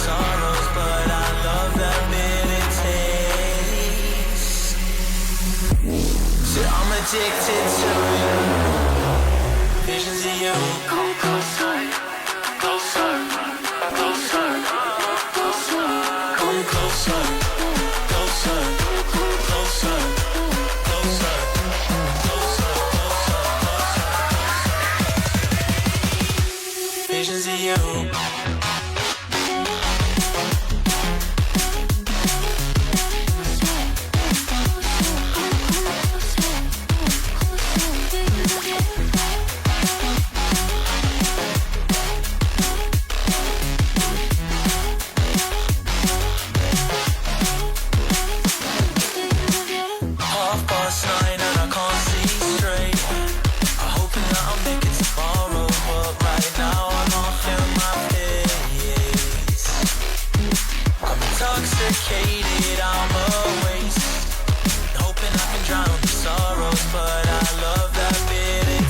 sorrows, but I love that bitter taste. So I'm addicted to you. Visions of you. Come closer, closer, closer, closer. Come closer, closer, closer, closer, closer, closer. Visions of you. Intoxicated, I'm a waste. Hoping I can drown the sorrows, but I love that bitter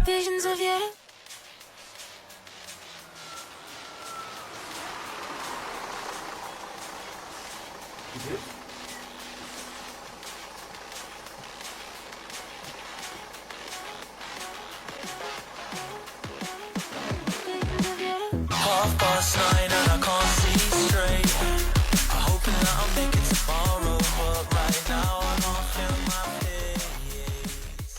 visions of you. Half past 9 and I can't see straight. I'm hoping that I'll make it tomorrow, but right now I'm off in my face.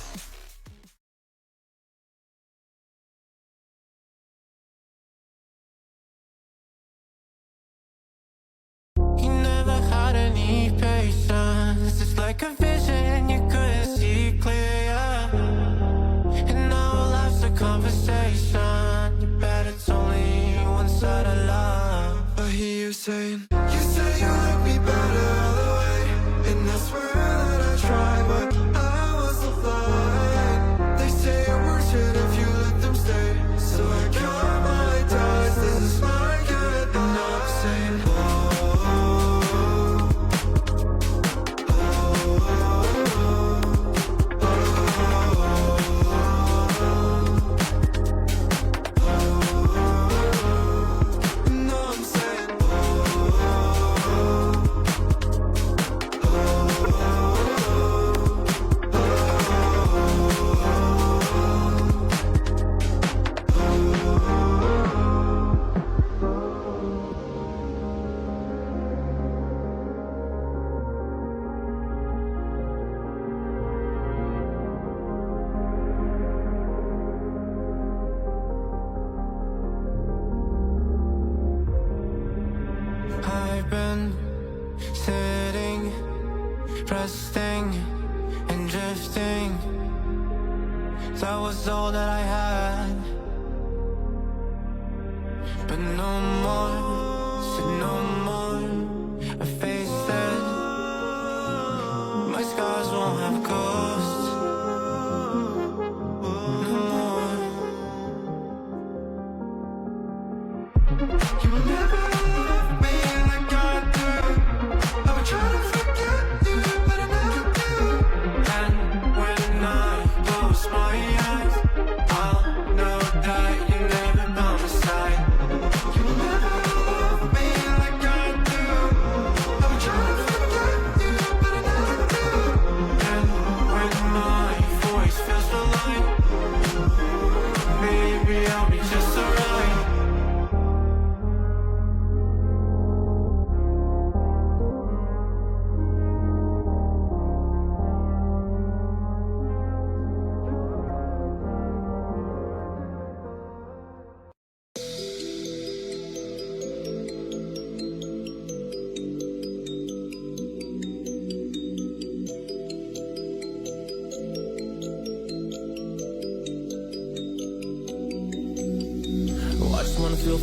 You never had any patience. It's like a vision you couldn't see clear, yeah. And now life's a conversation. You bet it's only one side of love. I hear you saying, you say you like me better all the way. And I swear that I try, but I was so blind. They say it works it if you let them stay. So I count my ties, this is my good. And now I'm saying, I've been sitting, resting, and drifting. That was all that I had. But no more, said no more. I faced it. My scars won't have a ghost. No more. you will never love me like I do. I would try to forget you, but I never do. And when I close my eyes, I'll know that you're never by my side. You will never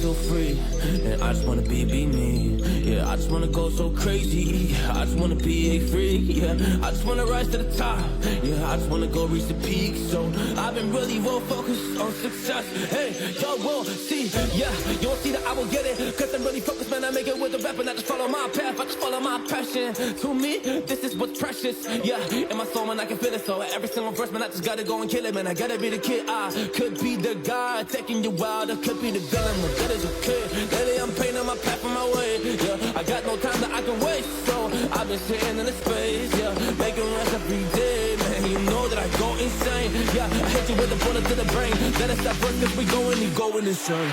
feel free, and I just wanna be me. Yeah, I just wanna go so crazy. I just wanna be a freak. Yeah, I just wanna rise to the top. Yeah, I just wanna go reach the peak. So I've been really well focused on success. Hey, y'all will see. Yeah, you won't see that I will get it. Cause I'm really focused, man. I make it with the rap and I just follow my path. I just follow my passion. To me, this is what's precious. Yeah, in my soul, man, I can feel it. So every single verse, man, I just gotta go and kill it, man. I gotta be the kid. I could be the guy taking you wild. I could be the villain. What good as a kid? Lately, I'm painting my path on my way. Yeah, I got no time that I can waste. So I've been sitting in the space. Yeah, making rest every day, man. You know that I go insane. Yeah, I hit you with a bullet to the brain. Let us stop first, cause we going insane.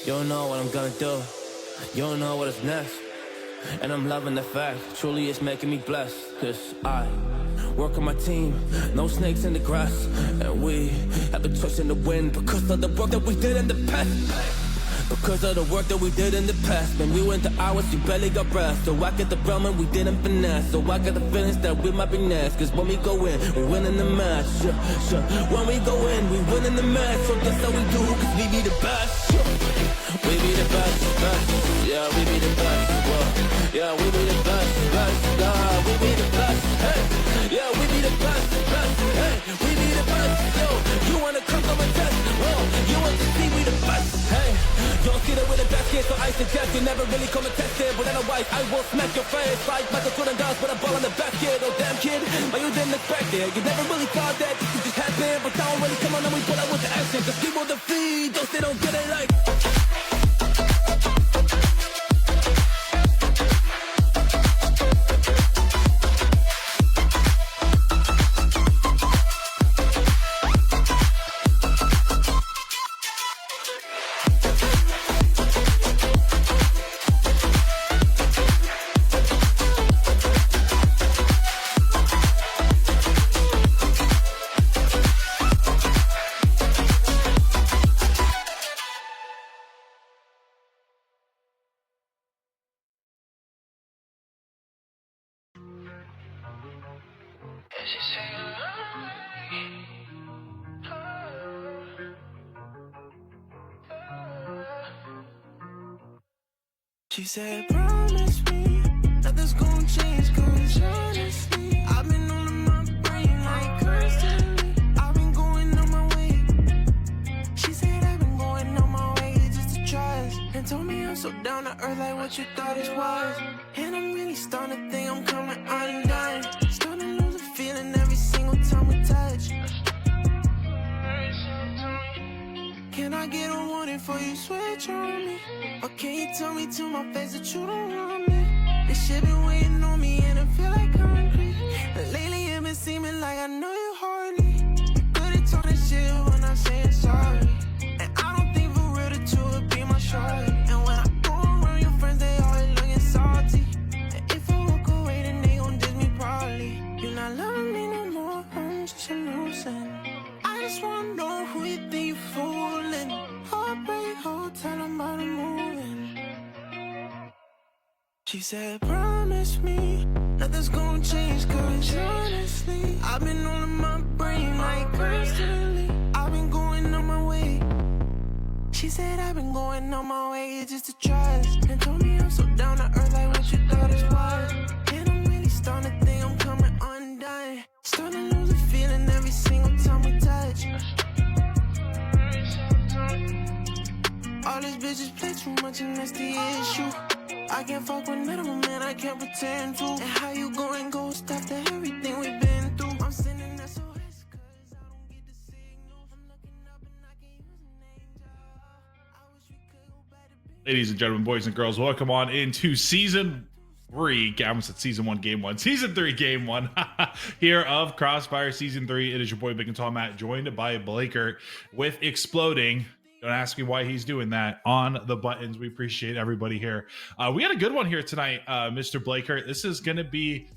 You don't know what I'm gonna do. You don't know what is next. And I'm loving the fact, truly it's making me blessed. Cause I work on my team, no snakes in the grass. And we have a choice in the wind because of the work that we did in the past. Because of the work that we did in the past. Man, we went to hours, you barely got breath. So I get the realm and we didn't finesse. So I got the feelings that we might be next. Cause when we go in, we win in the match. When we go in, we win in the match. So that's how we do, cause we be the best. We be the best, best. Yeah, we be the best. Whoa. Yeah, we be the best, best. Yeah, we be the best. Hey, yeah, we be the best, best. Hey, we be the best. Yo, you wanna come and test? Whoa, you want to see we the best? Hey, don't see that we're the best kid, so I suggest you never really come and test it. But otherwise, I will smack your face like Michael Jordan does with a ball in the basket. Oh damn kid, but you didn't expect it. You never really thought that this could just happen. But now when you come on and we pull out with the action, cause people defeat those they don't get it like. She said, promise me nothing's gonna change, cause honestly I've been on my brain like constantly. I've been going on my way. She said I've been going on my way just to trust, and told me I'm so down to earth like what you thought it was. And I'm really starting to think I'm coming undone. Starting to lose the feeling every single time we touch. Can I get a warning for you switch on me? Or can you tell me to my face that you don't want me? This shit been waiting on me and I feel like concrete. And lately it been seeming like I know you hardly. You could've told this shit when I'm saying sorry. And I don't think for real that you would be my shorty. And when I go around your friends, they always looking salty. And if I walk away, then they gon' diss me probably. You're not loving me no more, I'm just a losing. I just wanna know who you think you fooling. Heartbreak hotel, I'm about to move in. She said, promise me nothing's gonna change, cause honestly I've been on my brain like constantly. I've been going on my way. She said I've been going on my way just to trust, and told me I'm so down to earth like what you thought it was. And I'm really starting to think I'm coming undone. Starting to lose the feeling every single time we touch. All these bitches play too much and that's the issue. I can't fuck with none of them, man, I can't pretend to. And how you going ghost after everything we've been through? I'm sending SOS cause I don't get the signal. I'm looking up and I can use an angel. I wish we could go back to being. Ladies and gentlemen, boys and girls, welcome on into season 3 I almost said season 1 game 1 season 3 game 1 here of Crossfire season 3. It is your boy Big and Tall Matt, joined by Blaker with Exploding. Don't ask me why he's doing that on the buttons. We appreciate everybody here. We had a good one here tonight, Mr. Blaker. This is going to be,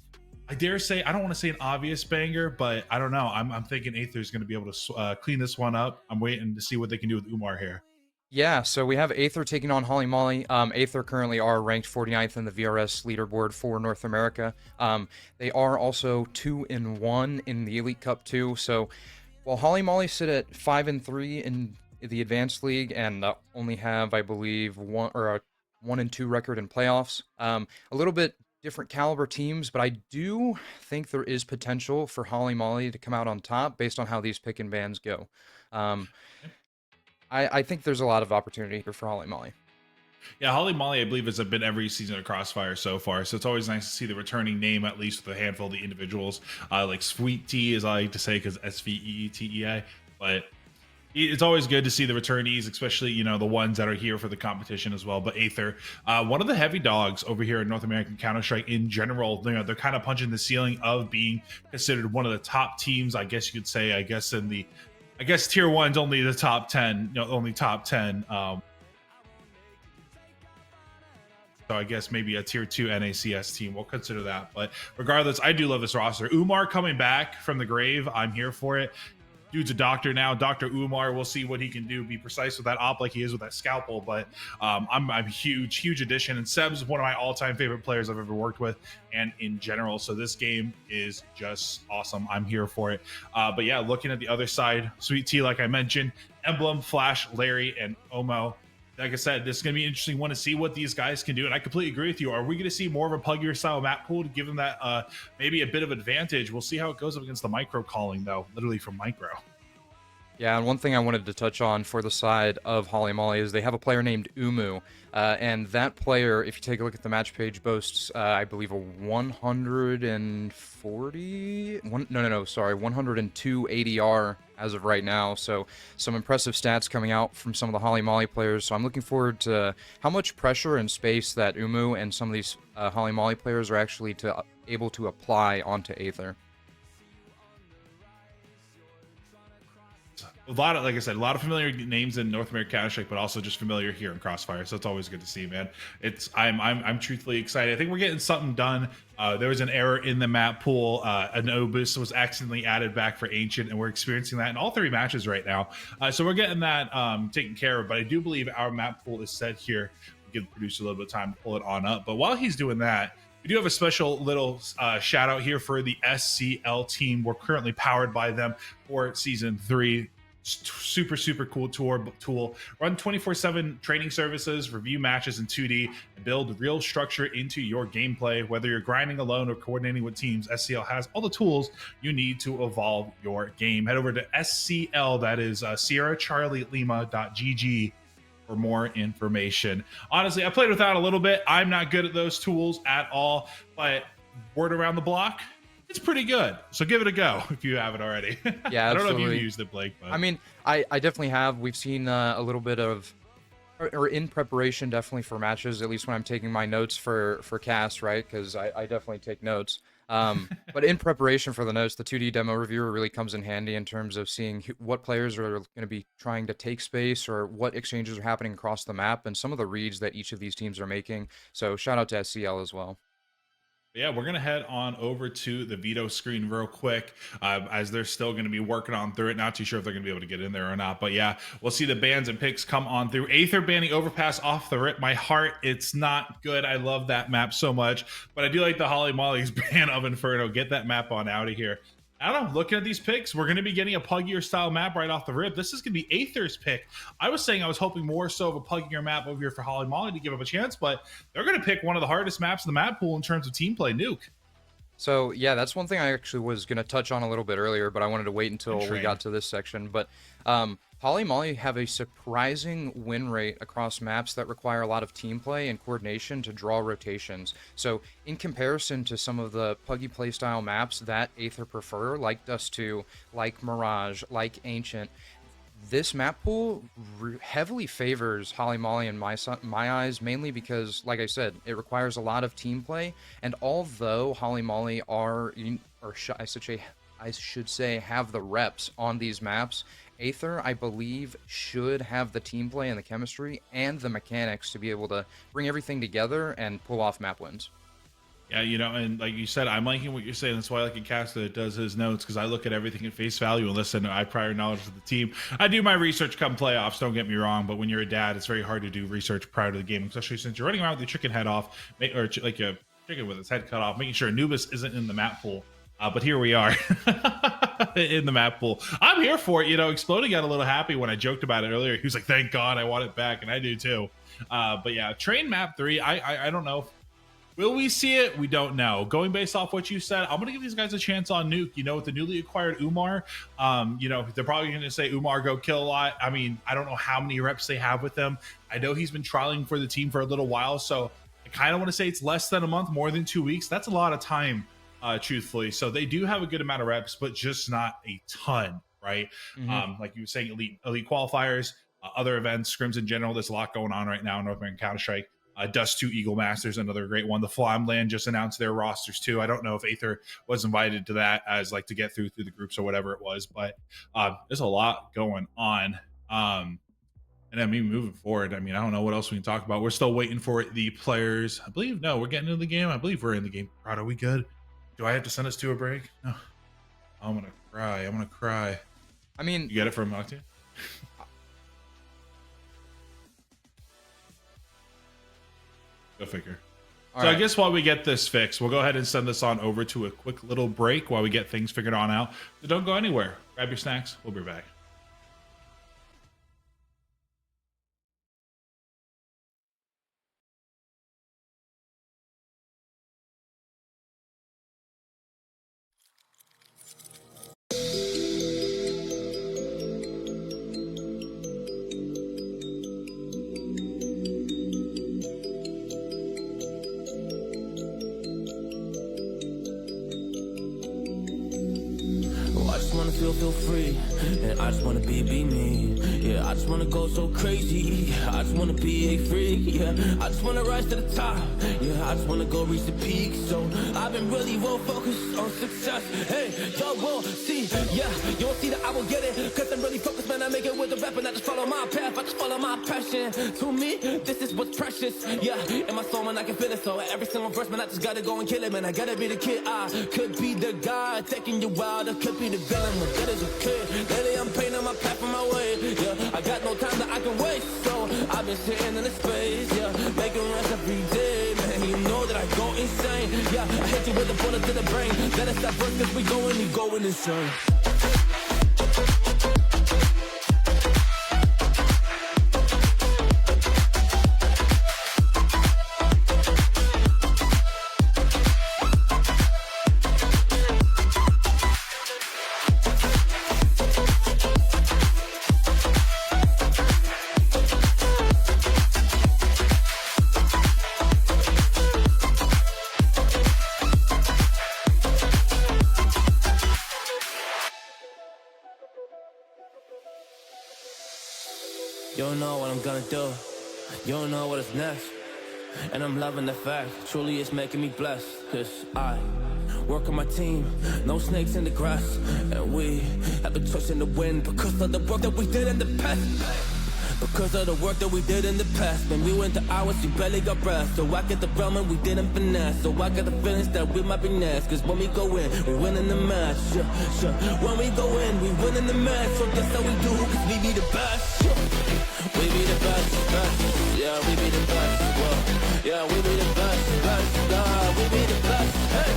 I dare say, I don't want to say an obvious banger, but I don't know. I'm thinking Aether is going to be able to clean this one up. I'm waiting to see what they can do with Umar here. Yeah, so we have Aether taking on Holly Molly. Aether currently are ranked 49th in the VRS leaderboard for North America. They are also 2-1 in the Elite Cup too. So while Holly Molly sit at 5-3 in the Advanced League and only have, I believe, a 1-2 record in playoffs, a little bit different caliber teams, but I do think there is potential for Holly Molly to come out on top based on how these pick and bans go. I think there's a lot of opportunity here for Holly Molly. Yeah, Holly Molly, I believe, has been every season of Crossfire so far, so it's always nice to see the returning name, at least with a handful of the individuals. Like Sweet Tea, as I like to say, because SVEETEI, but it's always good to see the returnees, especially, you know, the ones that are here for the competition as well. But Aether, one of the heavy dogs over here in North American Counter-Strike in general, you know, they're kind of punching the ceiling of being considered one of the top teams, I guess you could say, I guess tier 1's only the top 10, you know, only top 10. So I guess maybe a tier 2 NACS team, we'll consider that. But regardless, I do love this roster. Umar coming back from the grave, I'm here for it. Dude's a doctor now, Dr. Umar. We'll see what he can do, be precise with that op like he is with that scalpel. But I'm a huge addition. And Seb's one of my all-time favorite players I've ever worked with, and in general. So this game is just awesome. I'm here for it. But yeah, looking at the other side, Sweet Tea, like I mentioned, Emblem, Flash, Larry, and Omo. Like I said, this is going to be interesting one to see what these guys can do. And I completely agree with you. Are we going to see more of a puggier style map pool to give them that maybe a bit of advantage? We'll see how it goes up against the micro calling, though, literally from micro. Yeah, and one thing I wanted to touch on for the side of Holly Molly is they have a player named Umu, and that player, if you take a look at the match page, boasts, I believe, a 102 ADR as of right now. So some impressive stats coming out from some of the Holly Molly players. So I'm looking forward to how much pressure and space that Umu and some of these Holly Molly players are actually able to apply onto Aether. A lot of, like I said, a lot of familiar names in North American Counter-Strike, but also just familiar here in Crossfire. So it's always good to see, man. I'm truthfully excited. I think we're getting something done. There was an error in the map pool. Anubis was accidentally added back for Ancient, and we're experiencing that in all 3 matches right now. So we're getting that taken care of. But I do believe our map pool is set here. We give the producer a little bit of time to pull it on up. But while he's doing that, we do have a special little shout out here for the SCL team. We're currently powered by them for season 3. Super cool tool. Run 24/7 training services, review matches in 2D, and build real structure into your gameplay. Whether you're grinding alone or coordinating with teams, SCL has all the tools you need to evolve your game. Head over to SCL, that is Sierra Charlie Lima.gg, for more information. Honestly, I played without a little bit. I'm not good at those tools at all, but word around the block, it's pretty good. So give it a go if you haven't already. Yeah, I don't know if absolutely. you've used it, Blake. But... I mean, I definitely have. We've seen a little bit of, or in preparation, definitely for matches, at least when I'm taking my notes for cast, right? Because I definitely take notes. But in preparation for the notes, the 2D demo reviewer really comes in handy in terms of seeing what players are going to be trying to take space or what exchanges are happening across the map and some of the reads that each of these teams are making. So shout out to SCL as well. Yeah, we're going to head on over to the veto screen real quick as they're still going to be working on through it. Not too sure if they're going to be able to get in there or not. But yeah, we'll see the bans and picks come on through. Aether banning Overpass off the rip. My heart, it's not good. I love that map so much. But I do like the Holly Molly's ban of Inferno. Get that map on out of here. I don't know, looking at these picks, we're going to be getting a puggier style map right off the rip. This is going to be Aether's pick. I was saying I was hoping more so of a puggier map over here for Holly Molly to give up a chance, but they're going to pick one of the hardest maps in the map pool in terms of team play, Nuke. So yeah, that's one thing I actually was going to touch on a little bit earlier, but I wanted to wait until we got to this section. But Holly Molly have a surprising win rate across maps that require a lot of team play and coordination to draw rotations. So in comparison to some of the puggy playstyle maps that Aether prefer, like Dust 2, like Mirage, like Ancient, this map pool heavily favors Holly Molly in my eyes, mainly because, like I said, it requires a lot of team play. And although Holly Molly I should say, have the reps on these maps, Aether, I believe, should have the team play and the chemistry and the mechanics to be able to bring everything together and pull off map wins. Yeah, and like you said, I'm liking what you're saying. That's why I like a cast that does his notes, because I look at everything at face value and listen. I have prior knowledge of the team. I do my research come playoffs, don't get me wrong, but when you're a dad, it's very hard to do research prior to the game, especially since you're running around with your chicken head off, or like a chicken with its head cut off, making sure Anubis isn't in the map pool. But here we are in the map pool. I'm here for it. Exploding got a little happy when I joked about it earlier. He was like, thank God I want it back, and I do too. But yeah, Train Map 3, I don't know. Will we see it? We don't know. Going based off what you said, I'm going to give these guys a chance on Nuke. With the newly acquired Umar, they're probably going to say, Umar, go kill a lot. I mean, I don't know how many reps they have with him. I know he's been trialing for the team for a little while, so I kind of want to say it's less than a month, more than 2 weeks. That's a lot of time, truthfully. So they do have a good amount of reps, but just not a ton, right? Mm-hmm. Like you were saying, elite qualifiers, other events, scrims in general. There's a lot going on right now in North American Counter-Strike. Dust 2 Eagle Masters, another great one. The Flamland just announced their rosters too. I don't know if Aether was invited to that as like to get through the groups or whatever it was, but there's a lot going on. And I mean, moving forward, I don't know what else we can talk about. We're still waiting for the players. I believe, no, we're getting into the game. I believe we're in the game. Rod, are we good? Do I have to send us to a break? No. I'm going to cry. I mean, you get it from Octane? Go figure. So I guess while we get this fixed, we'll go ahead and send this on over to a quick little break while we get things figured on out. So don't go anywhere. Grab your snacks. We'll be back. Feel free, and I just wanna be me. Yeah, I just wanna go so crazy. I just wanna be a freak. Yeah, I just wanna rise to the top. Yeah, I just wanna go reach the peak. So I've been really well focused on success. Hey, y'all will see. Yeah, you won't see that I will get it. Cause I'm really focused, man. I make it with the rap and I just follow my path. I just follow my passion. To me, this is what's precious. Yeah, in my soul, man, I can feel it. So every single verse, man, I just gotta go and kill it, man. I gotta be the kid. I could be the guy taking you wild. I could be the villain. That is okay. Lately I'm painting my path on my way. Yeah, I got no time that I can waste. So I've been sitting in the space. Yeah, making rest every day. Man, you know that I go insane. Yeah, I hit you with a bullet to the brain. Let us stop first cause we going insane. You don't know what I'm gonna do. You don't know what is next. And I'm loving the fact, truly it's making me blessed. Cause I work on my team, no snakes in the grass. And we have been touching the wind because of the work that we did in the past. Because of the work that we did in the past. When we went to hours, you barely got breath. So I get the realm and we didn't finesse. So I got the feelings that we might be next. Cause when we go in, we win in the match. When we go in, we win in the match. So that's how we do, cause we be the best. We be the best, best. Yeah, we be the best. Whoa. Yeah, we be the best, best. We be the best. Hey,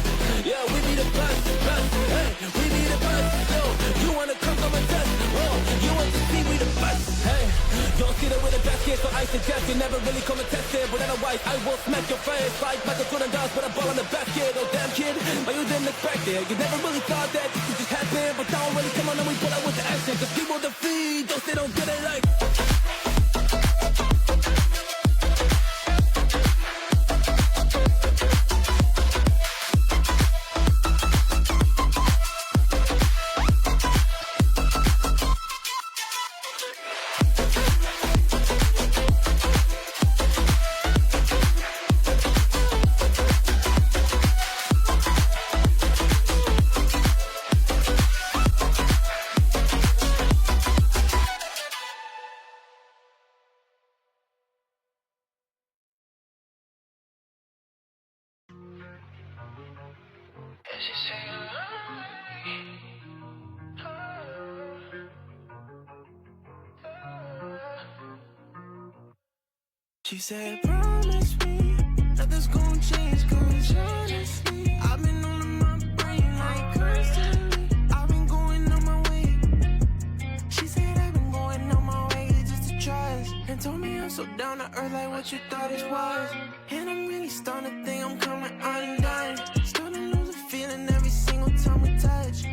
yeah, we be the best, best. Hey, we be the best. Yo, you wanna come a test? Whoa, you want to see we the best? Hey, you don't see that we're the best here, so I suggest you never really come and test it. But otherwise, I will smack your face like Michael Jordan does with a ball in the basket. Oh damn kid, but you didn't expect it. You never really thought that this could just happen. But now really come on and we pull out with the action. Cause people defeat those they don't get it like. She said, promise me nothing's gonna change, cause honestly I've been on my brain like constantly. I've been going on my way. She said I've been going on my way just to trust, and told me I'm so down to earth like what you thought it was. And I'm really starting to think I'm coming undone. Starting to lose the feeling every single time we touch.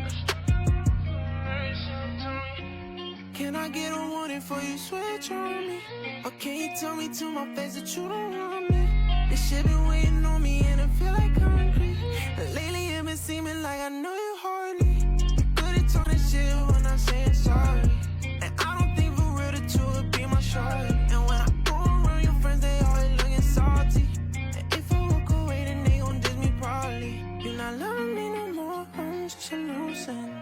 Can I get a warning before you switch on me? Or can you tell me to my face that you don't want me? This shit been waiting on me and it feel like concrete. And lately it been seeming like I know you hardly. You good at talking shit when I'm saying sorry. And I don't think for real the two would be my shorty. And when I go around your friends, they always looking salty. And if I walk away, then they gon' diss me probably. You're not loving me no more, I'm just a losing.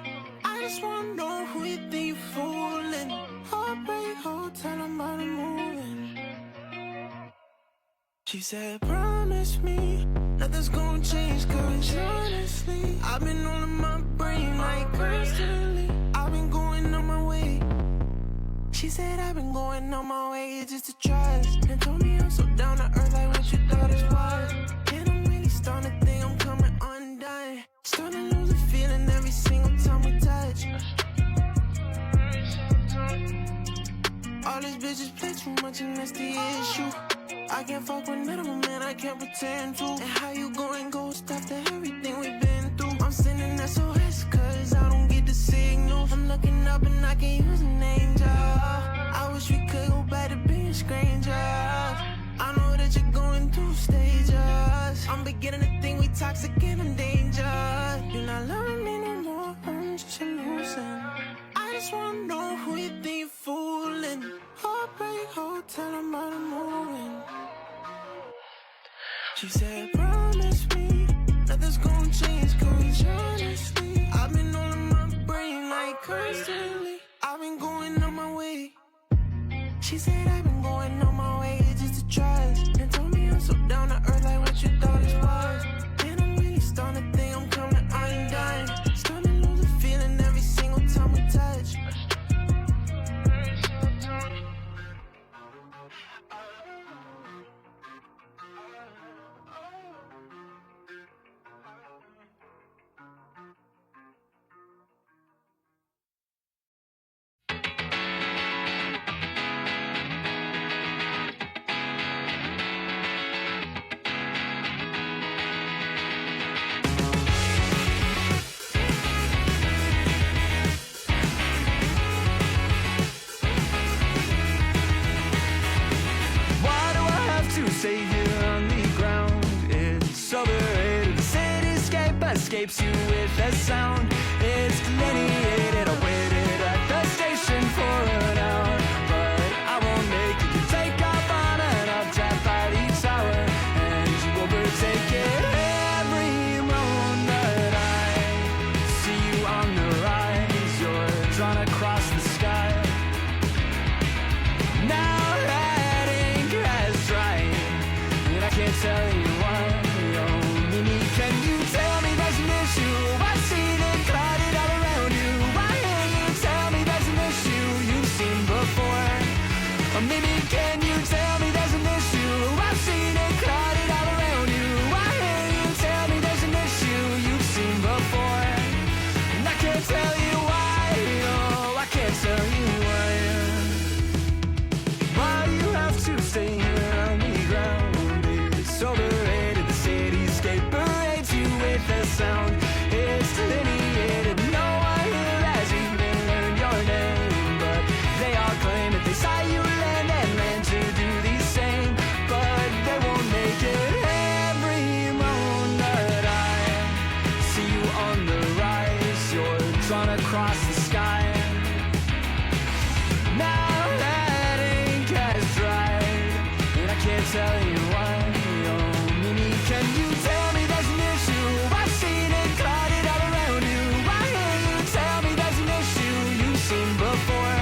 I just wanna know who you think you fooling. Heartbreak hotel, I'm about to moving. She said, promise me nothing's gonna change, cause honestly I've been on my brain like constantly. I've been going on my way. She said I've been going on my way just to trust, and told me I'm so down to earth like what you thought it was. And I'm really starting to think I'm coming undone. Starting to lose the feeling every single time we touch. All these bitches play too much and that's the issue. I can't fuck with none of them, man, I can't pretend to. And how you going ghost after everything we've been through? I'm sending SOS cause I don't get the signal. I'm looking up and I can use an angel. I wish we could go back to being strangers. I know that you're going through stages. I'm beginning to think we toxic and I'm dangerous. You're not loving me no more, I'm just a losing. I just wanna know who you think you're fooling. Heartbreak hotel, I'm out of moving. She said, promise me nothing's gonna change, cause honestly I've been on my brain like constantly. I've been going on my way. She said I've been going on my way just to trust, and told me I'm so down to earth like what you thought it was. And I'm really starting to think I'm coming undone. Starting to lose the feeling every single time we touch. Stay here on the ground. It's overrated. The cityscape escapes you with a sound. It's delineated. I waited at the station for an hour, but I won't make it. You take off on an uptap by the tower, and you overtake it. Every moment that I see you on the rise, you're drawn across the sky. Now that ink has dried, I can't tell you why. Oh, Mimi, can you tell me there's an issue? I've seen it clouded all around you. Why can't you tell me there's an issue you've seen before? Oh, Mimi, can you tell me there's an issue? I've seen it clouded all around you. Why can't you tell me there's an issue you've seen before? And I can't tell you why. Oh, I can't tell you why. Why you have to stay here on the ground? It's overrated. The cityscape parades you with a sound. It's delineated. No one here has even learned your name, but they all claim that they saw you land and land to do the same, but they won't make it. Every moment that I see you on the rise, you're drawn across the sky. Now that ink has dried, and I can't tell you why. Can you tell me there's an issue? I've seen it clouded all around you. Why can't you tell me there's an issue you've seen before?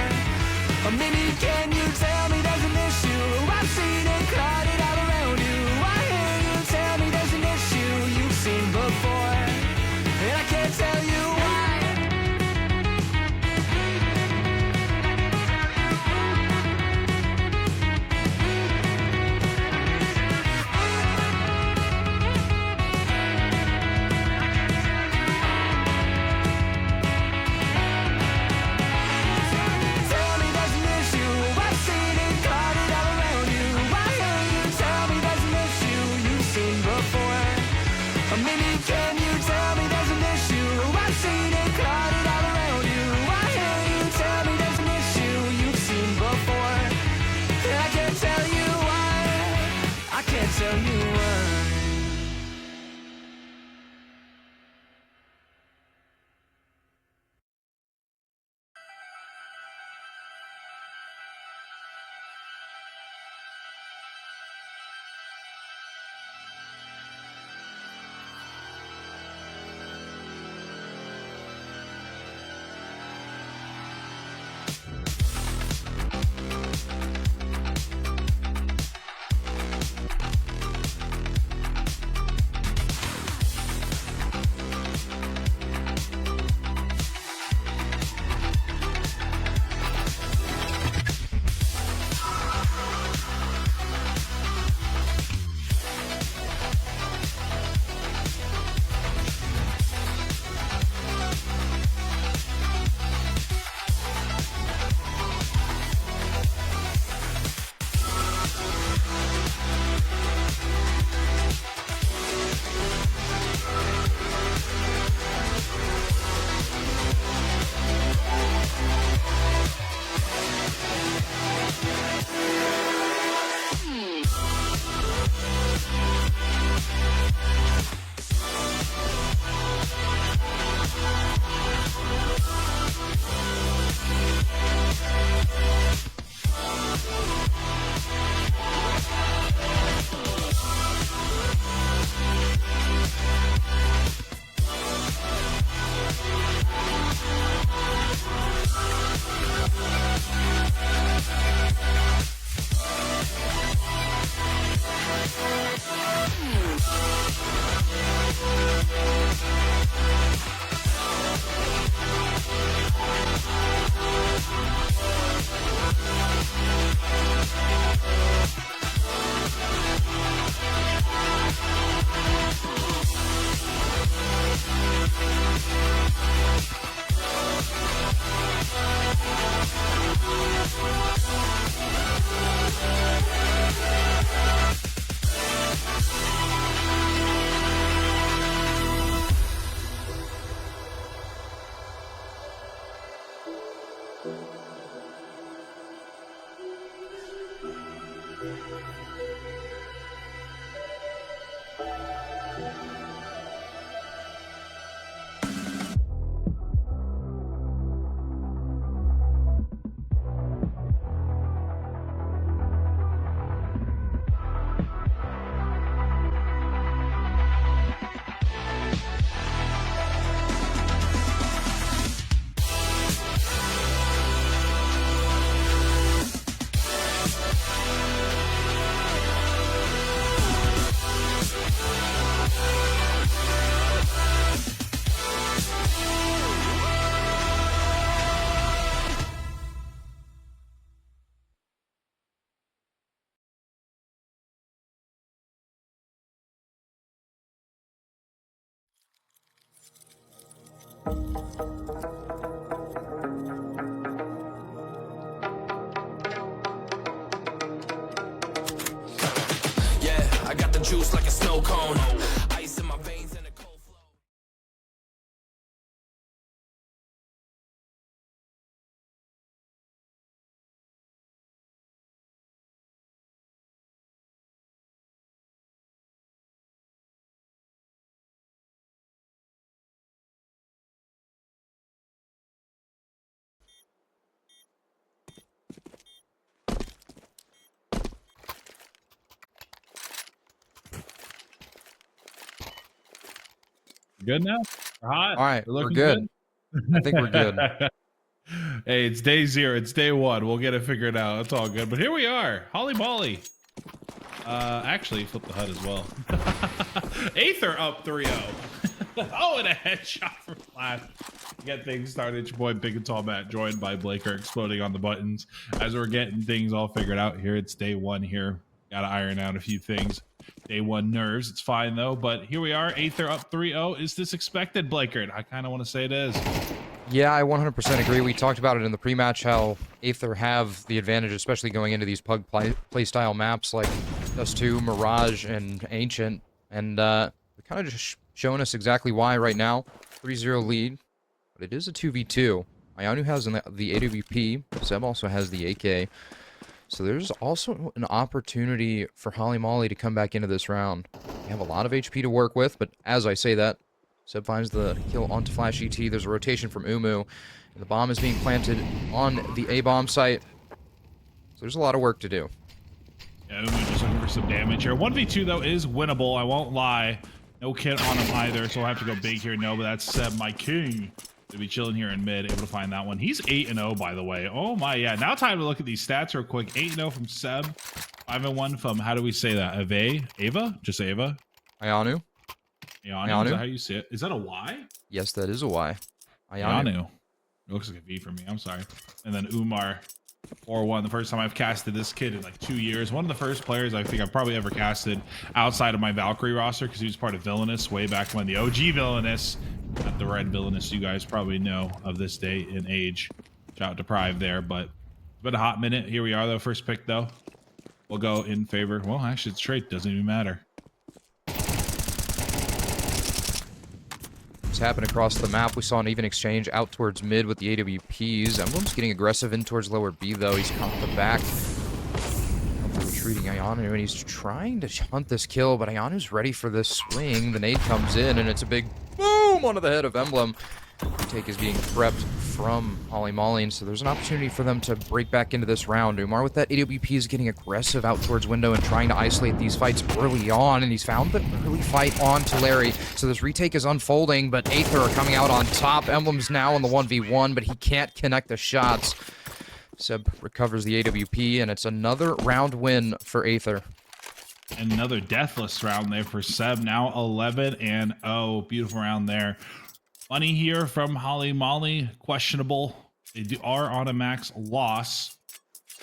Or maybe can you tell me there's an issue? I've seen it clouded all around you. Why can't you tell me there's an issue you've seen before? tell you why. Yeah, I got the juice like a snow cone. Ice in my veins and a cold flow. Good now? We're hot. All right, We're we're looking good. I think we're good. Hey, it's day 0. It's day 1. We'll get it figured out. It's all good. But here we are. Holly Molly. Actually, flip the HUD as well. Aether up 3-0. Oh, and a headshot from Flash. Get things started. It's your boy Big and Tall Matt, joined by Blaker, exploding on the buttons. As we're getting things all figured out here, it's day 1 here. Gotta iron out a few things. Day 1 nerves. It's fine though. But here we are. Aether up 3-0. Is this expected, Blaker? I kind of want to say it is. Yeah, I 100% agree. We talked about it in the pre-match how Aether have the advantage, especially going into these pug playstyle maps like Dust 2, Mirage, and Ancient. And they're kind of just showing us exactly why right now. 3-0 lead, but it is a 2v2. Ayanu has the AWP. Zeb also has the AK. So there's also an opportunity for Holly Molly to come back into this round. They have a lot of HP to work with, but as I say that, Seb finds the kill onto Flash ET. There's a rotation from Umu. And the bomb is being planted on the A-bomb site. So there's a lot of work to do. Yeah, Umu just looking for some damage here. 1v2, though, is winnable. I won't lie. No kit on him either, so I'll have to go big here. No, but that's Seb, my king. To be chilling here in mid, able to find that one. He's 8-0, by the way. Oh my, yeah. Now time to look at these stats real quick. 8-0 from Seb. 5-1 from, how do we say that? Ava? Just Ava? Ayanu? Ayanu? Is that how you say it? Is that a Y? Yes, that is a Y. Ayanu. It looks like a V for me. I'm sorry. And then Umar, 4-1. The first time I've casted this kid in like 2 years. One of the first players I think I've probably ever casted outside of my Valkyrie roster because he was part of Villainous way back when, the OG Villainous. Not the red Villainous you guys probably know of this day and age. Shout out to Prive there, but it's been a hot minute. Here we are, though. First pick, though. We'll go in favor. Well, actually, it's straight. Doesn't even matter. What's happened across the map? We saw an even exchange out towards mid with the AWPs. Emblem's getting aggressive in towards lower B, though. He's caught the back. Retreating Ayanu, and he's trying to hunt this kill, but Ayanu's ready for this swing. The nade comes in, and it's a big boom onto the head of Emblem. Retake is being prepped from Holly Molly, and so there's an opportunity for them to break back into this round. Umar with that AWP is getting aggressive out towards window and trying to isolate these fights early on, and he's found the early fight on to Larry. So this retake is unfolding, but Aether are coming out on top. Emblem's now in the 1v1, but he can't connect the shots. Seb recovers the AWP, and it's another round win for Aether. Another deathless round there for Seb. Now 11-0. Beautiful round there. Money here from Holly Molly. Questionable. They are on a max loss,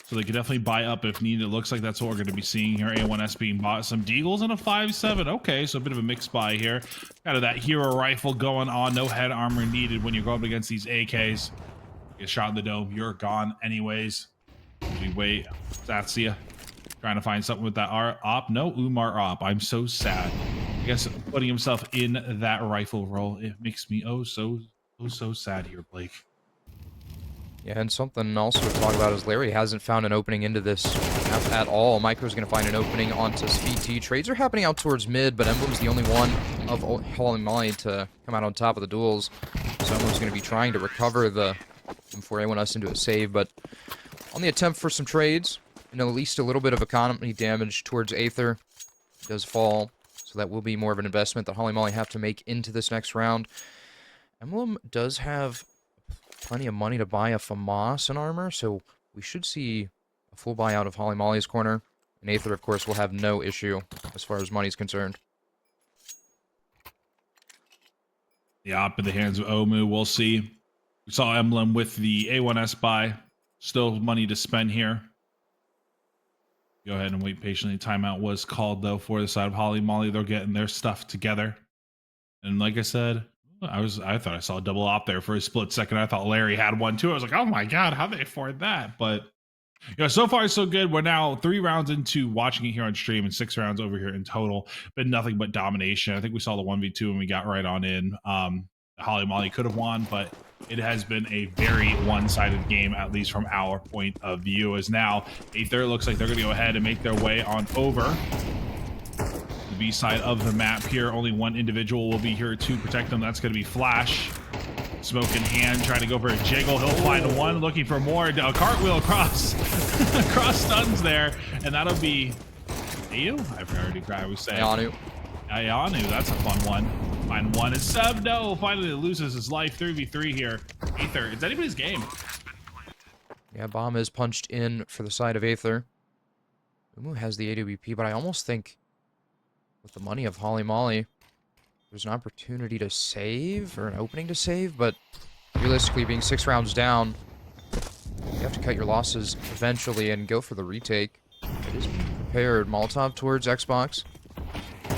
so they could definitely buy up if needed. It looks like that's what we're going to be seeing here. A1S being bought. Some Deagles and a 5.7. Okay, so a bit of a mixed buy here. Kind of that hero rifle going on. No head armor needed when you go up against these AKs. Get shot in the dome, you're gone anyways. We wait. Satsia trying to find something with that op. No Umar op. I'm so sad. I guess putting himself in that rifle role, it makes me so sad here, Blake. Yeah, and something also to talk about is Larry hasn't found an opening into this map at all. Micro's going to find an opening onto Speed T. Trades are happening out towards mid, but Emblem's the only one of Holly Molly to come out on top of the duels. So Emblem's going to be trying to recover the before anyone else into a save, but on the attempt for some trades, and at least a little bit of economy damage towards Aether does fall, so that will be more of an investment that Holly Molly have to make into this next round. Emblem does have plenty of money to buy a FAMAS and armor, so we should see a full buyout of Holly Molly's corner, and Aether, of course, will have no issue as far as money's concerned. The op in the hands of Omu, we'll see. We saw Emblem with the A1S buy. Still money to spend here. Go ahead and wait patiently. Timeout was called, though, for the side of Holly Molly. They're getting their stuff together. And like I said, I thought I saw a double op there for a split second. I thought Larry had one, too. I was like, oh, my God, how'd they afford that? But, you know, so far, so good. We're now 3 rounds into watching it here on stream and 6 rounds over here in total. Been nothing but domination. I think we saw the 1v2 and we got right on in. Holly Molly could have won, but it has been a very one-sided game, at least from our point of view, as now Aether looks like they're going to go ahead and make their way on over the B side of the map here. Only one individual will be here to protect them. That's going to be Flash. Smoke in hand, trying to go for a jiggle. He'll find one, looking for more. A cartwheel across, across stuns there, and that'll be Ayu? I've already cried. I was saying Ayanu. That's a fun one. Find one. And Seb, no, finally loses his life. 3v3 here. Aether, it's anybody's game. Yeah, bomb is punched in for the side of Aether. Umu has the AWP, but I almost think with the money of Holly Molly, there's an opportunity to save, or an opening to save, but realistically, being 6 rounds down, you have to cut your losses eventually and go for the retake. It is being prepared. Molotov towards Xbox.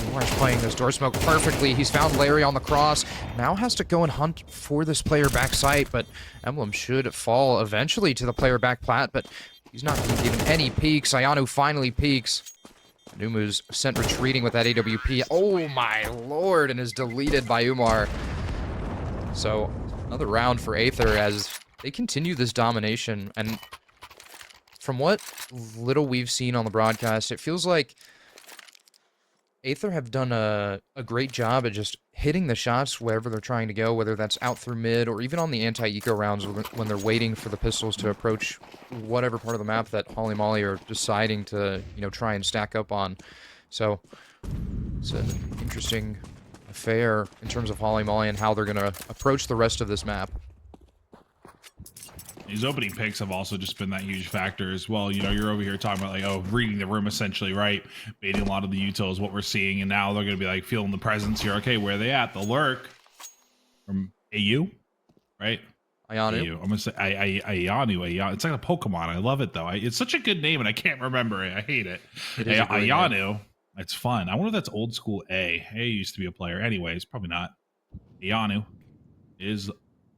Umar's playing this door smoke perfectly. He's found Larry on the cross. Now has to go and hunt for this player back site, but Emblem should fall eventually to the player back plat, but he's not being given any peeks. Ayanu finally peeks. Numu's sent retreating with that AWP. Oh my lord, and is deleted by Umar. So, another round for Aether as they continue this domination, and from what little we've seen on the broadcast, it feels like Aether have done a great job at just hitting the shots wherever they're trying to go, whether that's out through mid or even on the anti-eco rounds when they're waiting for the pistols to approach whatever part of the map that Holly Molly are deciding to, you know, try and stack up on. So it's an interesting affair in terms of Holly Molly and how they're going to approach the rest of this map. These opening picks have also just been that huge factor as well. You know, you're over here talking about like, oh, reading the room essentially, right? Baiting a lot of the utils, what we're seeing, and now they're going to be like feeling the presence here. Okay, where are they at? The lurk from AU, right? Ayanu. I'm going to say Ayanu. It's like a Pokemon. I love it though. It's such a good name and I can't remember it. I hate it. Ayanu. It's fun. I wonder if that's old school A. A used to be a player. Anyways, probably not. Ayanu is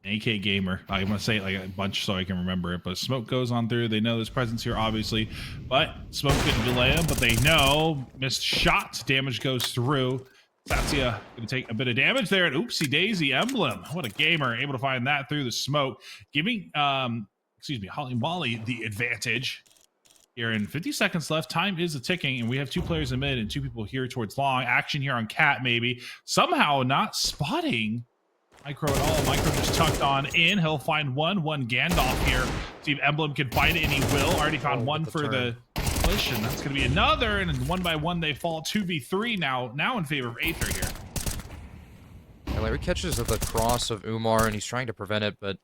AK gamer. I'm gonna say it like a bunch so I can remember it, but smoke goes on through. They know there's presence here, obviously, but smoke couldn't delay him. But they know missed shot. Damage goes through. Satya gonna take a bit of damage there. And oopsie daisy emblem. What a gamer, able to find that through the smoke, giving Holly Molly the advantage. Here in 50 seconds left, time is ticking, and we have 2 players in mid and 2 people here towards long. Action here on Cat, maybe somehow not spotting Micro at all. Micro just tucked on in. He'll find one Gandalf here. See if Emblem can find it, and he will. Already found one for the push, and that's going to be another. And one by one, they fall 2v3 now in favor of Aether here. Yeah, Larry catches the cross of Umar, and he's trying to prevent it, but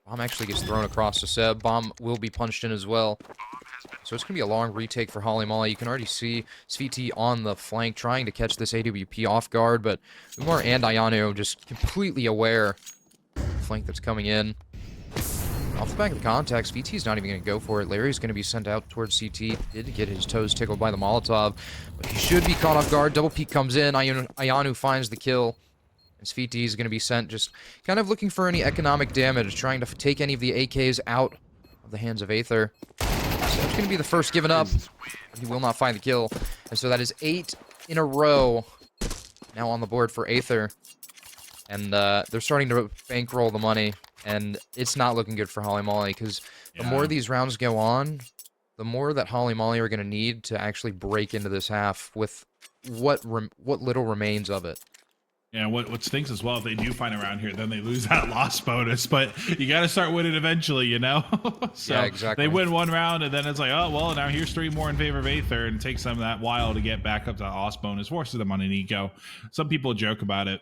bomb actually gets thrown across to Seb. Bomb will be punched in as well. So it's going to be a long retake for Holly Molly. You can already see Sviti on the flank trying to catch this AWP off guard, but Umar and Ayanu just completely aware of the flank that's coming in. Off the back of the contact, VT's not even going to go for it. Larry's going to be sent out towards CT. Did get his toes tickled by the Molotov, but he should be caught off guard. Double peek comes in. Ayanu finds the kill. And Sviti is going to be sent just kind of looking for any economic damage, trying to take any of the AKs out of the hands of Aether. So that's going to be the first given up. He will not find the kill. And so that is 8 in a row now on the board for Aether. And they're starting to bankroll the money. And it's not looking good for Holly Molly, because the more these rounds go on, the more that Holly Molly are going to need to actually break into this half with what little remains of it. Yeah, what stinks as well, if they do find a round here, then they lose that loss bonus. But you got to start winning eventually, you know? So yeah, exactly. They win one round, and then it's like, oh, well, now here's 3 more in favor of Aether, and it takes them that while to get back up to that loss bonus, forces them on an eco. Some people joke about it.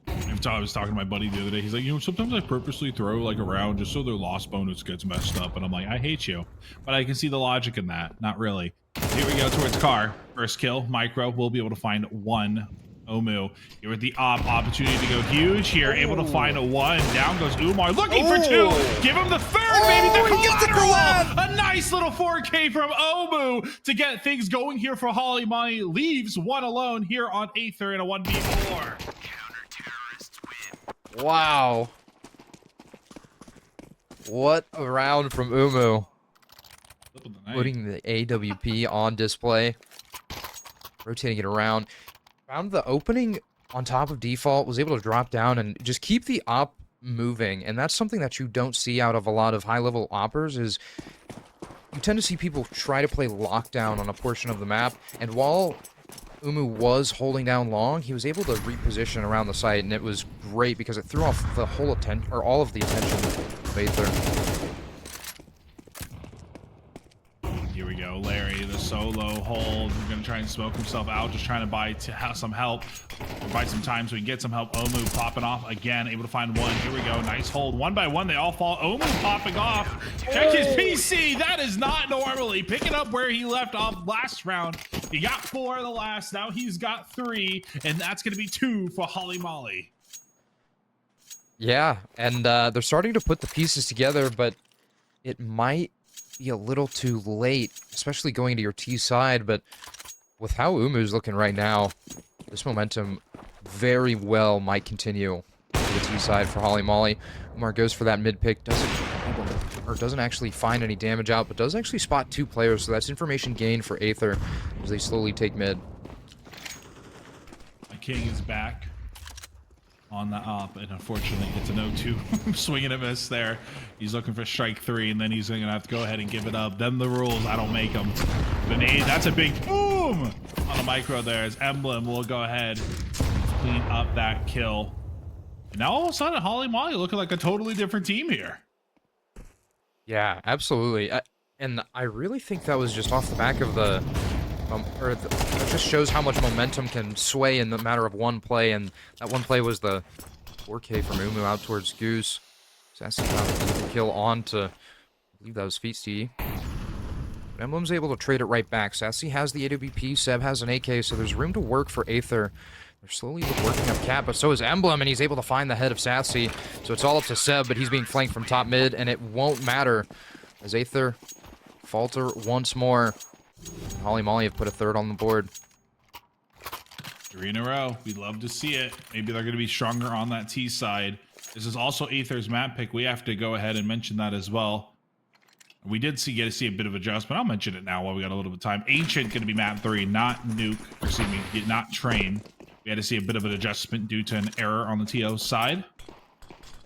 I was talking to my buddy the other day. He's like, you know, sometimes I purposely throw like a round just so their loss bonus gets messed up. And I'm like, I hate you. But I can see the logic in that. Not really. Here we go towards Car. First kill. Micro will be able to find 1. Omu here with the opportunity to go huge here, able to find a 1. Down goes Umar, looking for 2. Give him the 3rd, maybe the collateral. A nice little 4K from Omu to get things going here for Holly Molly. Leaves 1 alone here on Aether in a 1v4. Wow. What a round from Umu. Putting the AWP on display. Rotating it around. Found the opening on top of default, was able to drop down and just keep the op moving. And that's something that you don't see out of a lot of high-level oppers, is you tend to see people try to play lockdown on a portion of the map. And while Umu was holding down long, he was able to reposition around the site, and it was great because it threw off the whole attention, or all of the attention of Aether. Here we go, Larry, the solo hold. We're gonna try and smoke himself out, just trying to buy some help, or buy some time so we can get some help. Omu popping off again, able to find 1. Here we go, nice hold. 1 by 1, they all fall. Omu popping off. Check his PC. That is not normally picking up where he left off last round. He got 4 in the last. Now he's got 3, and that's gonna be 2 for Holly Molly. Yeah, and they're starting to put the pieces together, but it might be a little too late, especially going to your T side. But with how Umu's looking right now, this momentum very well might continue to the T side for Holly Molly. Umar goes for that mid pick, doesn't actually find any damage out, but does actually spot 2 players, so that's information gained for Aether as they slowly take mid. My king is back. on the up, and unfortunately gets a no-2 swing and a miss there. He's looking for strike 3, and then he's gonna have to go ahead and give it up. Them the rules, I don't make them. Grenade, that's a big boom on the micro there, as Emblem will go ahead, clean up that kill. And now all of a sudden, Holly Molly looking like a totally different team here. Yeah, absolutely. And I really think that was just off the back of it just shows how much momentum can sway in the matter of one play, and that one play was the 4K from Umu out towards Goose. Sassy got the kill on to, I believe that was Feasty. But Emblem's able to trade it right back. Sassy has the AWP, Seb has an AK, so there's room to work for Aether. They're slowly working up cap, but so is Emblem, and he's able to find the head of Sassy. So it's all up to Seb, but he's being flanked from top mid, and it won't matter as Aether falter once more. Holly Molly have put a third on the board. 3 in a row. We'd love to see it. Maybe they're going to be stronger on that T side. This is also Aether's map pick. We have to go ahead and mention that as well. We did get to see a bit of adjustment. I'll mention it now while we got a little bit of time. Ancient going to be map 3, not Nuke. Excuse me, not Train. We had to see a bit of an adjustment due to an error on the TO side.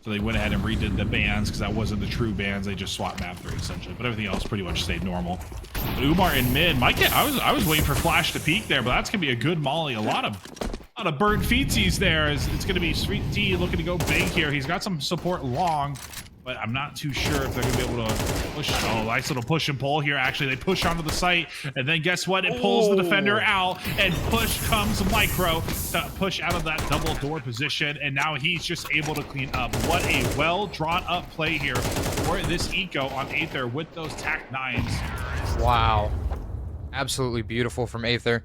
So they went ahead and redid the bans because that wasn't the true bans. They just swapped map 3 essentially, but everything else pretty much stayed normal. But Umar in mid, I was waiting for Flash to peek there, but that's gonna be a good molly. A lot of burnt feetsies there. It's gonna be Sweet T looking to go big here. He's got some support long, but I'm not too sure if they're gonna be able to push. Oh, nice little push and pull here. Actually, they push onto the site, and then guess what? It pulls the defender out, and push comes Micro to push out of that double door position, and now he's just able to clean up. What a well drawn up play here for this eco on Aether with those TAC 9s. Wow. Absolutely beautiful from Aether.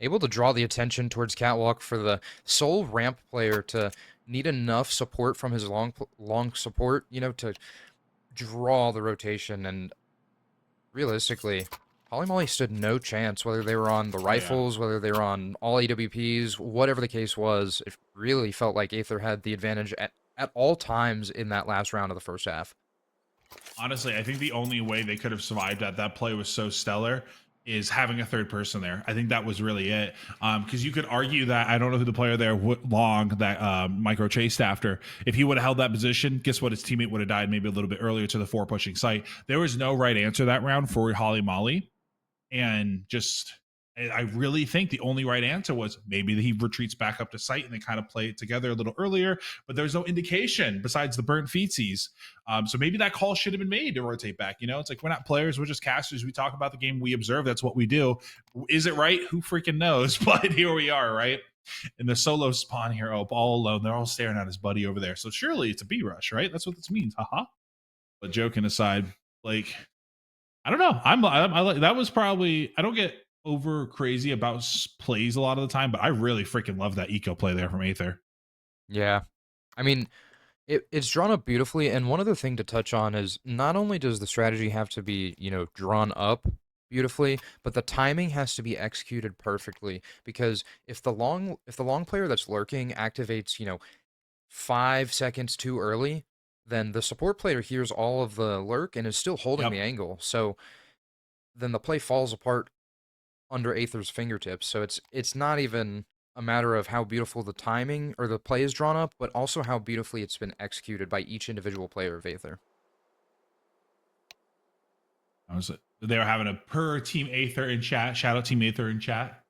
Able to draw the attention towards Catwalk for the sole ramp player to need enough support from his long support, you know, to draw the rotation. And realistically, Holly Molly stood no chance, whether they were on the rifles, whether they were on all AWPs, whatever the case was. It really felt like Aether had the advantage at all times in that last round of the first half. Honestly, I think the only way they could have survived that play was so stellar is having a third person there. I think that was really it. Because you could argue that, I don't know who the player there, Long, that Micro chased after. If he would have held that position, guess what? His teammate would have died maybe a little bit earlier to the 4 pushing site. There was no right answer that round for Holly Molly. And just, I really think the only right answer was maybe he retreats back up to site and they kind of play it together a little earlier, but there's no indication besides the burnt feetsies. So maybe that call should have been made to rotate back. You know, it's like, we're not players, we're just casters. We talk about the game, we observe, that's what we do. Is it right? Who freaking knows? But here we are, right? In the solo spawn here, all alone. They're all staring at his buddy over there. So surely it's a B rush, right? That's what this means. Haha. But joking aside, like, I don't know. I that was probably, I don't get over crazy about plays a lot of the time, but I really freaking love that eco play there from Aether. Yeah. I mean, it's drawn up beautifully, and one other thing to touch on is not only does the strategy have to be, you know, drawn up beautifully, but the timing has to be executed perfectly, because if the long player that's lurking activates, you know, 5 seconds too early, then the support player hears all of the lurk and is still holding the angle. So then the play falls apart under Aether's fingertips. So it's not even a matter of how beautiful the timing or the play is drawn up, but also how beautifully it's been executed by each individual player of Aether. They were having a per Team Aether in chat. Shout out Team Aether in chat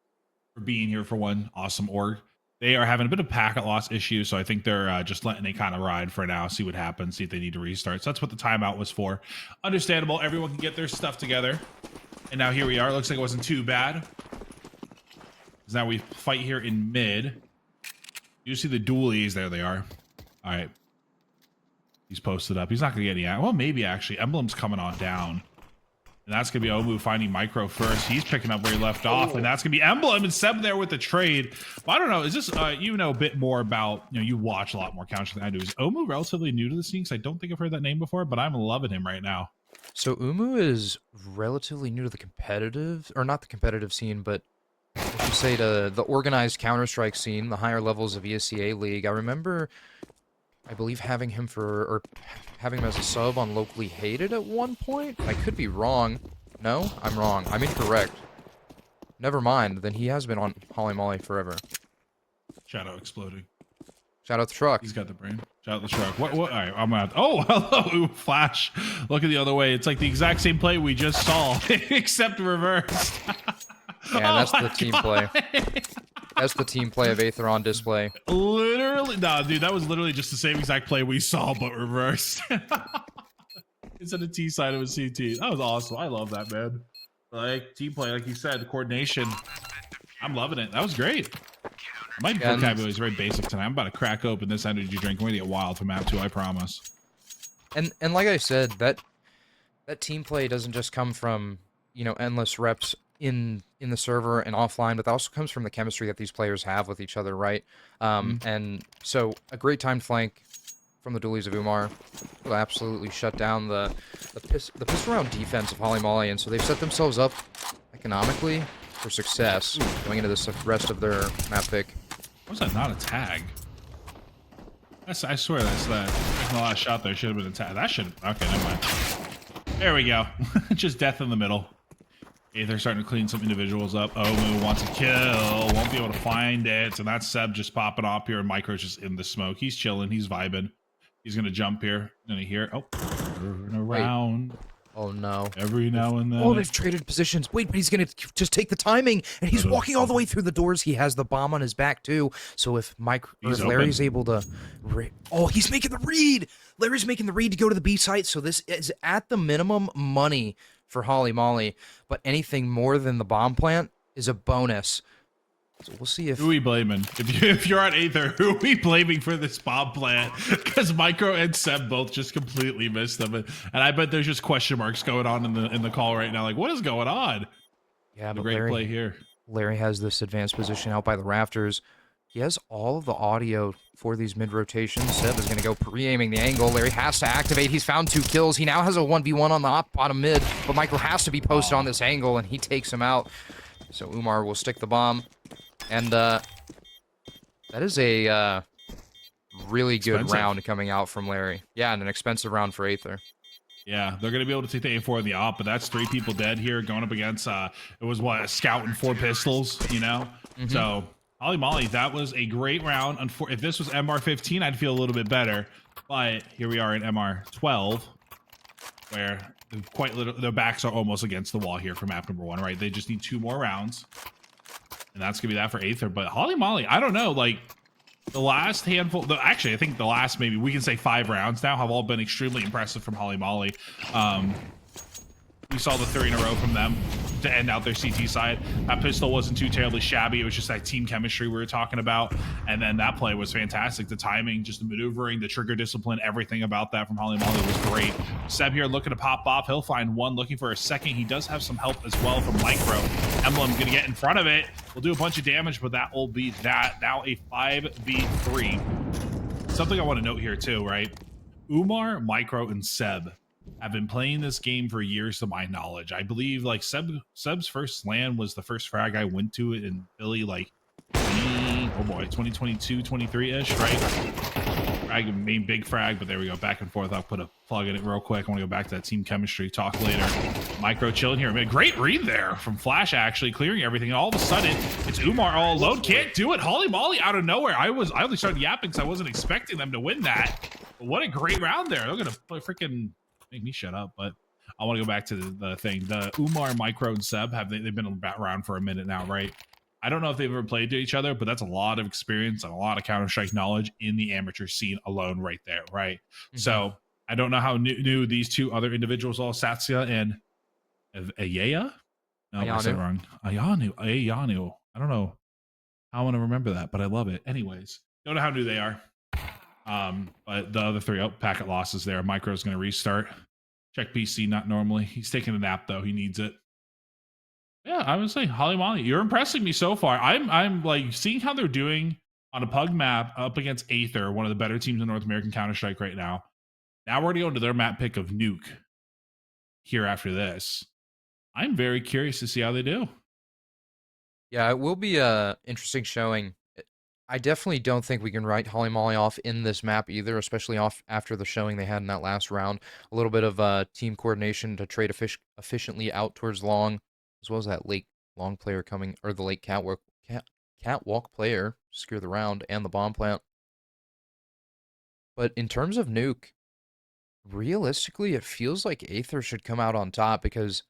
for being here for one awesome org. They are having a bit of packet loss issues, so I think they're just letting it kind of ride for now, see what happens, see if they need to restart. So that's what the timeout was for. Understandable. Everyone can get their stuff together. And now here we are. Looks like it wasn't too bad. Because now we fight here in mid. You see the dualies. There they are. All right. He's posted up. He's not going to get any. Well, maybe actually. Emblem's coming on down. And that's going to be Omu finding Micro first. He's picking up where he left off. And that's going to be Emblem and Seb there with the trade. But I don't know. Is this, you know a bit more about, you know, you watch a lot more Counter than I do. Is Omu relatively new to the scene? Because I don't think I've heard that name before, but I'm loving him right now. So Umu is relatively new to the competitive, or not the competitive scene, but what you say to the organized Counter-Strike scene, the higher levels of ESEA League. I remember, I believe, having him as a sub on Locally Hated at one point. I could be wrong. No, I'm wrong. I'm incorrect. Never mind. Then he has been on Holly Molly forever. Shadow exploding. Shout out the truck. He's got the brain. Shout out the truck. What? All right, I'm gonna. Oh, hello, Flash. Looking the other way. It's like the exact same play we just saw, except reversed. Yeah, that's the my team God. play. That's the team play of Aether on display. Literally, no, dude, that was literally just the same exact play we saw, but reversed. Instead of T side, it was CT. That was awesome. I love that, man. Like team play, like you said, the coordination. I'm loving it. That was great. My vocabulary is very basic tonight. I'm about to crack open this energy drink. We're gonna get wild for map 2, I promise. And like I said, that team play doesn't just come from, you know, endless reps in the server and offline, but that also comes from the chemistry that these players have with each other, right? And so a great timed flank from the dualies of Umar will absolutely shut down the pistol round defense of Holly Molly, and so they've set themselves up economically for success going into this rest of their map pick. Was that not a tag? I swear that's that. The last shot there should have been a tag. That should have. Okay, never mind. There we go. Just death in the middle. Aether starting to clean some individuals up. Omu wants a kill. Won't be able to find it. So that's Seb just popping off here, and Micro's just in the smoke. He's chilling. He's vibing. He's going to jump here. Gonna hear. Oh, turn around. Oh no. Every now and then. Oh, they've traded positions. Wait, but he's gonna just take the timing, and he's walking all the way through the doors. He has the bomb on his back too. So if Larry's able to, oh, he's making the read. Larry's making the read to go to the B site. So this is at the minimum money for Holly Molly, but anything more than the bomb plant is a bonus. So we'll see if... Who are we blaming? If you're on Aether, who are we blaming for this bomb plant? Because Micro and Seb both just completely missed them. And I bet there's just question marks going on in the call right now. Like, what is going on? Yeah, but great play here. Larry has this advanced position out by the rafters. He has all of the audio for these mid-rotations. Seb is going to go pre-aiming the angle. Larry has to activate. He's found 2 kills. He now has a 1v1 on the bottom mid, but Micro has to be posted on this angle, and he takes him out. So Umar will stick the bomb. And that is a really good round coming out from Larry. Yeah, and an expensive round for Aether. Yeah, they're going to be able to take the A4 of the op, but that's 3 people dead here going up against, it was what, a scout and 4 pistols, you know? So, Holly Molly, that was a great round. If this was MR15, I'd feel a little bit better. But here we are in MR12, where quite literally, their backs are almost against the wall here for map number 1, right? They just need 2 more rounds. And that's going to be that for Aether. But Holly Molly, I don't know, like, the last handful, actually, I think the last, maybe we can say 5 rounds now have all been extremely impressive from Holly Molly. We saw the 3 in a row from them to end out their CT side. That pistol wasn't too terribly shabby. It was just that team chemistry we were talking about. And then that play was fantastic. The timing, just the maneuvering, the trigger discipline, everything about that from Holly Molly was great. Seb here looking to pop off. He'll find 1, looking for a second. He does have some help as well from Micro. Emblem going to get in front of it. Will do a bunch of damage, but that will be that. Now a 5v3. Something I want to note here too, right? Umar, Micro, and Seb have been playing this game for years to my knowledge. I believe like Seb's first LAN was the first frag I went to in Philly, like 2022, 23-ish, right? Frag, main big frag, but there we go, back and forth. I'll put a plug in it real quick. I want to go back to that team chemistry talk later. Micro chilling here. Man, great read there from Flash, actually clearing everything. And all of a sudden, it's Umar all alone. Can't do it. Holly Molly out of nowhere. I only started yapping because I wasn't expecting them to win that. But what a great round there. They're gonna freaking make me shut up, but I want to go back to the thing. The Umar, Micro, and Seb they've been around for a minute now, right? I don't know if they've ever played to each other, but that's a lot of experience and a lot of Counter-Strike knowledge in the amateur scene alone right there, right? So I don't know how new these 2 other individuals are, Satya and Ayaya? No, I said it wrong. Ayanu. I don't know how I want to remember that, but I love it. Anyways, don't know how new they are. But the other 3 packet losses there. Micro's going to restart. Check PC, not normally. He's taking a nap though. He needs it. Yeah, I would say Holly Molly, you're impressing me so far. I'm like seeing how they're doing on a pug map up against Aether, one of the better teams in North American Counter-Strike right now. Now we're going to go into their map pick of Nuke here after this. I'm very curious to see how they do. Yeah, it will be a interesting showing. I definitely don't think we can write Holly Molly off in this map either, especially after the showing they had in that last round. A little bit of team coordination to trade efficiently out towards long, as well as that late long player coming, or the late catwalk player, secure the round, and the bomb plant. But in terms of nuke, realistically, it feels like Aether should come out on top because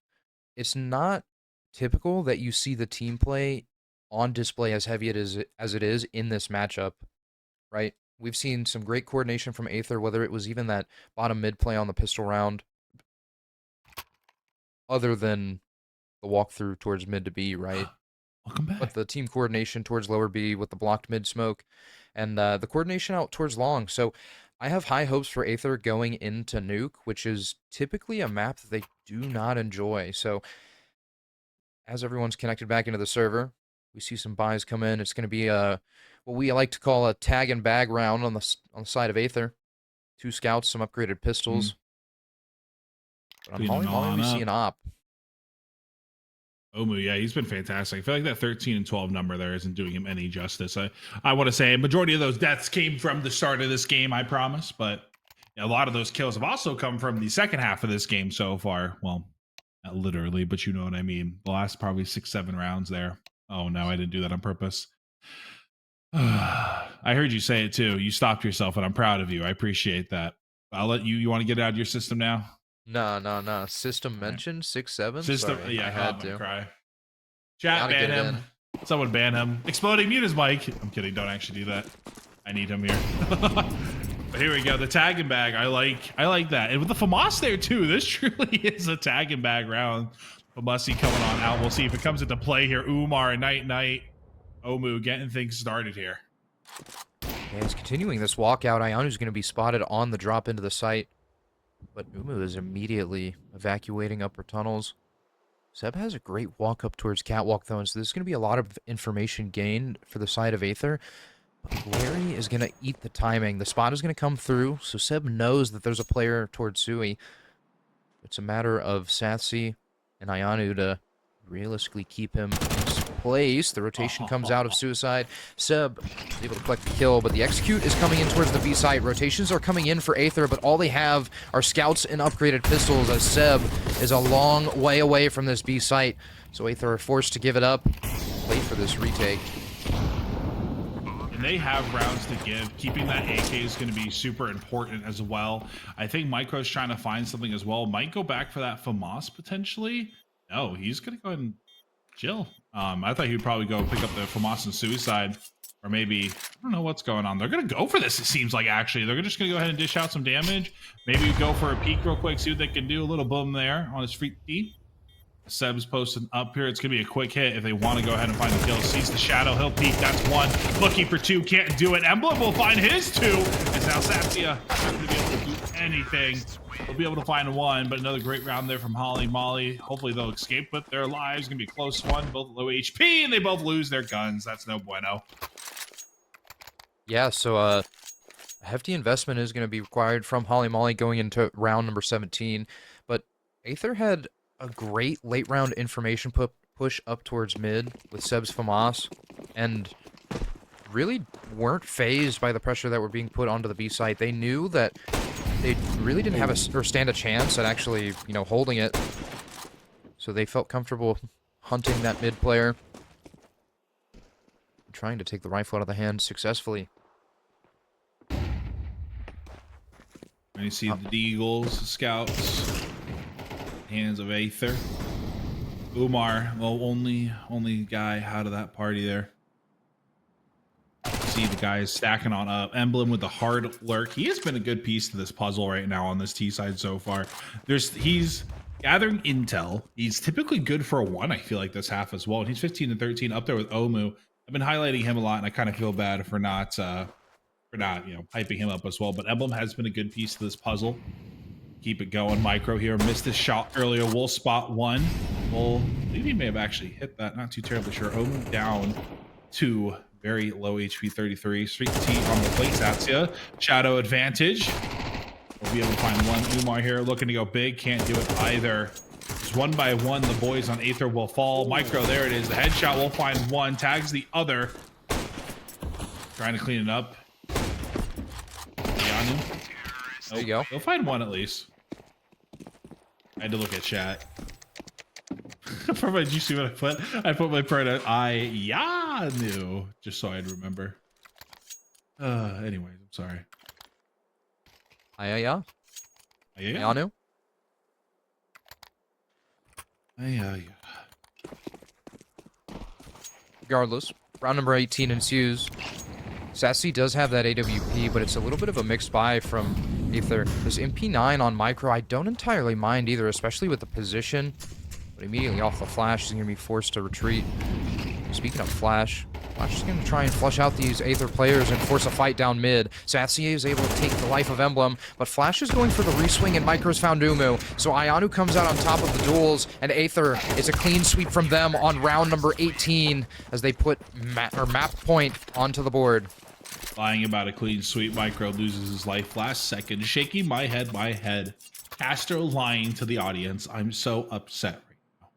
it's not typical that you see the team play on display as heavy as it is in this matchup, right? We've seen some great coordination from Aether, whether it was even that bottom mid play on the pistol round, other than the walkthrough towards mid to B, right? Welcome back. But the team coordination towards lower B with the blocked mid smoke and the coordination out towards long. So I have high hopes for Aether going into Nuke, which is typically a map that they do not enjoy. So as everyone's connected back into the server, we see some buys come in. It's going to be what we like to call a tag and bag round on the side of Aether. 2 scouts, some upgraded pistols. But on Cleaning Molly Molly, on we up. see an op. Omu, yeah, he's been fantastic. I feel like that 13 and 12 number there isn't doing him any justice. I want to say a majority of those deaths came from the start of this game, I promise, but a lot of those kills have also come from the second half of this game so far. Well, not literally, but you know what I mean. The last probably 6-7 rounds there. Oh, no, I didn't do that on purpose. I heard you say it too. You stopped yourself, and I'm proud of you. I appreciate that. I'll let you. You want to get it out of your system now? No. System Right. mentioned 6-7. System, Sorry, yeah, I I'm had gonna to. cry. Chat, Gotta ban get it him. Someone ban him. Exploding mute his mic. I'm kidding. Don't actually do that. I need him here. But here we go. The tag and bag. I like that. And with the FAMAS there too. This truly is a tag and bag round. Famussy coming on out. We'll see if it comes into play here. Umar, Night, Omu getting things started here. Yeah, he's continuing this walkout. Ayanu's going to be spotted on the drop into the site. But Umu is immediately evacuating upper tunnels. Seb has a great walk up towards Catwalk, though, and so there's going to be a lot of information gained for the side of Aether. But Larry is going to eat the timing. The spot is going to come through, so Seb knows that there's a player towards Sui. It's a matter of Satsy and Ayanu to realistically keep him in place. The rotation comes out of Suicide. Seb is able to collect the kill, but the execute is coming in towards the B site. Rotations are coming in for Aether, but all they have are scouts and upgraded pistols as Seb is a long way away from this B site. So Aether are forced to give it up. Wait for this retake. They have rounds to give. Keeping that AK is going to be super important as well. I think Micro's trying to find something as well. Might go back for that FAMAS potentially. No, he's going to go ahead and chill. I thought he would probably go pick up the FAMAS and Suicide, or maybe, I don't know what's going on. They're going to go for this, it seems like, actually. They're just going to go ahead and dish out some damage. Maybe go for a peek real quick, see what they can do. A little boom there on his free tee. Seb's posting up here. It's going to be a quick hit if they want to go ahead and find the kill. Sees the shadow. He'll peek. That's 1. Looking for 2. Can't do it. Emblem will find his 2. As now Satya not going to be able to do anything. They'll be able to find 1, but another great round there from Holly Molly. Hopefully they'll escape with their lives. It's going to be a close one. Both low HP, and they both lose their guns. That's no bueno. Yeah, so a hefty investment is going to be required from Holly Molly going into round number 17. But Aether had a great late round information push up towards mid with Seb's FAMAS, and really weren't phased by the pressure that were being put onto the B site. They knew that they really didn't have or stand a chance at actually, holding it. So they felt comfortable hunting that mid player, trying to take the rifle out of the hand successfully. And you see the Deagles, the Scouts, hands of Aether. Umar, well, only guy out of that party there. See the guys stacking on up. Emblem with the hard lurk. He has been a good piece to this puzzle right now on this T side so far. He's gathering intel. He's typically good for a 1, I feel like, this half as well. And he's 15 and 13 up there with Omu. I've been highlighting him a lot, and I kind of feel bad for not hyping him up as well. But Emblem has been a good piece to this puzzle. Keep it going. Micro here missed his shot earlier. We'll spot 1. Well, I believe he may have actually hit that. Not too terribly sure. Omu down to very low HP 33. Street T on the plate. Satya. Shadow advantage. We'll be able to find 1. Umar here looking to go big. Can't do it either. Just 1 by 1. The boys on Aether will fall. Micro, there it is. The headshot will find 1. Tags the other. Trying to clean it up. There you go. They'll find 1 at least. I had to look at chat. Did you see what I put? I put my pronoun Ayanu, just so I'd remember. Anyways, I'm sorry. Ayaya. Yeah. Ayanu. Yeah. Regardless, round number 18 ensues. Sassy does have that AWP, but it's a little bit of a mixed buy from Aether. This MP9 on Micro, I don't entirely mind either, especially with the position. But immediately off the flash, he's going to be forced to retreat. Speaking of flash, Flash is going to try and flush out these Aether players and force a fight down mid. Sassy is able to take the life of Emblem, but Flash is going for the reswing and Micro's found Umu. So Ayanu comes out on top of the duels, and Aether is a clean sweep from them on round number 18 as they put map point onto the board. Lying about a clean sweep, Micro loses his life last second. Shaking my head. Castro lying to the audience. I'm so upset right now.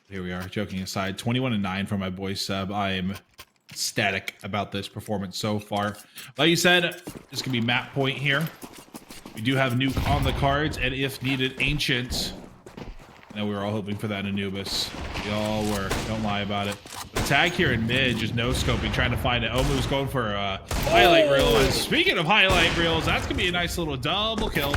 Here we are, joking aside. 21-9 for my boy Seb. I am ecstatic about this performance so far. Like you said, this could be map point here. We do have Nuke on the cards, and if needed, Ancient. I know we were all hoping for that Anubis. We all were. Don't lie about it. The tag here in mid, just no scoping, trying to find it. Omu's going for a highlight reel. And speaking of highlight reels, that's gonna be a nice little double kill.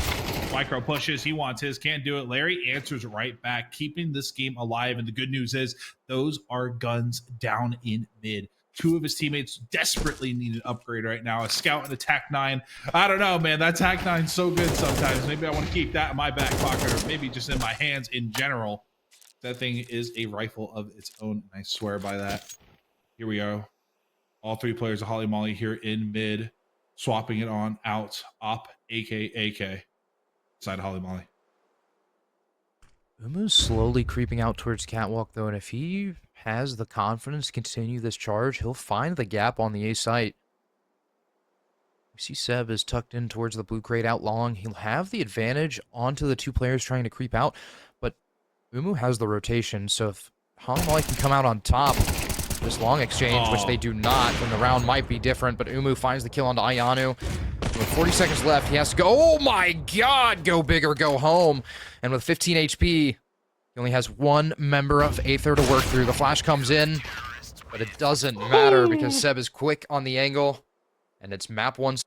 Micro pushes, he wants his, can't do it. Larry answers right back, keeping this game alive. And the good news is those are guns down in mid. Two of his teammates desperately need an upgrade right now. A scout and a TAC 9. I don't know, man. That TAC 9's so good sometimes. Maybe I want to keep that in my back pocket, or maybe just in my hands in general. That thing is a rifle of its own. I swear by that. Here we are. All three players of Holly Molly here in mid, swapping it on out, op, AK. Side of Holly Molly. Umu's slowly creeping out towards Catwalk, though, and if he has the confidence to continue this charge, he'll find the gap on the A site. We see Seb is tucked in towards the blue crate out long. He'll have the advantage onto the two players trying to creep out, but Umu has the rotation, so if Holly Molly can come out on top this long exchange, which they do not, then the round might be different, but Umu finds the kill onto Ayanu. With 40 seconds left, he has to go. Oh my god! Go big or go home. And with 15 HP, he only has one member of Aether to work through. The flash comes in, but it doesn't matter because Seb is quick on the angle, and it's map one.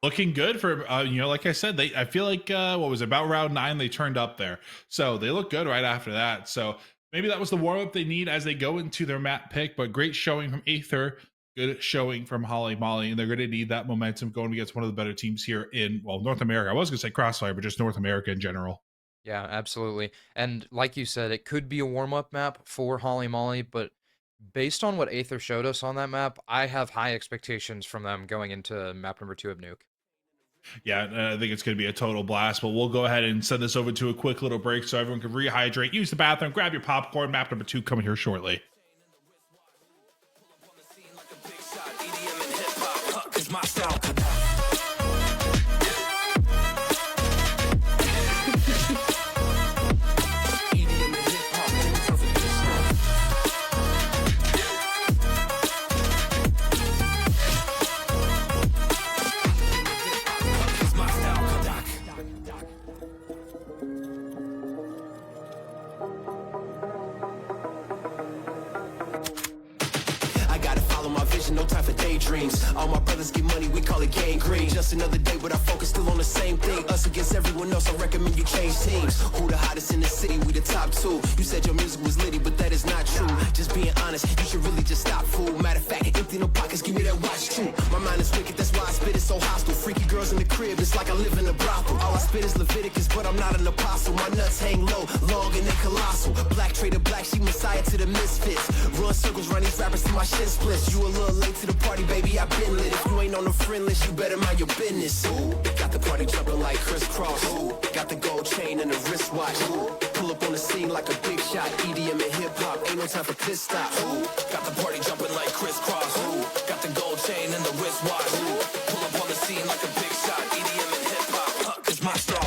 Looking good for, like I said, I feel like, what was it, about round 9, they turned up there. So they look good right after that. So maybe that was the warm-up they need as they go into their map pick, but great showing from Aether. Good showing from Holly Molly, and they're going to need that momentum going against one of the better teams here in, well, North America. I was going to say Crossfire, but just North America in general. Yeah, absolutely. And like you said, it could be a warm-up map for Holly Molly, but based on what Aether showed us on that map, I have high expectations from them going into map number 2 of Nuke. Yeah, I think it's going to be a total blast, but we'll go ahead and send this over to a quick little break so everyone can rehydrate, use the bathroom, grab your popcorn. Map number 2 coming here shortly. My style. No time for daydreams. All my brothers get money, we call it gang green. Just another day, but our focus still on the same thing. Us against everyone else, I recommend you change teams. Who the hottest in the city? We the top 2. You said your music was litty, but that is not true. Just being honest, you should really just stop, fool. Matter of fact, empty no pockets, give me that watch too. My mind is wicked, that's why I spit it so hostile. Freaky girls in the crib, it's like I live in a brothel. All I spit is Leviticus, but I'm not an apostle. My nuts hang low, long and they colossal. Black trader black, she messiah to the misfits. Run circles, run these rappers to my shin splits. You a little late to the party, baby, I've been lit. If you ain't on the friend list, you better mind your business. Ooh, got the party jumping like crisscross. Ooh, got the gold chain and the wristwatch. Ooh, pull up on the scene like a big shot. EDM and hip hop, ain't no time for pit stop. Ooh, got the party jumping like crisscross. Ooh, got the gold chain and the wristwatch. Ooh, pull up on the scene like a big shot. EDM and hip hop, is my style.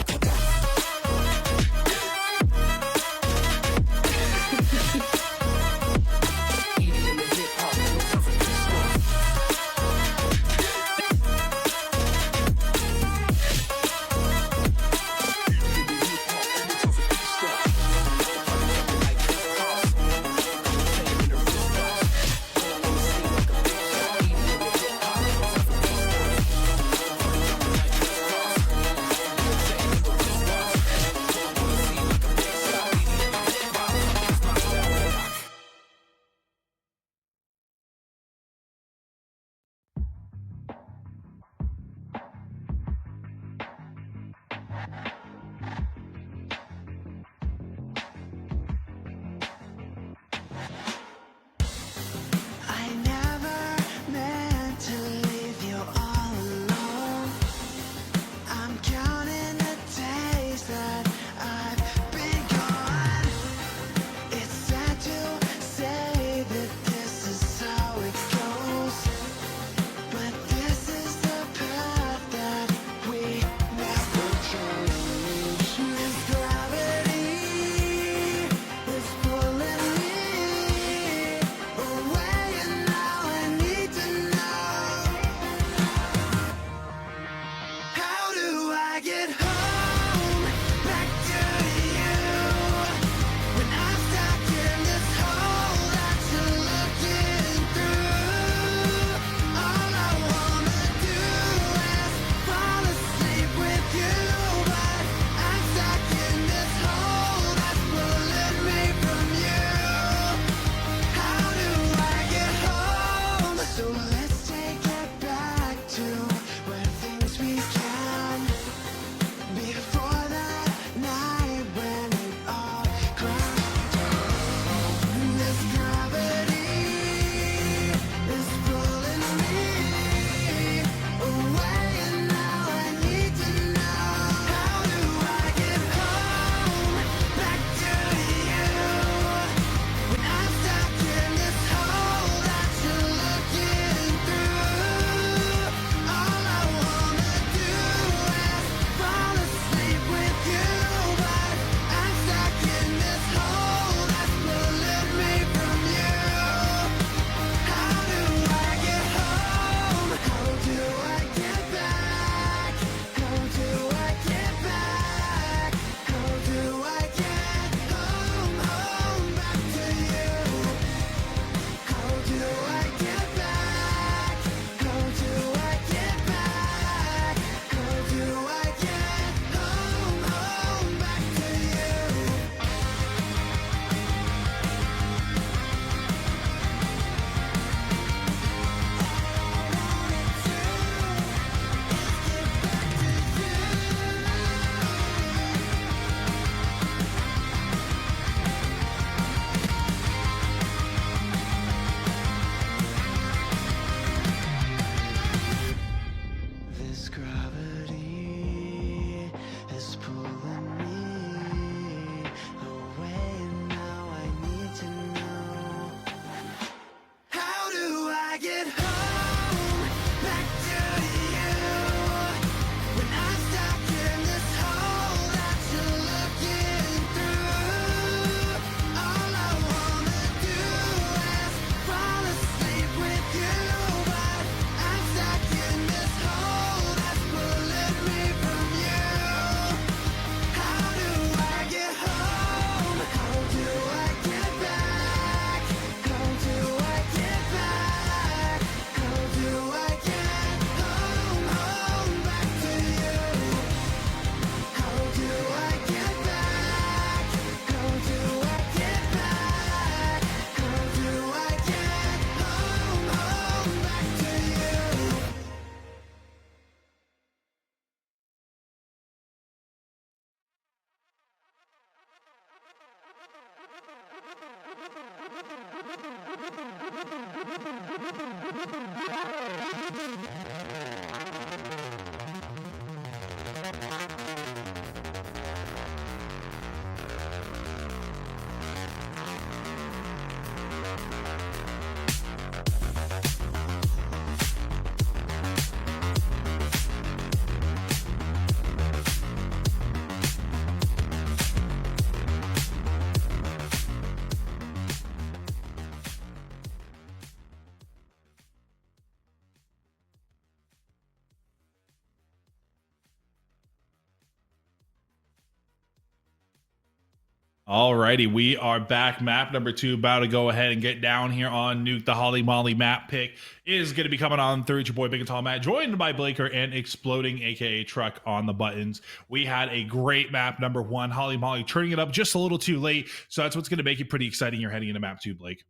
Alrighty, we are back. Map number 2, about to go ahead and get down here on Nuke. The Holly Molly map pick is going to be coming on through. It's your boy Big and Tall Matt, joined by Blaker and Exploding, aka Truck, on the buttons. We had a great map number 1, Holly Molly, turning it up just a little too late. So that's what's going to make it pretty exciting. You're heading into map 2, Blake.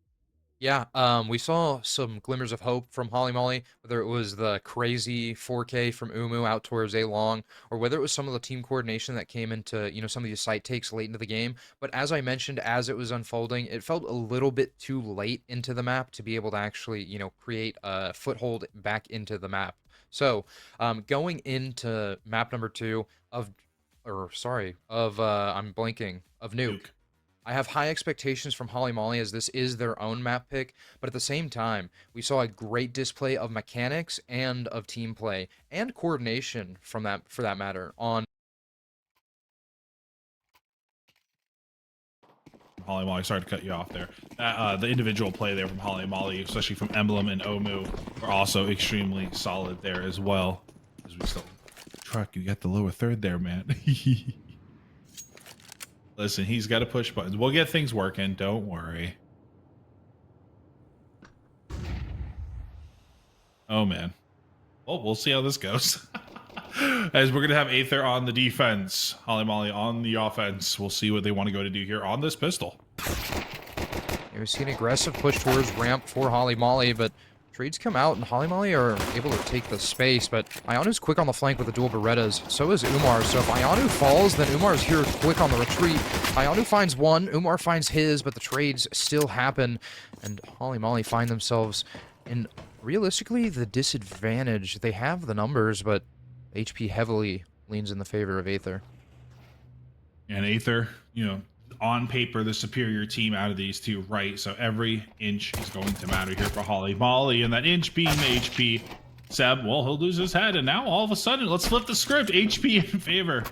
Yeah, we saw some glimmers of hope from Holly Molly, whether it was the crazy 4K from Umu out towards A Long, or whether it was some of the team coordination that came into, some of these site takes late into the game. But as I mentioned, as it was unfolding, it felt a little bit too late into the map to be able to actually, create a foothold back into the map. So, going into map number 2 of I'm blanking, of Nuke. I have high expectations from Holly Molly as this is their own map pick, but at the same time, we saw a great display of mechanics and of team play and coordination for that matter on Holly Molly, sorry to cut you off there. The individual play there from Holly Molly, especially from Emblem and Omu, were also extremely solid there as well. As we still, Truck, you got the lower third there, man. Listen, he's got to push buttons. We'll get things working. Don't worry. Oh, man. Well, we'll see how this goes. As we're going to have Aether on the defense, Holly Molly on the offense. We'll see what they want to go to do here on this pistol. Yeah, we see an aggressive push towards ramp for Holly Molly, but trades come out and Holly Molly are able to take the space, but Ionu's quick on the flank with the dual Berettas. So is Umar. So if Ionu falls, then Umar's here quick on the retreat. Ionu finds one, Umar finds his, but the trades still happen, and Holly Molly find themselves in realistically the disadvantage. They have the numbers, but HP heavily leans in the favor of Aether. And Aether, on paper, the superior team out of these two, right? So every inch is going to matter here for Holly Molly, and that inch being the HP. Seb, well, he'll lose his head, and now all of a sudden, let's flip the script. HP in favor.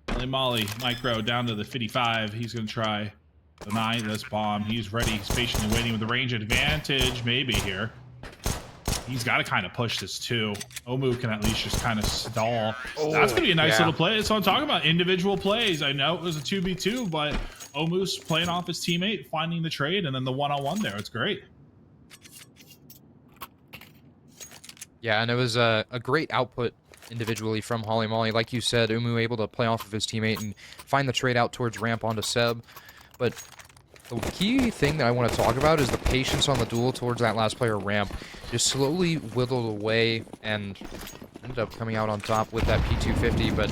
Holly Molly, micro down to the 55. He's going to try deny this bomb. He's ready. He's patiently waiting with the range advantage, maybe here. He's got to kind of push this too. Omu can at least just kind of stall. Oh, that's going to be a nice little play. So I'm talking about individual plays. I know it was a 2v2, but Omu's playing off his teammate, finding the trade, and then the one-on-one there. It's great. Yeah, and it was a great output individually from Holly Molly. Like you said, Umu able to play off of his teammate and find the trade out towards ramp onto Seb. But the key thing that I want to talk about is the patience on the duel towards that last player ramp. Just slowly whittled away and ended up coming out on top with that P250, but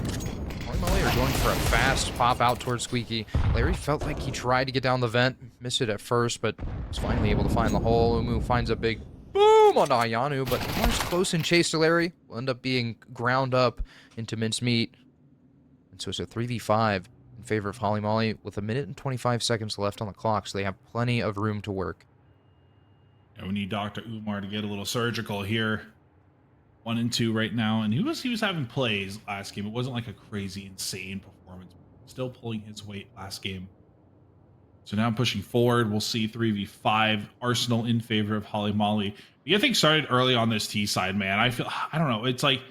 Holly Molly are going for a fast pop out towards Squeaky. Larry felt like he tried to get down the vent, missed it at first, but was finally able to find the hole. Umu finds a big boom onto Ayanu, but Umar's close and chase to Larry. Will end up being ground up into mincemeat. And so it's a 3v5 in favor of Holly Molly with 1 minute and 25 seconds left on the clock, so they have plenty of room to work. Yeah, we need Dr. Umar to get a little surgical here. 1 and 2 right now, and he was having plays last game. It wasn't like a crazy, insane performance. Still pulling his weight last game. So now I'm pushing forward. We'll see 3v5 Arsenal in favor of Holly Molly. The get things started early on this T side, man. I don't know. It's like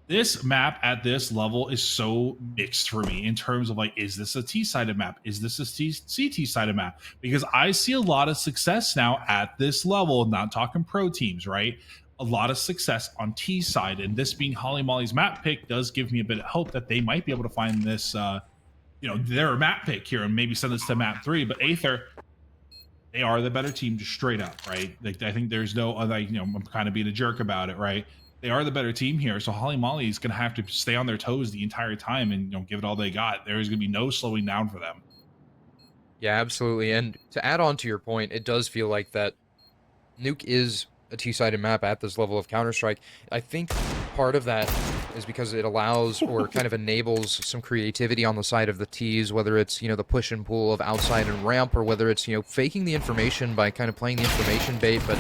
this map at this level is so mixed for me in terms of like, is this a T-sided map? Is this a CT-sided map? Because I see a lot of success now at this level, not talking pro teams, right? A lot of success on T-side, and this being Holly Molly's map pick does give me a bit of hope that they might be able to find this, their map pick here and maybe send this to map 3. But Aether, they are the better team just straight up, right? Like, I think there's no other, I'm kind of being a jerk about it, right? They are the better team here, so Holly Molly is going to have to stay on their toes the entire time and give it all they got. There is going to be no slowing down for them. Yeah, absolutely. And to add on to your point, it does feel like that Nuke is a T-sided map at this level of Counter-Strike. I think part of that is because it allows or kind of enables some creativity on the side of the Ts, whether it's, the push and pull of outside and ramp, or whether it's, faking the information by kind of playing the information bait. But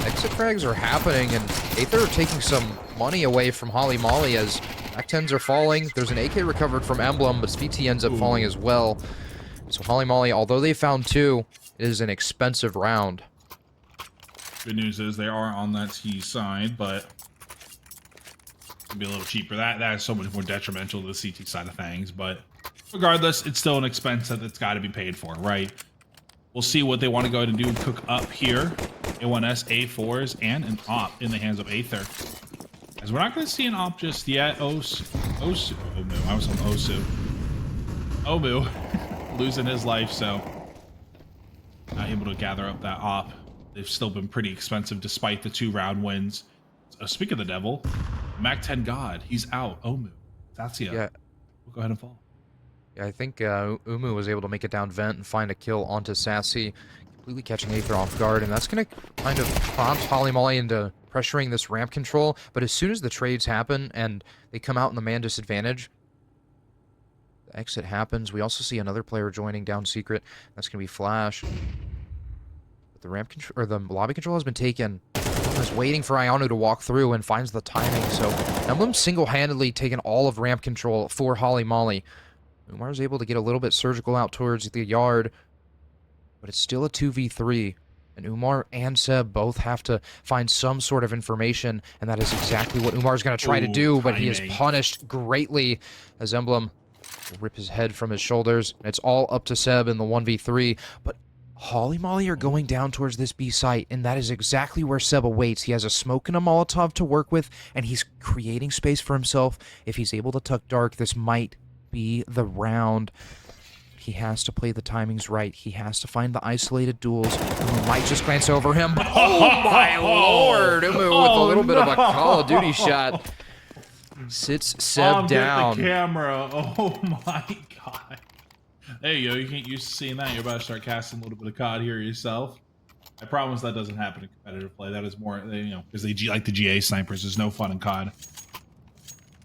exit frags are happening, and Aether are taking some money away from Holly Molly as Mac-10s are falling. There's an AK recovered from Emblem, but VT ends up falling as well. So Holly Molly, although they found 2, it is an expensive round. Good news is they are on that T side, but it'll be a little cheaper. That is so much more detrimental to the CT side of things, but regardless, it's still an expense that's got to be paid for, right? We'll see what they want to go ahead and do and cook up here. A1S, A4s, and an op in the hands of Aether. As we're not going to see an op just yet. Osu. Oh no, I was on Osu. Omu losing his life, so not able to gather up that op. They've still been pretty expensive despite the 2-round wins. Speak of the devil, Mac-10 God, he's out. Omu, Tatsia, Yeah. We'll go ahead and fall. Yeah, I think Umu was able to make it down vent and find a kill onto Sassy, completely catching Aether off guard, and that's going to kind of prompt Holly Molly into pressuring this ramp control. But as soon as the trades happen and they come out in the man disadvantage, the exit happens. We also see another player joining down secret. That's going to be Flash. But the ramp control, or the lobby control, has been taken. Is waiting for Ionu to walk through and finds the timing. So Emblem single-handedly taken all of ramp control for Holly Molly. Umar's able to get a little bit surgical out towards the yard, but it's still a 2v3, and Umar and Seb both have to find some sort of information, and that is exactly what Umar's going to try to do, but he is punished greatly as Emblem will rip his head from his shoulders, and it's all up to Seb in the 1v3, but Holly Molly are going down towards this B site, and that is exactly where Seb awaits. He has a smoke and a Molotov to work with, and he's creating space for himself. If he's able to tuck dark, this might be the round. He has to play the timings right. He has to find the isolated duels. Umu might just glance over him, but oh my lord! Umu with a little bit of a Call of Duty shot. Sits Seb down. Get the camera. Oh my god. There you go. You can't used to seeing that. You're about to start casting a little bit of COD here yourself. I promise that doesn't happen in competitive play. That is more, because they like the GA snipers. There's no fun in COD.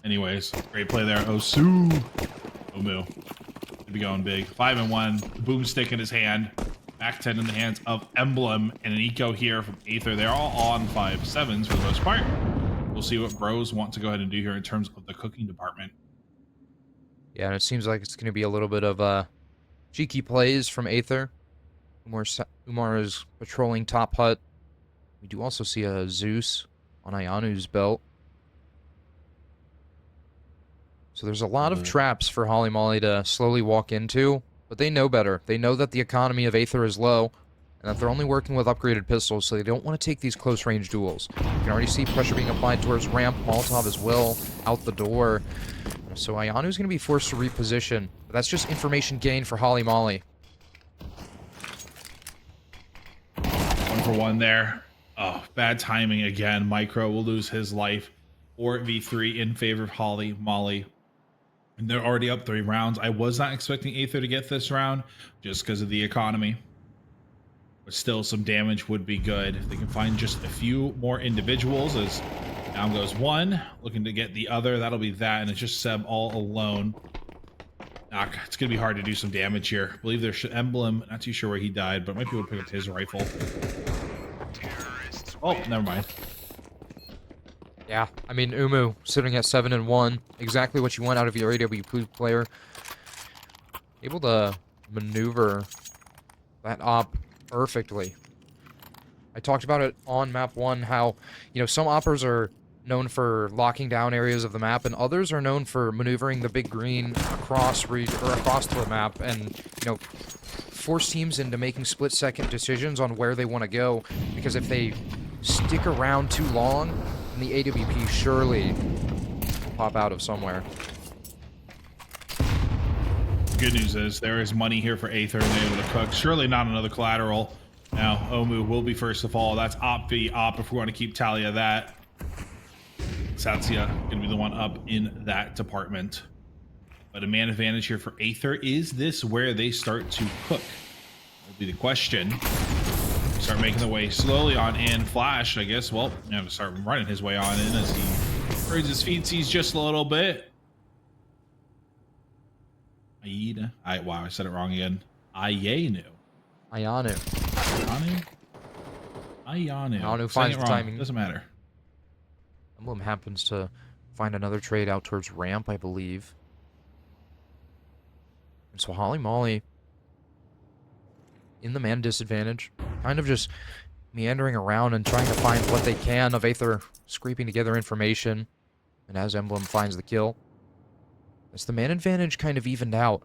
Anyways, great play there. Osu. Omu. Could be going big. 5-1. Boomstick in his hand. Mac-10 in the hands of Emblem. And an eco here from Aether. They're all on 5-7s for the most part. We'll see what bros want to go ahead and do here in terms of the cooking department. Yeah, and it seems like it's going to be a little bit of cheeky plays from Aether. Umar is patrolling top hut. We do also see a Zeus on Ionu's belt. So there's a lot of traps for Holly Molly to slowly walk into, but they know better. They know that the economy of Aether is low, and that they're only working with upgraded pistols, so they don't want to take these close-range duels. You can already see pressure being applied towards ramp. Molotov as well, out the door. So Ionu's going to be forced to reposition. But that's just information gain for Holly Molly. 1-for-1 there. Oh, bad timing again. Micro will lose his life. 4v3 in favor of Holly Molly. And they're already up 3 rounds. I was not expecting Aether to get this round just because of the economy. But still, some damage would be good. If they can find just a few more individuals, as down goes one, looking to get the other. That'll be that, and it's just Seb all alone. It's going to be hard to do some damage here. I believe there's Emblem. Not too sure where he died, but might be able to pick up his rifle. Oh, never mind. Yeah, I mean, Umu sitting at 7-1. Exactly what you want out of your AWP player. Able to maneuver that op perfectly. I talked about it on map 1, how, some oppers are known for locking down areas of the map, and others are known for maneuvering the big green across the map, and, force teams into making split-second decisions on where they want to go, because if they stick around too long, then the AWP surely will pop out of somewhere. Good news is there is money here for Aether and they're able to cook. Surely not another collateral. Now, Omu will be first of all. That's Op v Op if we want to keep tally of that. Satsia going to be the one up in that department. But a man advantage here for Aether. Is this where they start to cook? Will be the question. Start making the way slowly on in. Flash, I guess. Well, you have to start running his way on in as he turns his feet, sees just a little bit. Aida. Wow, I said it wrong again. Ayanu. Ayanu. Ayanu finds the timing. Doesn't matter. Emblem happens to find another trade out towards ramp, I believe. And so Holly Molly in the man disadvantage, kind of just meandering around and trying to find what they can of Aether scraping together information. And as Emblem finds the kill, as the man advantage kind of evened out,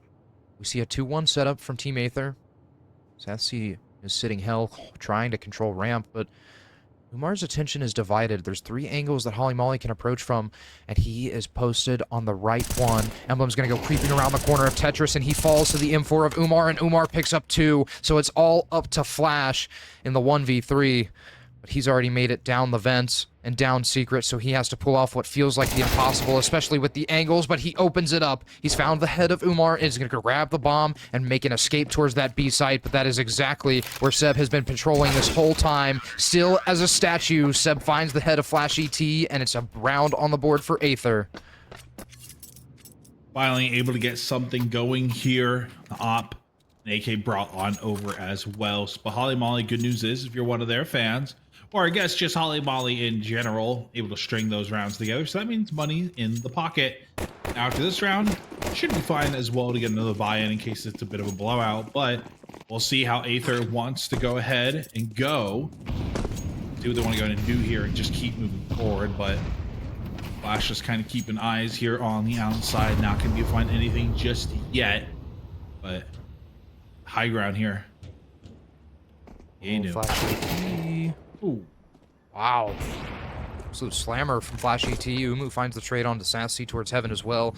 we see a 2-1 setup from Team Aether. Sassy is sitting hell, trying to control ramp, but Umar's attention is divided. There's 3 angles that Holly Molly can approach from, and he is posted on the right one. Emblem's going to go creeping around the corner of Tetris, and he falls to the M4 of Umar, and Umar picks up 2. So it's all up to Flash in the 1v3. But he's already made it down the vents and down secret, so he has to pull off what feels like the impossible, especially with the angles, but he opens it up. He's found the head of Umar, and is going to grab the bomb and make an escape towards that B site, but that is exactly where Seb has been patrolling this whole time. Still as a statue, Seb finds the head of Flash ET, and it's a round on the board for Aether. Finally able to get something going here. The op and AK brought on over as well. But Holly Molly, good news is, if you're one of their fans, or I guess just Holly Molly in general, able to string those rounds together. So that means money in the pocket. Now after this round, should be fine as well to get another buy-in in case it's a bit of a blowout. But we'll see how Aether wants to go ahead and go. See what they want to go and do here and just keep moving forward. But Flash just kind of keeping eyes here on the outside. Not going to be find anything just yet. But high ground here. Ooh. Wow. Absolute slammer from Flash ET. Umu finds the trade onto Sassy towards Heaven as well.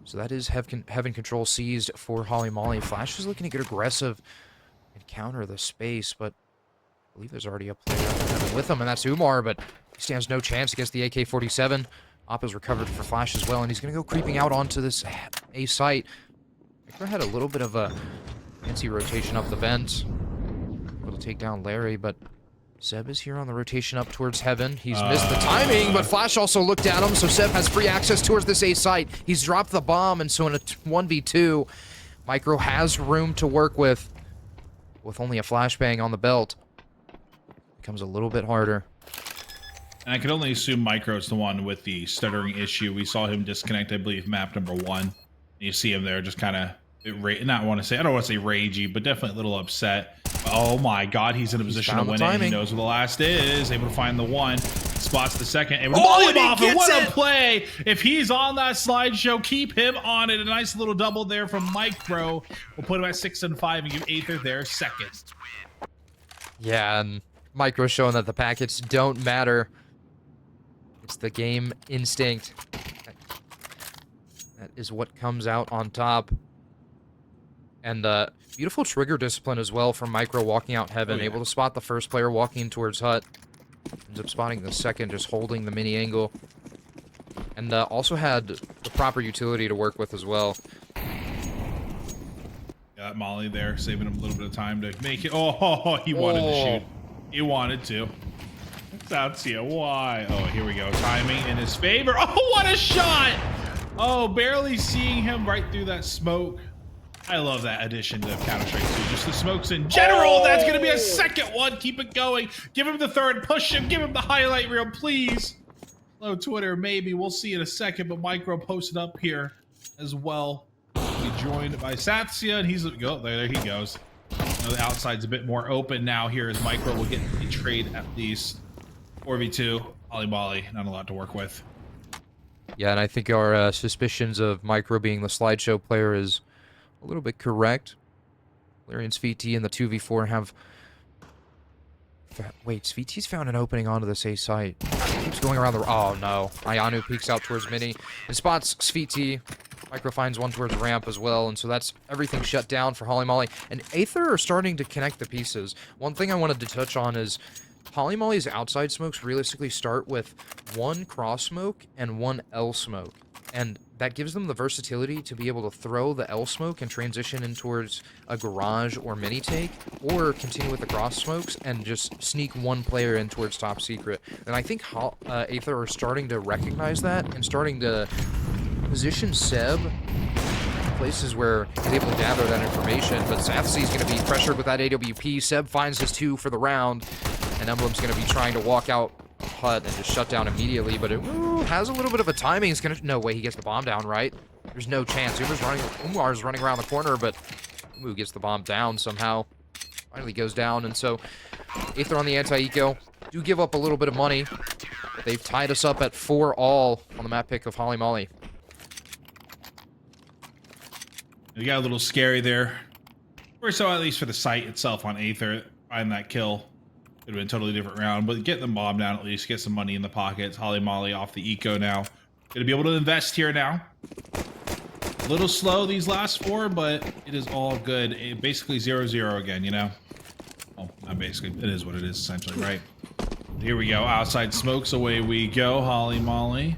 So that is Heaven control seized for Holly Molly. Flash is looking to get aggressive and counter the space, but I believe there's already a player with him, and that's Umar, but he stands no chance against the AK-47. Op is recovered for Flash as well, and he's going to go creeping out onto this A site. Micro had a little bit of a fancy rotation up the vent. Able to take down Larry, but Seb is here on the rotation up towards Heaven. He's missed the timing, but Flash also looked at him, so Seb has free access towards this A site. He's dropped the bomb, and so in a 1v2, Micro has room to work with only a flashbang on the belt. Becomes a little bit harder. And I can only assume Micro's the one with the stuttering issue. We saw him disconnect, I believe, map number 1. You see him there just kind of, I don't want to say ragey, but definitely a little upset. Oh my God, he's in a position to win it. He knows where the last is. Able to find the 1. Spots the second. Able to volley him off. And what a play. If he's on that slideshow, keep him on it. A nice little double there from Micro. We'll put him at 6 and 5 and give Aether their second. Yeah, and Micro showing that the packets don't matter. It's the game instinct. That is what comes out on top. And beautiful trigger discipline as well from Micro walking out Heaven. Able to spot the first player walking towards Hut. Ends up spotting the second, just holding the mini angle. And also had the proper utility to work with as well. Got Molly there, saving him a little bit of time to make it. Oh, he wanted to shoot. He wanted to. Satsia, why? Oh, here we go. Timing in his favor. Oh, what a shot! Oh, barely seeing him right through that smoke. I love that addition to Counter-Strike 2. Just the smokes in general. That's going to be a second one. Keep it going. Give him the third. Push him. Give him the highlight reel, please. Hello, Twitter. Maybe. We'll see in a second. But Micro posted up here as well. Be joined by Satsia. And he's... Oh, there he goes. The outside's a bit more open now here as Micro will get the trade at least. 4v2. Holly Molly. Not a lot to work with. Yeah, and I think our suspicions of Micro being the slideshow player is a little bit correct. Larry and Svt in the 2v4 have... Wait, Svt's found an opening onto this A site. Keeps going around the... Oh, no. Ayanu peeks out towards Mini and spots Svt. Micro finds one towards ramp as well, and so that's everything shut down for Holly Molly. And Aether are starting to connect the pieces. One thing I wanted to touch on is Holly Molly's outside smokes realistically start with 1 cross smoke and 1 L smoke. and that gives them the versatility to be able to throw the L smoke and transition in towards a garage or mini take, or continue with the cross smokes and just sneak one player in towards top secret. And I think Aether are starting to recognize that and starting to position Seb places where he's able to gather that information. But Sathsy's going to be pressured with that AWP. Seb finds his 2 for the round, and Emblem's going to be trying to walk out Hut and just shut down immediately, but it has a little bit of a timing. It's gonna, no way he gets the bomb down, right? There's no chance. Umar's running around the corner, but Umu gets the bomb down somehow. Finally goes down, and so Aether on the anti-eco do give up a little bit of money, but they've tied us up at 4-all on the map pick of Holly Molly. It got a little scary there. Or so, at least for the site itself on Aether. Find that kill. Could have been a totally different round, but get the bomb down at least, get some money in the pockets. Holly Molly off the eco now. Gonna be able to invest here now. A little slow these last 4, but it is all good. Basically 0-0 again, you know? Well, not basically. It is what it is, essentially, right? Here we go. Outside smokes, away we go. Holly Molly.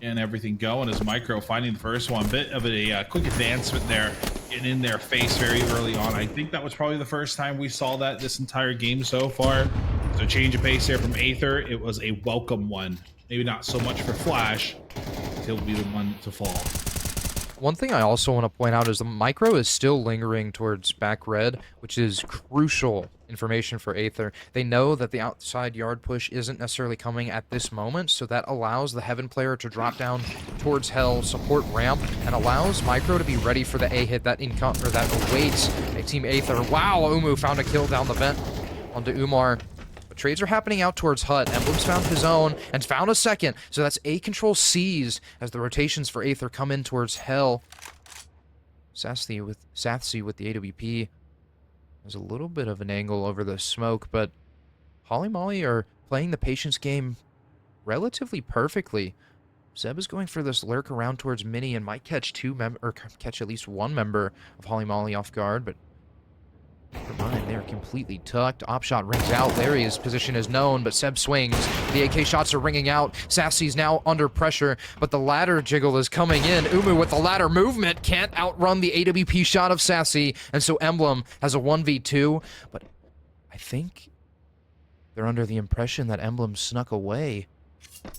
And everything going as Micro finding the first one. Bit of a quick advancement there. Getting in their face very early on. I think that was probably the first time we saw that this entire game so far. So change of pace here from Aether. It was a welcome one. Maybe not so much for Flash. He'll be the one to fall. One thing I also want to point out is the Micro is still lingering towards back red, which is crucial information for Aether. They know that the outside yard push isn't necessarily coming at this moment, so that allows the Heaven player to drop down towards Hell, support ramp, and allows Micro to be ready for the A hit that that awaits a Team Aether. Wow, Umu found a kill down the vent onto Umar. But trades are happening out towards Hut. Emblem's found his own and found a second, so that's A control C's as the rotations for Aether come in towards Hell. Sathsy with the AWP. There's a little bit of an angle over the smoke, but Holly Molly are playing the patience game relatively perfectly. Zeb is going for this lurk around towards Mini and might catch catch at least one member of Holly Molly off guard, but never mind, they're completely tucked. Opshot rings out. There he is. Position is known, but Seb swings. The AK shots are ringing out. Sassie's now under pressure, but the ladder jiggle is coming in. Umu with the ladder movement can't outrun the AWP shot of Sassy, and so Emblem has a 1v2, but I think they're under the impression that Emblem snuck away,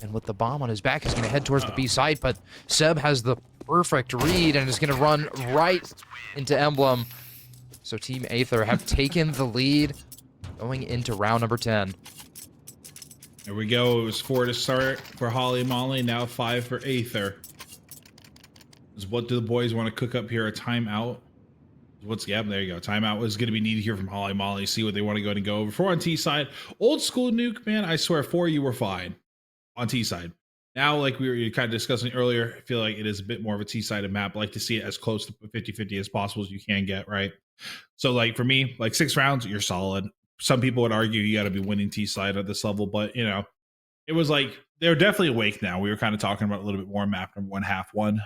and with the bomb on his back, he's going to head towards the B site, but Seb has the perfect read and is going to run right into Emblem. So Team Aether have taken the lead going into round number 10. There we go. It was 4 to start for Holly Molly, now 5 for Aether. What do the boys want to cook up here? A timeout? Yeah, there you go. Timeout was going to be needed here from Holly Molly. See what they want to go and go over. 4 on T side. Old school nuke, man. I swear, 4 you were fine on T side. Now, like we were kind of discussing earlier, I feel like it is a bit more of a T-sided map. I like to see it as close to 50-50 as possible as you can get, right? So, like, for me, like 6 rounds, you're solid. Some people would argue you got to be winning T-side at this level, but, you know, it was like, they're definitely awake now. We were kind of talking about a little bit more map number 1, half 1.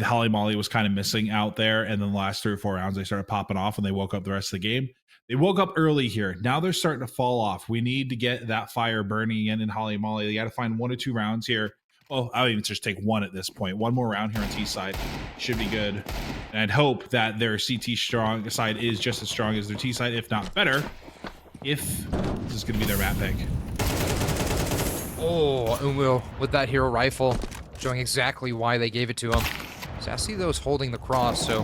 Holly Molly was kind of missing out there, and then the last 3 or 4 rounds, they started popping off, and they woke up the rest of the game. They woke up early here. Now they're starting to fall off. We need to get that fire burning again in Holly Molly. They got to find 1 or 2 rounds here. Well, I would even just take 1 at this point. 1 more round here on T side should be good. And I'd hope that their CT strong side is just as strong as their T side, if not better, if this is going to be their map pick. Oh, Umu with that hero rifle, showing exactly why they gave it to him. Sassy, though, is holding the cross, so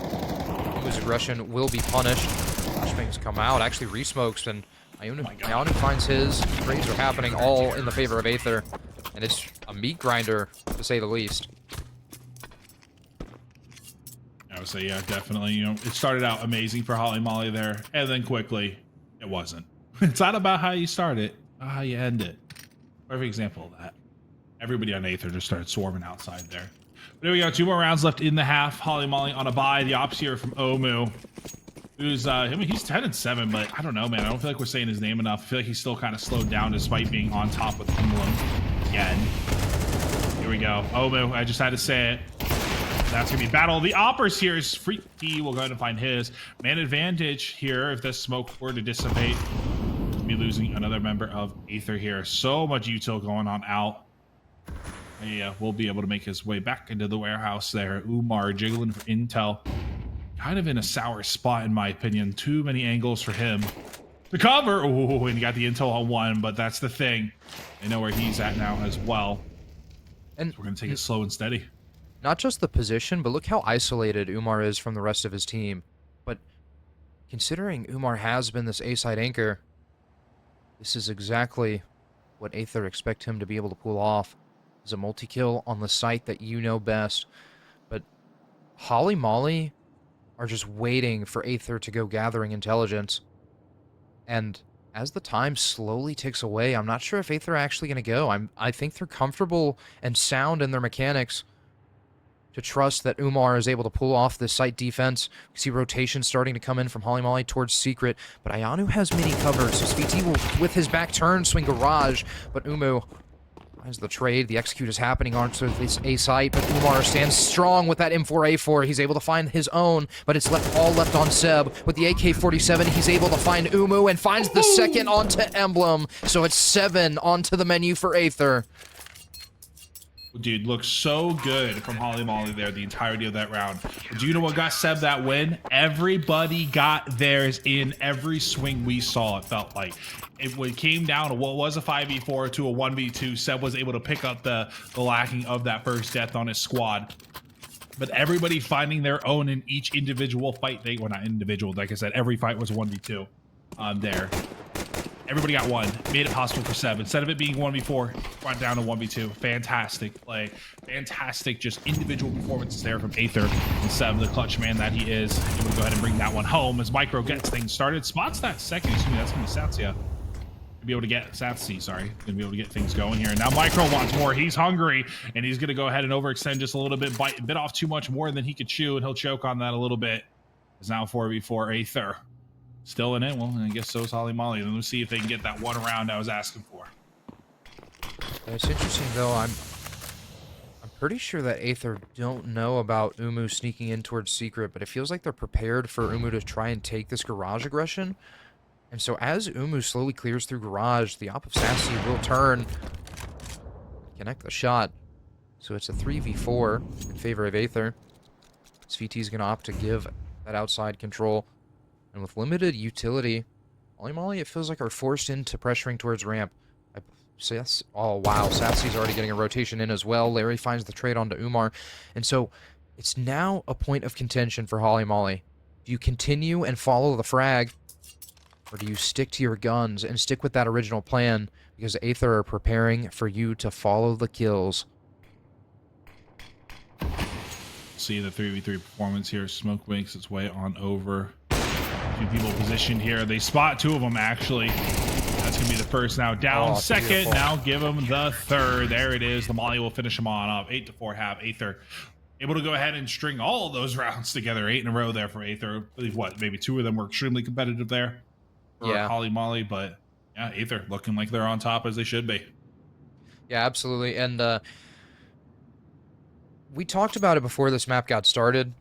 Umu's aggression will be punished. Flashbangs come out, actually resmokes, and Ioni finds his. Trades are happening all in the favor of Aether, and it's a meat grinder, to say the least. I would say, yeah, definitely. You know, it started out amazing for Holly Molly there, and then quickly, it wasn't. It's not about how you start it, about how you end it. Perfect example of that. Everybody on Aether just started swarming outside there. But here we go, 2 more rounds left in the half. Holly Molly on a bye. The ops here from Omu, who's I mean, he's 10-7, but I don't know, man. I don't feel like we're saying his name enough. I feel like he's still kind of slowed down despite being on top with Emblem again. Here we go. Omu, I just had to say it. That's gonna be battle. The oppers here is Freaky. We'll go ahead and find his man advantage here. If this smoke were to dissipate, we'll be losing another member of Aether here. So much util going on out. Yeah, will be able to make his way back into the warehouse there. Umar jiggling for intel. Kind of in a sour spot, in my opinion. Too many angles for him to cover. Oh, and he got the intel on one, but that's the thing. They know where he's at now as well. And So we're going to take it slow and steady. not just the position, but look how isolated Umar is from the rest of his team. But considering Umar has been this A-side anchor, this is exactly what Aether expect him to be able to pull off. Is a multi-kill on the site that you know best. But Holly Molly are just waiting for Aether to go gathering intelligence. And as the time slowly ticks away, I'm not sure if Aether are actually going to go. I think they're comfortable and sound in their mechanics to trust that Umar is able to pull off this site defense. We see rotation starting to come in from Holly Molly towards Secret, but Ayanu has mini cover, so SVT will, with his back turn, swing Garage, but Umu finds the trade. The execute is happening onto this A site, but Umar stands strong with that M4A4. He's able to find his own, but it's all left on Seb. With the AK-47, he's able to find Umu and finds the second onto Emblem, so it's 7 onto the menu for Aether. Dude, looks so good from Holly Molly there the entirety of that round. Do you know what got Seb that win? Everybody got theirs in every swing we saw, it felt like. It came down to what was a 5v4 to a 1v2. Seb was able to pick up the lacking of that first death on his squad. But everybody finding their own in each individual fight. Well, not individual, like I said, every fight was a 1v2 there. Everybody got one. Made it possible for Seb. Instead of it being 1v4, went down to 1v2. Fantastic play. Fantastic just individual performances there from Aether. And Seb, the clutch man that he is, able to go ahead and bring that one home as Micro gets things started. Spots that second. Excuse me, that's going to be Satsia. Be able to get Satsi, sorry. Gonna be able to get things going here. Now Micro wants more. He's hungry, and he's gonna go ahead and overextend just a little bit, bit off too much more than he could chew, and he'll choke on that a little bit. It's now 4v4 Aether. Still in it. Well, I guess so is Holly Molly. Then we'll see if they can get that one round I was asking for. It's interesting though. I'm pretty sure that Aether don't know about Umu sneaking in towards Secret, but it feels like they're prepared for Umu to try and take this garage aggression. And so as Umu slowly clears through garage, the op of Sassy will turn, connect the shot. So it's a 3v4 in favor of Aether. SVT is going to opt to give that outside control. And with limited utility, Molly Molly, it feels like are forced into pressuring towards ramp. Oh wow, Sassy's already getting a rotation in as well. Larry finds the trade onto Umar. And so it's now a point of contention for Holly Molly. Do you continue and follow the frag? Or do you stick to your guns and stick with that original plan? Because Aether are preparing for you to follow the kills. See the 3v3 performance here. Smoke makes its way on over. Two people positioned here. They spot two of them, actually. That's going to be the first now. Down second. Beautiful. Now give him the third. There it is. The Molly will finish him on up. 8-4 half. Aether able to go ahead and string all of those rounds together. 8 in a row there for Aether. I believe, what, maybe 2 of them were extremely competitive there. For Holly Molly, but yeah, Aether looking like they're on top as they should be. Yeah, absolutely. And we talked about it before this map got started.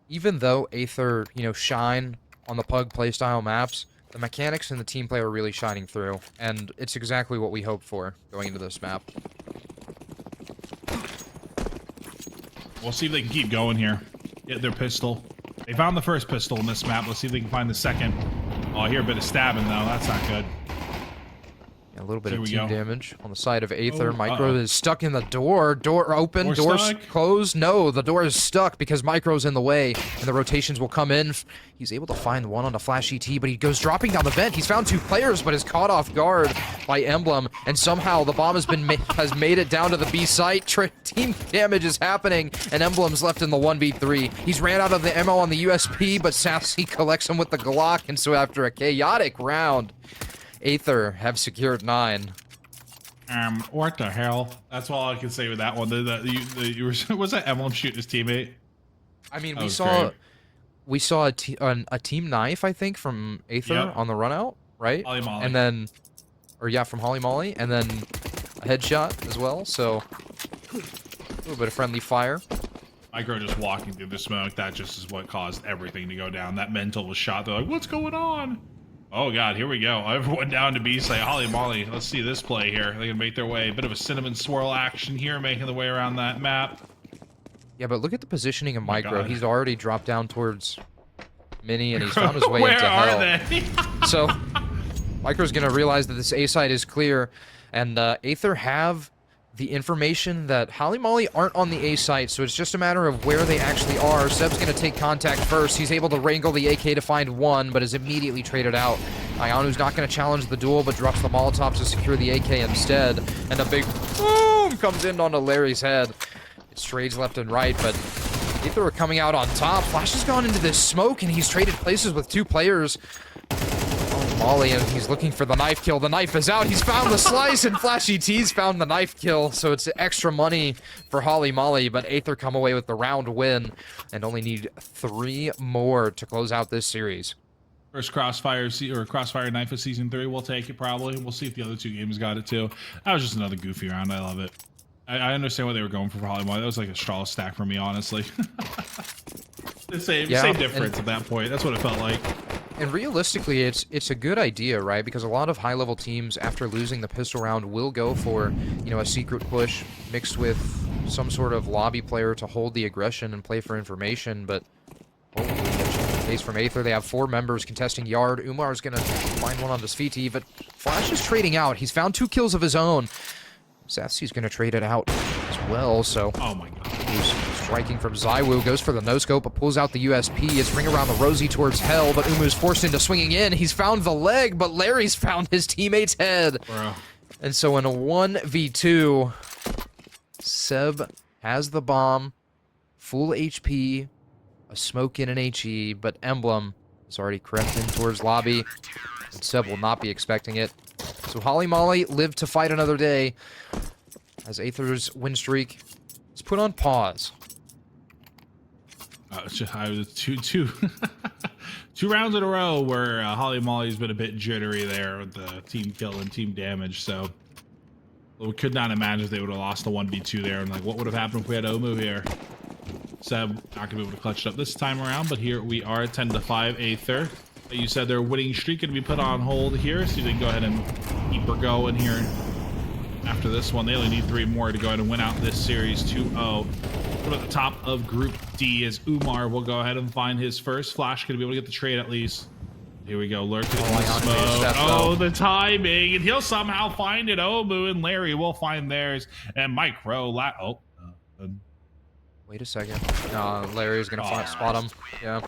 Even though Aether, shine on the Pug playstyle maps, the mechanics and the team play are really shining through. And it's exactly what we hoped for going into this map. We'll see if they can keep going here. Get their pistol. They found the first pistol in this map. Let's see if they can find the second. Oh, I hear a bit of stabbing, though. That's not good. Yeah, a little bit Here of we team go. damage on the side of Aether. Oh, Micro is stuck in the door. Door open. Door Door stuck? closed. No, the door is stuck because Micro's in the way, and the rotations will come in. He's able to find one on a flash ET, but he goes dropping down the vent. He's found 2 players, but is caught off guard by Emblem, and somehow the bomb has made it down to the B site. Team damage is happening, and Emblem's left in the 1v3. He's ran out of the ammo on the USP, but Sassy collects him with the Glock, and so after a chaotic round, Aether have secured 9. What the hell? That's all I can say with that one. Was that Emblem shooting his teammate? I mean, That was great. we saw a team knife, I think, from Aether Yep. on the run out, right? Holly Molly. And then, from Holly Molly, and then a headshot as well. So a little bit of friendly fire. Micro just walking through the smoke. That just is what caused everything to go down. That mental was shot. They're like, what's going on? Oh God, here we go. Everyone down to B site. Holy moly, let's see this play here. They can make their way. A bit of a cinnamon swirl action here, making the way around that map. Yeah, but look at the positioning of my Micro. God. He's already dropped down towards Mini, and he's found his way Where into are hell. they? So Micro's gonna realize that this A site is clear, and Aether have the information that Holly Molly aren't on the A site, so it's just a matter of where they actually are. Seb's gonna take contact first. He's able to wrangle the AK to find one, but is immediately traded out. Ayanu's not gonna challenge the duel, but drops the Molotov to secure the AK instead, and a big boom comes in onto Larry's head. It's trades left and right, but Aether are coming out on top. Flash has gone into this smoke, and he's traded places with 2 players. Molly, and he's looking for the knife kill. The knife is out. He's found the slice, and Flashy T's found the knife kill. So it's extra money for Holly Molly, but Aether come away with the round win and only need 3 more to close out this series. First Crossfire Crossfire knife of season 3. We'll take it probably. We'll see if the other 2 games got it too. That was just another goofy round. I love it. I understand what they were going for Holly Molly. That was like a straw stack for me, honestly. The same difference at that point. That's what it felt like. And realistically, it's a good idea, right? Because a lot of high-level teams, after losing the pistol round, will go for, you know, a secret push mixed with some sort of lobby player to hold the aggression and play for information. But hopefully that's the case from Aether. They have 4 members contesting Yard. Umar's gonna find one on Desfiti, but Flash is trading out. He's found 2 kills of his own. Sassy's gonna trade it out as well. So, oh my God. Striking from Zywoo, goes for the no-scope, but pulls out the USP. It's ring around the Rosie towards hell, but Umu's forced into swinging in. He's found the leg, but Larry's found his teammate's head. Bro. And so in a 1v2, Seb has the bomb, full HP, a smoke in an HE, but Emblem has already crept in towards lobby, and Seb will not be expecting it. So Holly Molly live to fight another day, as Aether's win streak is put on pause. I was two rounds in a row where Holly Molly's been a bit jittery there with the team kill and team damage. So we could not imagine if they would have lost the 1v2 there. And like, what would have happened if we had Omu here? Seb not gonna be able to clutch it up this time around, but here we are, 10-5 Aether. You said their winning streak gonna be put on hold here, so you can go ahead and keep her going here. After this one, they only need 3 more to go ahead and win out this series 2-0. But at the top of Group D is Umar will go ahead and find his first. Flash gonna be able to get the trade at least. Here we go, lurking in the smoke. Oh, the timing, and he'll somehow find it. Omu and Larry will find theirs, and Micro. Wait a second. Larry's gonna spot him. Yeah.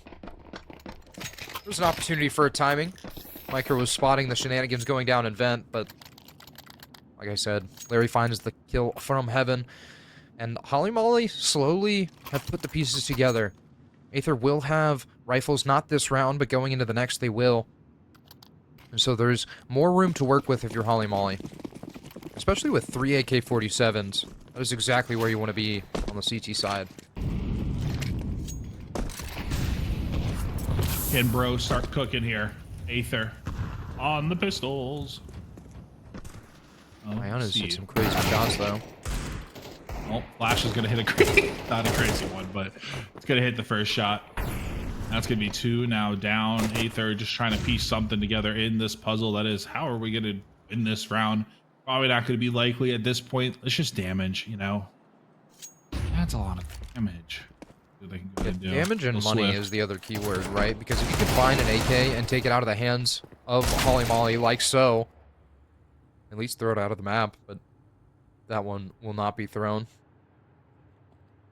There's an opportunity for a timing. Micro was spotting the shenanigans going down in vent, but like I said, Larry finds the kill from heaven. And Holly Molly slowly have put the pieces together. Aether will have rifles, not this round, but going into the next they will. And so there's more room to work with if you're Holly Molly. Especially with 3 AK-47s. That is exactly where you want to be on the CT side. Can bro start cooking here? Aether on the pistols. Ayanu's hit some crazy shots, though. Well, Flash is going to hit not a crazy one, but it's going to hit the first shot. That's going to be 2 now down. Aether just trying to piece something together in this puzzle. That is, how are we going to win this round? Probably not going to be likely at this point. It's just damage, you know. That's a lot of damage. They can go ahead and do. Damage and money is the other keyword, right? Because if you can find an AK and take it out of the hands of Holly Molly like so, at least throw it out of the map, but that one will not be thrown.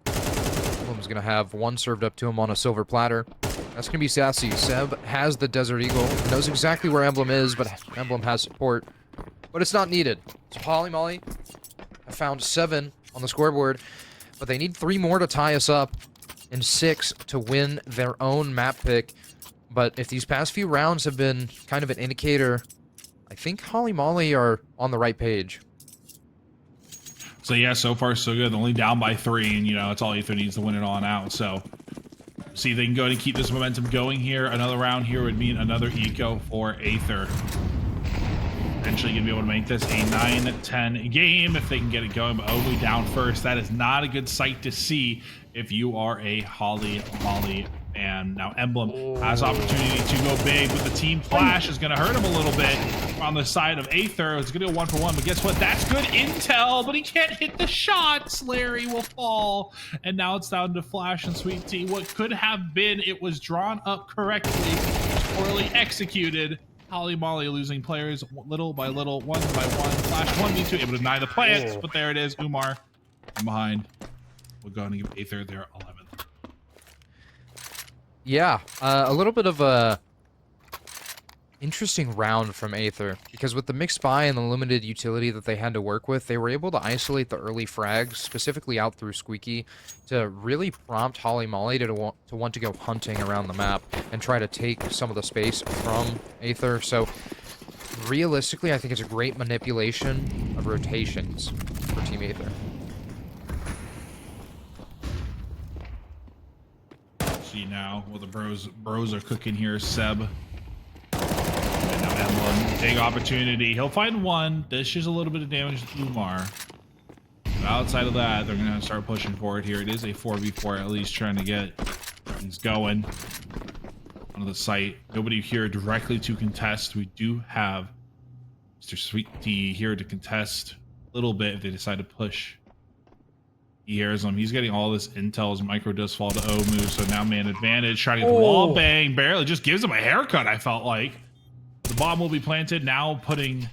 Emblem's gonna have one served up to him on a silver platter. That's gonna be sassy. Seb has the Desert Eagle, knows exactly where Emblem is, but Emblem has support. But it's not needed. So Holly Molly have found 7 on the scoreboard, but they need 3 more to tie us up and 6 to win their own map pick. But if these past few rounds have been kind of an indicator, I think Holly Molly are on the right page. So yeah, so far so good. Only down by 3, and you know, it's all Aether needs to win it on out. So see if they can go ahead and keep this momentum going here. Another round here would mean another eco for Aether. Eventually gonna be able to make this a 9-10 game if they can get it going, but only down first. That is not a good sight to see if you are a Holly Molly And now Emblem has opportunity to go big, but the team flash is going to hurt him a little bit on the side of Aether. It's going to go 1-for-1, but guess what? That's good intel, but he can't hit the shots. Larry will fall, and now it's down to Flash and Sweet Tea. What could have been, it was drawn up correctly, poorly executed. Holly Molly losing players little by little, one by one. Flash 1v2, able to deny the plants, but there it is. Umar from behind. We're going to give Aether their 11th. Yeah, a little bit of a interesting round from Aether, because with the mixed buy and the limited utility that they had to work with, they were able to isolate the early frags, specifically out through Squeaky, to really prompt Holly Molly to want to go hunting around the map and try to take some of the space from Aether. So realistically, I think it's a great manipulation of rotations for Team Aether. Now, well, the bros are cooking here. Seb and now Emblem, big opportunity. He'll find one. Dishes a little bit of damage to Umar. But outside of that, they're gonna start pushing forward here. It is a 4v4, at least trying to get things going on the site. Nobody here directly to contest. We do have Mr. Sweet Tea here to contest a little bit if they decide to push. He hears him. He's getting all this intel as Micro does fall to Omu, so now man advantage, trying to get the wall bang, barely just gives him a haircut, I felt like. The bomb will be planted, now putting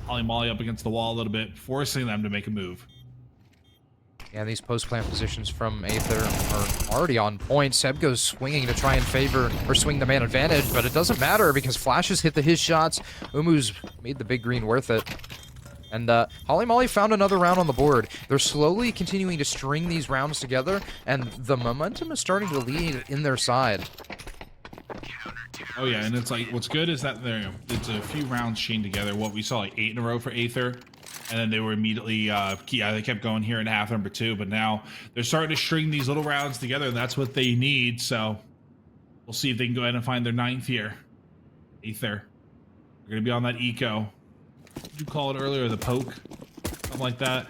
Holly Molly up against the wall a little bit, forcing them to make a move. Yeah, these post-plant positions from Aether are already on point. Seb goes swinging to try and favor, or swing the man advantage, but it doesn't matter because Flash has hit his shots. Umu's made the big green worth it. And Holly Molly found another round on the board. They're slowly continuing to string these rounds together, and the momentum is starting to lead in their side. Oh yeah, and it's like, what's good is that it's a few rounds chained together. What we saw, like 8 in a row for Aether, and then they were immediately, they kept going here in half number 2, but now they're starting to string these little rounds together, and that's what they need, so we'll see if they can go ahead and find their 9th here. Aether, they're going to be on that eco. What did you call it earlier? The poke? Something like that?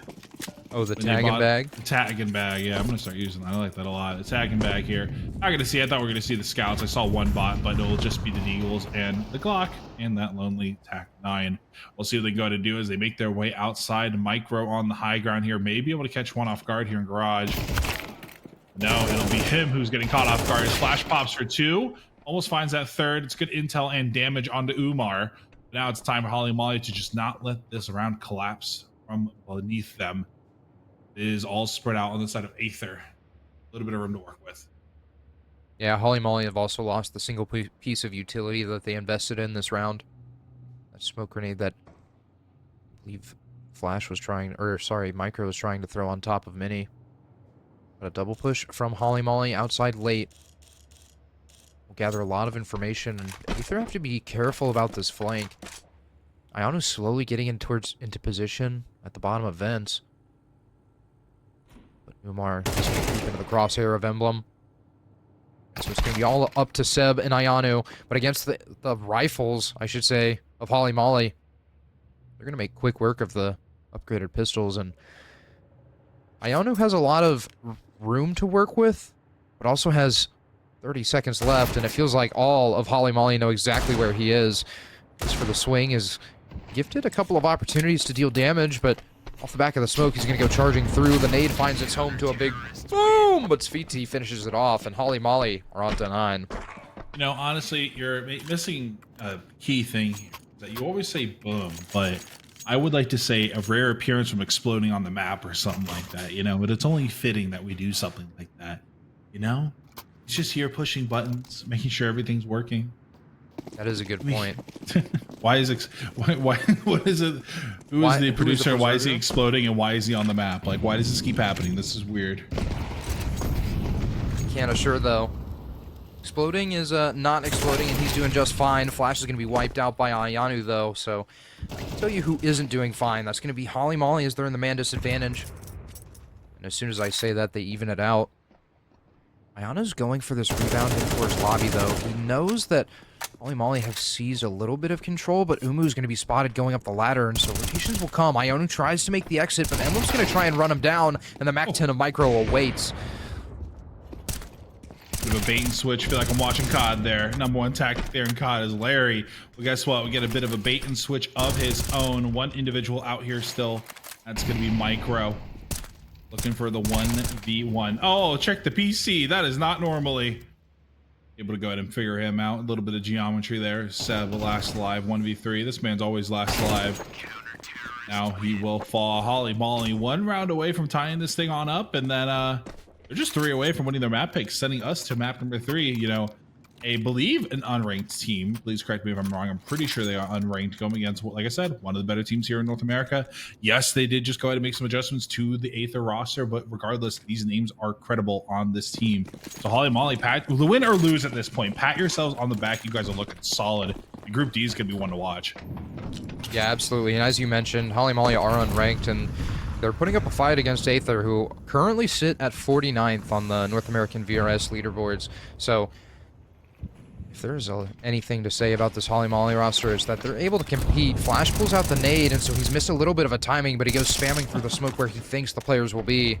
Oh, the tagging bag? The tagging bag, yeah. I'm going to start using that. I like that a lot. The tagging bag here. Not going to see. I thought we were going to see the scouts. I saw one bot, but it'll just be the Deagles and the Glock and that lonely TAC 9. We'll see what they go to do as they make their way outside. Micro on the high ground here. May be able to catch one off guard here in Garage. No, it'll be him who's getting caught off guard. His flash pops for 2. Almost finds that 3rd. It's good intel and damage onto Umar. Now it's time for Holly Molly to just not let this round collapse from beneath them. It is all spread out on the side of Aether. A little bit of room to work with. Yeah, Holly Molly have also lost the single piece of utility that they invested in this round. That smoke grenade that I believe Flash was trying, or sorry, Micro was trying to throw on top of Mini. But a double push from Holly Molly outside late. We'll gather a lot of information, and Aether have to be careful about this flank. Ionu's slowly getting into position at the bottom of vents. But Umar is going to keep into the crosshair of Emblem. So it's going to be all up to Seb and Ionu. But against the rifles, I should say, of Holly Molly, they're going to make quick work of the upgraded pistols. And Ionu has a lot of room to work with, but also has 30 seconds left, and it feels like all of Holly Molly know exactly where he is. As for the swing, is gifted a couple of opportunities to deal damage, but off the back of the smoke, he's going to go charging through. The nade finds its home to a big boom, but Sweetie finishes it off, and Holly Molly are on to 9. You know, honestly, you're missing a key thing that you always say boom, but I would like to say a rare appearance from exploding on the map or something like that, you know, but it's only fitting that we do something like that, you know? He's just here pushing buttons, making sure everything's working. That is a good point. Why is what is it? Who is the producer? Why is he exploding and why is he on the map? Like, why does this keep happening? This is weird. Can't assure, though. Exploding is not exploding, and he's doing just fine. Flash is going to be wiped out by Ayanu, though, so I can tell you who isn't doing fine. That's going to be Holly Molly, as they're in the man disadvantage. And as soon as I say that, they even it out. Ayanu's going for this rebound in towards lobby, though. He knows that Holly Molly have seized a little bit of control, but Umu's going to be spotted going up the ladder, and so rotations will come. Ionu tries to make the exit, but Emblem's going to try and run him down, and the Mac 10 of Micro awaits. Bit of a bait and switch. Feel like I'm watching COD there. Number one tactic there in COD is Larry. Well, guess what? We get a bit of a bait and switch of his own. One individual out here still. That's going to be Micro. Looking for the 1v1. Oh, check the PC. That is not normally able to go ahead and figure him out. A little bit of geometry there. Seb last alive. 1v3. This man's always last alive. Now he will fall. Holly Molly 1 round away from tying this thing on up, and then they're just 3 away from winning their map picks, sending us to map number 3. You know, I believe an unranked team. Please correct me if I'm wrong. I'm pretty sure they are unranked, going against, like I said, one of the better teams here in North America. Yes, they did just go ahead and make some adjustments to the Aether roster, but regardless, these names are credible on this team. So Holly Molly, Pat, the win or lose at this point. Pat yourselves on the back. You guys are looking solid. Group D is going to be one to watch. Yeah, absolutely. And as you mentioned, Holly Molly are unranked, and they're putting up a fight against Aether, who currently sit at 49th on the North American VRS leaderboards. So if there's anything to say about this Holly Molly roster, is that they're able to compete. Flash pulls out the nade, and so he's missed a little bit of a timing, but he goes spamming through the smoke where he thinks the players will be.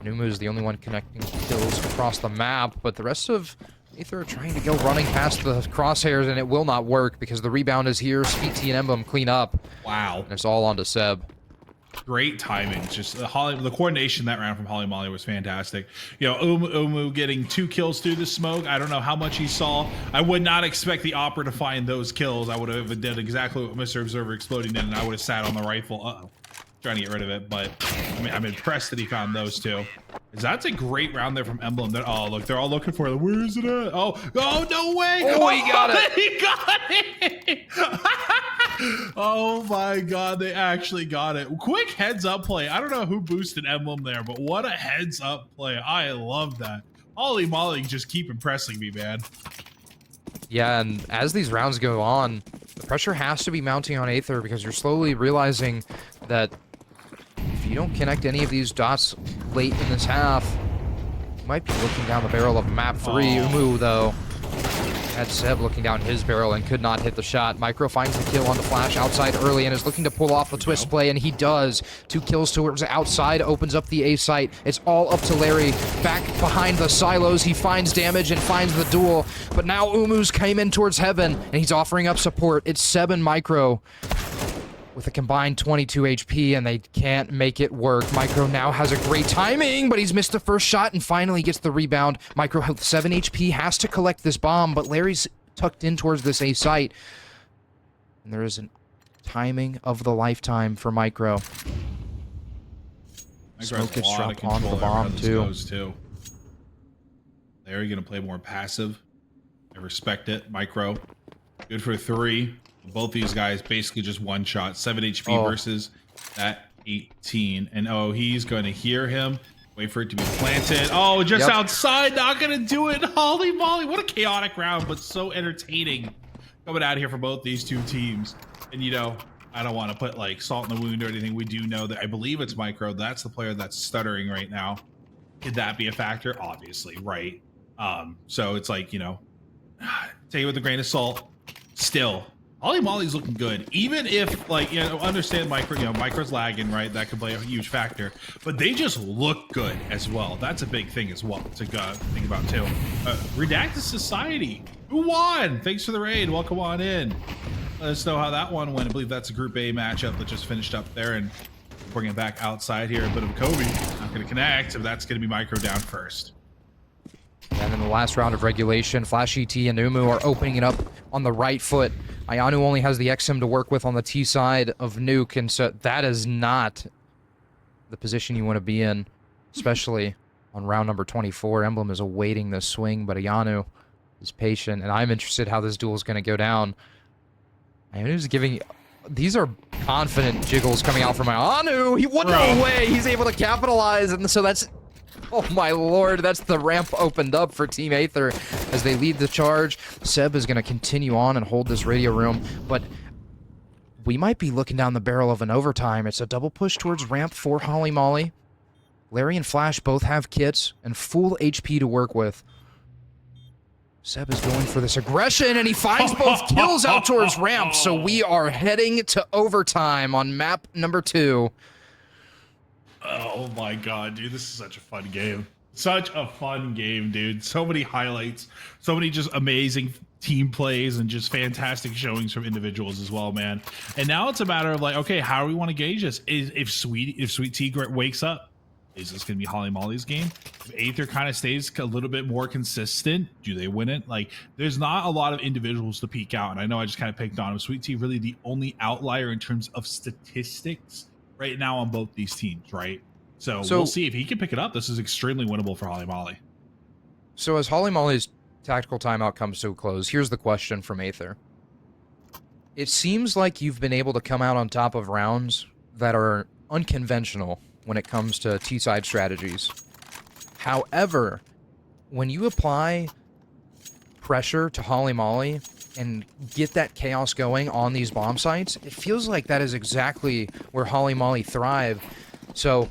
Numu is the only one connecting kills across the map, but the rest of Aether are trying to go running past the crosshairs, and it will not work because the rebound is here. SpeedT and Emblem clean up. Wow. And it's all onto Seb. Great timing. Just the coordination that round from Holly Molly was fantastic. You know, Umu getting 2 kills through the smoke. I don't know how much he saw. I would not expect the Opera to find those kills. I would have did exactly what Mr. Observer exploding did, and I would have sat on the rifle. Uh-oh. Trying to get rid of it, but I mean, I'm impressed that he found those 2. That's a great round there from Emblem. Oh, look, they're all looking for it. Where is it at? Oh, no way! Oh, he got it! He got it! Oh my God, they actually got it. Quick heads up play. I don't know who boosted Emblem there, but what a heads up play. I love that. Holly Molly just keep impressing me, man. Yeah, and as these rounds go on, the pressure has to be mounting on Aether because you're slowly realizing that if you don't connect any of these dots late in this half, you might be looking down the barrel of map 3. Umu, though, had Seb looking down his barrel and could not hit the shot. Micro finds the kill on the flash outside early and is looking to pull off the twist play, and he does. 2 kills towards outside, opens up the A site. It's all up to Larry. Back behind the silos, he finds damage and finds the duel. But now Umu's came in towards heaven, and he's offering up support. It's Seb and Micro with a combined 22 HP, and they can't make it work. Micro now has a great timing, but he's missed the first shot and finally gets the rebound. Micro with 7 HP has to collect this bomb, but Larry's tucked in towards this A site. And there is a timing of the lifetime for Micro. Smoke gets dropped onto the bomb, too. Larry gonna play more passive. I respect it. Micro, good for 3. Both these guys basically just one shot. 7 HP versus that 18. And he's going to hear him. Wait for it to be planted. Oh, just outside. Not going to do it. Holly Molly. What a chaotic round, but so entertaining coming out here for both these 2 teams. And, you know, I don't want to put like salt in the wound or anything. We do know that I believe it's Micro. That's the player that's stuttering right now. Could that be a factor? Obviously, right? So it's like, you know, take it with a grain of salt. Still, Holly Molly's looking good, even if, like, you know, understand Micro, you know, Micro's lagging, right? That could play a huge factor, but they just look good as well. That's a big thing as well to think about too. Redacted Society, who won? Thanks for the raid. Welcome on in. Let us know how that one went. I believe that's a Group A matchup that just finished up there, and bringing it back outside here. A bit of Kobe, not going to connect, so that's going to be Micro down first. And in the last round of regulation, Flash ET and Umu are opening it up on the right foot. Ayanu only has the XM to work with on the T side of Nuke, and so that is not the position you want to be in, especially on round number 24. Emblem is awaiting the swing, but Ayanu is patient, and I'm interested how this duel is going to go down. Ayanu's giving... These are confident jiggles coming out from Ayanu. He won no way. He's able to capitalize, and so that's... Oh my lord, that's the ramp opened up for Team Aether as they lead the charge. Seb is going to continue on and hold this radio room, but we might be looking down the barrel of an overtime. It's a double push towards ramp for Holly Molly. Larry and Flash both have kits and full HP to work with. Seb is going for this aggression, and he finds both kills out towards ramp, so we are heading to overtime on map number 2. Oh my god, dude, this is such a fun game. Such a fun game, dude. So many highlights, so many just amazing team plays and just fantastic showings from individuals as well, man. And now it's a matter of like, okay, how do we want to gauge this? If Sweet Tea wakes up, is this going to be Holly Molly's game? If Aether kind of stays a little bit more consistent, do they win it? Like, there's not a lot of individuals to peek out, and I know I just kind of picked on him. Sweet Tea really the only outlier in terms of statistics right now on both these teams, right? So we'll see if he can pick it up. This is extremely winnable for Holly Molly. So as Holly Molly's tactical timeout comes to a close, here's the question from Aether. It seems like you've been able to come out on top of rounds that are unconventional when it comes to T-side strategies. However, when you apply pressure to Holly Molly and get that chaos going on these bomb sites, it feels like that is exactly where Holly Molly thrive. So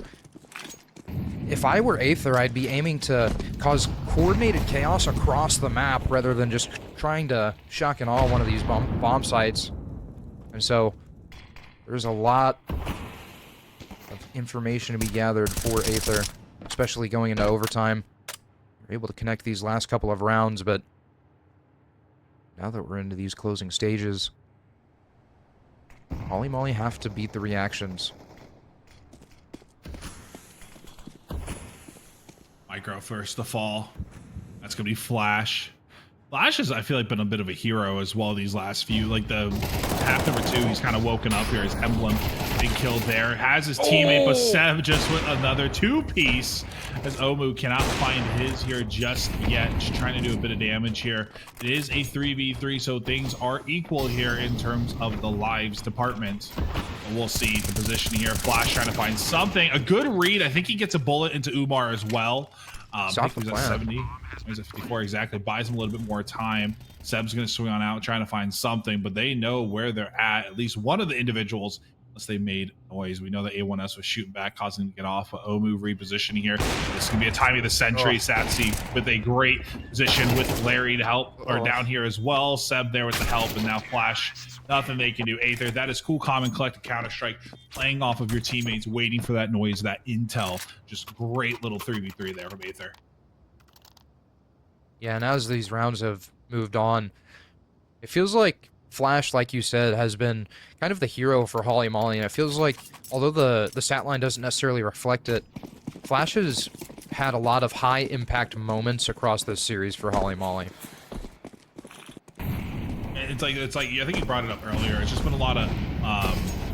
if I were Aether, I'd be aiming to cause coordinated chaos across the map rather than just trying to shock and awe one of these bomb sites. And so there's a lot of information to be gathered for Aether, especially going into overtime. You're able to connect these last couple of rounds, but now that we're into these closing stages, Holly Molly have to beat the reactions. Micro first to fall. That's gonna be Flash. Flash has, I feel like, been a bit of a hero as well these last few. Like the half number 2, he's kind of woken up here. His emblem, big kill there. Has his teammate, but Seb just with another 2-piece as Omu cannot find his here just yet. Just trying to do a bit of damage here. It is a 3v3, so things are equal here in terms of the lives department. But we'll see the position here. Flash trying to find something. A good read. I think he gets a bullet into Umar as well. He's at 70. He's at 54 exactly. Buys him a little bit more time. Seb's going to swing on out, trying to find something, but they know where they're at least one of the individuals, unless they made noise. We know that A1S was shooting back, causing him to get off. Omu repositioning here. This can be a time of the century. Satsy with a great position with Larry to help, or down here as well. Seb there with the help, and now Flash. Nothing they can do. Aether, that is cool, calm, and collect a Counter-Strike. Playing off of your teammates, waiting for that noise, that intel. Just great little 3v3 there from Aether. Yeah, and as these rounds have moved on, it feels like Flash, like you said, has been kind of the hero for Holly Molly, and it feels like, although the stat line doesn't necessarily reflect it, Flash has had a lot of high-impact moments across this series for Holly Molly. It's like I think you brought it up earlier. It's just been a lot of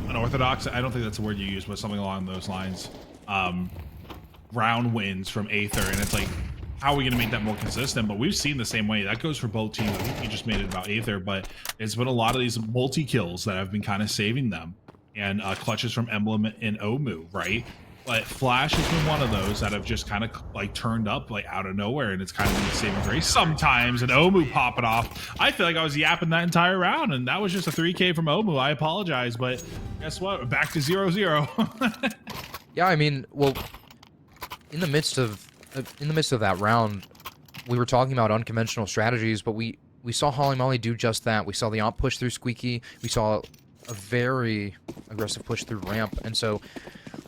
unorthodox. I don't think that's the word you use, but something along those lines. Round wins from Aether, and it's like, how are we going to make that more consistent? But we've seen the same way. That goes for both teams. I think you just made it about Aether, but it's been a lot of these multi-kills that have been kind of saving them, and clutches from Emblem and Omu, right? But Flash has been one of those that have just kind of like turned up like out of nowhere, and it's kind of been the saving grace sometimes. And Omu popping off. I feel like I was yapping that entire round, and that was just a 3K from Omu. I apologize, but guess what? We're back to 0-0. Yeah, I mean, well, in the midst of that round, we were talking about unconventional strategies, but we saw Holly Molly do just that. We saw the AWP push through Squeaky. We saw a very aggressive push through ramp, and so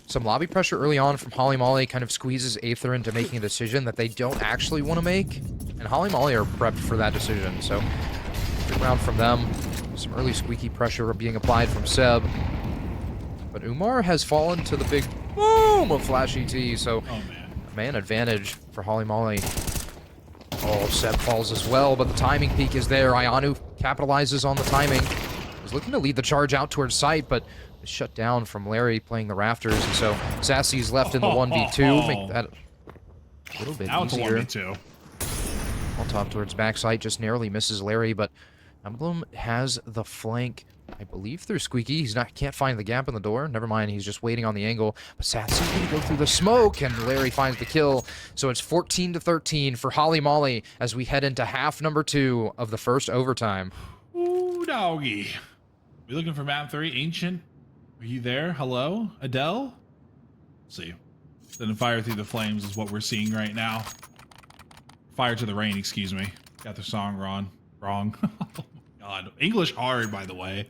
some lobby pressure early on from Holly Molly kind of squeezes Aether into making a decision that they don't actually want to make, and Holly Molly are prepped for that decision. So good round from them. Some early Squeaky pressure being applied from Seb, but Umar has fallen to the big boom of Flash ET, so man advantage for Holly Molly. Oh, Seb falls as well, but the timing peak is there. Ayanu capitalizes on the timing. He's looking to lead the charge out towards site, but is shut down from Larry playing the rafters, and so Sassy's left in the 1v2. Make that a little bit now easier. It's a 1v2. All top towards backside, just narrowly misses Larry, but Emblem has the flank, I believe, through Squeaky. Can't find the gap in the door. Never mind, he's just waiting on the angle. But Satsy's gonna go through the smoke, and Larry finds the kill. So it's 14-13 for Holly Molly as we head into half number 2 of the first overtime. Ooh, doggy. We looking for map 3, Ancient? Are you there? Hello? Adele? Let's see. Then fire through the flames is what we're seeing right now. Fire to the rain, excuse me. Got the song wrong. Oh my god. English hard, by the way.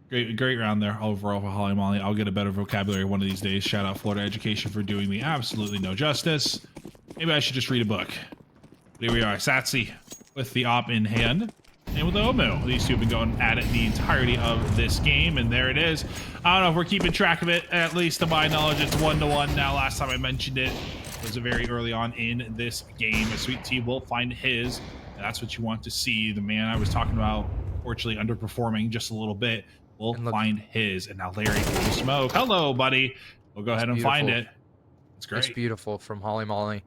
Great round there overall for Holly Molly. I'll get a better vocabulary one of these days. Shout out Florida Education for doing me absolutely no justice. Maybe I should just read a book. But here we are, Satsi with the op in hand. And with Omu. These two have been going at it the entirety of this game, and there it is. I don't know if we're keeping track of it. At least to my knowledge, it's 1-1 now. Last time I mentioned it was very early on in this game. A Sweet Tea will find his, and that's what you want to see. The man I was talking about, fortunately underperforming just a little bit, will find his. And now Larry through the smoke. Hello, buddy. We'll go ahead and find it. It's great. It's beautiful from Holly Molly.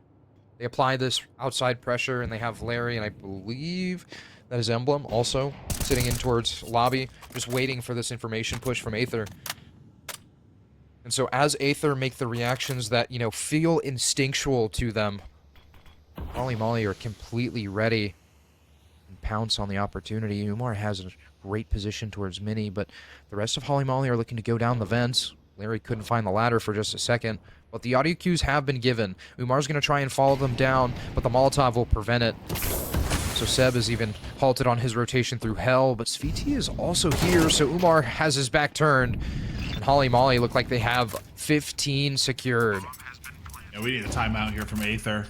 They apply this outside pressure, and they have Larry, and I believe that is Emblem also sitting in towards lobby, just waiting for this information push from Aether. And so as Aether make the reactions that, you know, feel instinctual to them, Holly Molly are completely ready and pounce on the opportunity. Umar has a great position towards Mini, but the rest of Holly Molly are looking to go down the vents. Larry couldn't find the ladder for just a second, but the audio cues have been given. Umar's going to try and follow them down, but the Molotov will prevent it. So Seb is even halted on his rotation through Hell, but Sviti is also here, so Umar has his back turned. And Holly Molly look like they have 15 secured. Yeah, we need a timeout here from Aether.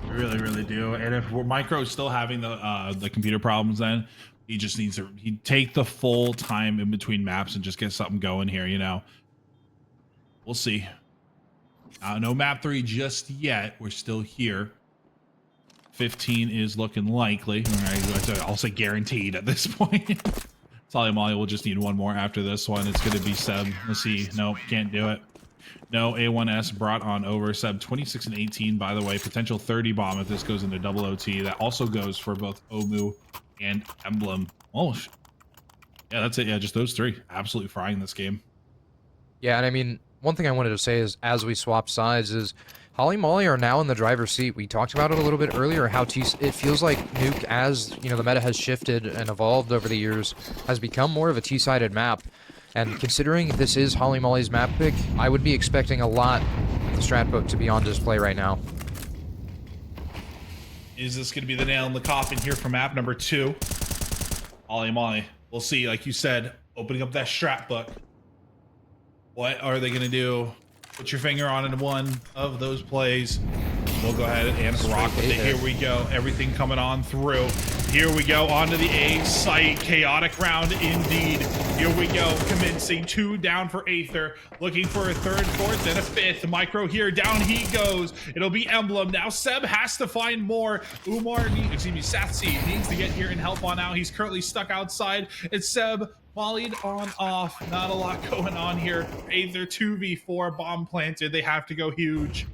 We really, really do. And if Micro's still having the computer problems, then he just needs to take the full time in between maps and just get something going here, you know. We'll see. No map 3 just yet. We're still here. 15 is looking likely. All right, I'll say guaranteed at this point. Solly Molly will just need one more after this one. It's going to be Seb. Let's see. Nope, can't do it. No, A1S brought on over. Seb 26 and 18, by the way. Potential 30 bomb if this goes into double OT. That also goes for both Omu and Emblem. Oh, yeah, that's it. Yeah, just those three. Absolutely frying this game. Yeah, and I mean, one thing I wanted to say is, as we swap sides, is Holly Molly are now in the driver's seat. We talked about it a little bit earlier, how it feels like Nuke, as you know, the meta has shifted and evolved over the years, has become more of a T-sided map. And considering this is Holly Molly's map pick, I would be expecting a lot of the strat book to be on display right now. Is this going to be the nail in the coffin here for map number 2? Holly Molly. We'll see. Like you said, opening up that strat book. What are they going to do? Put your finger on it in one of those plays. We'll go ahead and rock with it. Here we go. Everything coming on through. Here we go. Onto the A site. Chaotic round indeed. Here we go. Commencing 2 down for Aether. Looking for a 3rd, 4th, and a 5th. Micro here. Down he goes. It'll be Emblem. Now Seb has to find more. Satsi needs to get here and help on out. He's currently stuck outside. It's Seb. Volleyed on off. Not a lot going on here. Aether 2v4 bomb planted. They have to go huge.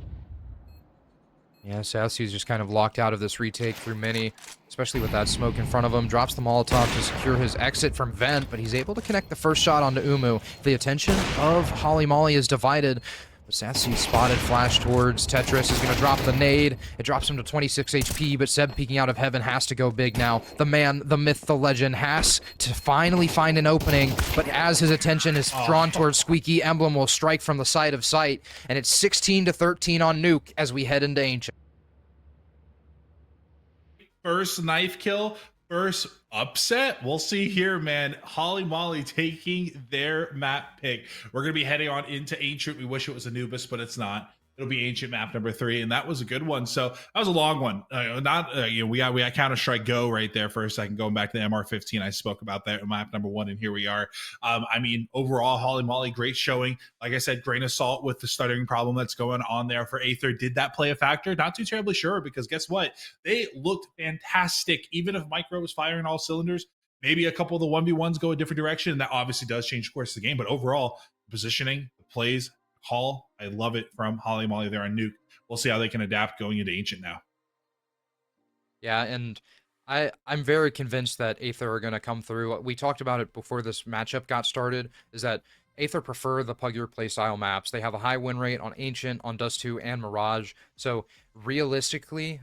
Yeah, Satsu's just kind of locked out of this retake through Mini, especially with that smoke in front of him. Drops the Molotov to secure his exit from Vent, but he's able to connect the first shot onto Umu. The attention of Holly Molly is divided, but Satsu spotted, flash towards Tetris, is going to drop the nade. It drops him to 26 HP, but Seb peeking out of heaven has to go big now. The man, the myth, the legend has to finally find an opening, but as his attention is drawn towards Squeaky, Emblem will strike from the side of sight, and it's 16-13 on Nuke as we head into Ancient. First knife kill, first upset. We'll see here, man. Holly Molly taking their map pick. We're going to be heading on into Ancient. We wish it was Anubis, but it's not. It'll be Ancient map number 3, and that was a good one. So that was a long one. We got Counter-Strike Go right there for a second, going back to the MR15. I spoke about that in map number 1, and here we are. I mean, overall, Holly Molly, great showing. Like I said, grain of salt with the stuttering problem that's going on there for Aether. Did that play a factor? Not too terribly sure, because guess what? They looked fantastic. Even if Micro was firing all cylinders, maybe a couple of the 1v1s go a different direction, and that obviously does change the course of the game. But overall, the positioning, the plays, call, I love it from Holly Molly there on Nuke. We'll see how they can adapt going into Ancient now. Yeah, and I'm very convinced that Aether are going to come through. We talked about it before this matchup got started, is that Aether prefer the Pugger playstyle maps. They have a high win rate on Ancient, on Dust 2, and Mirage. So realistically,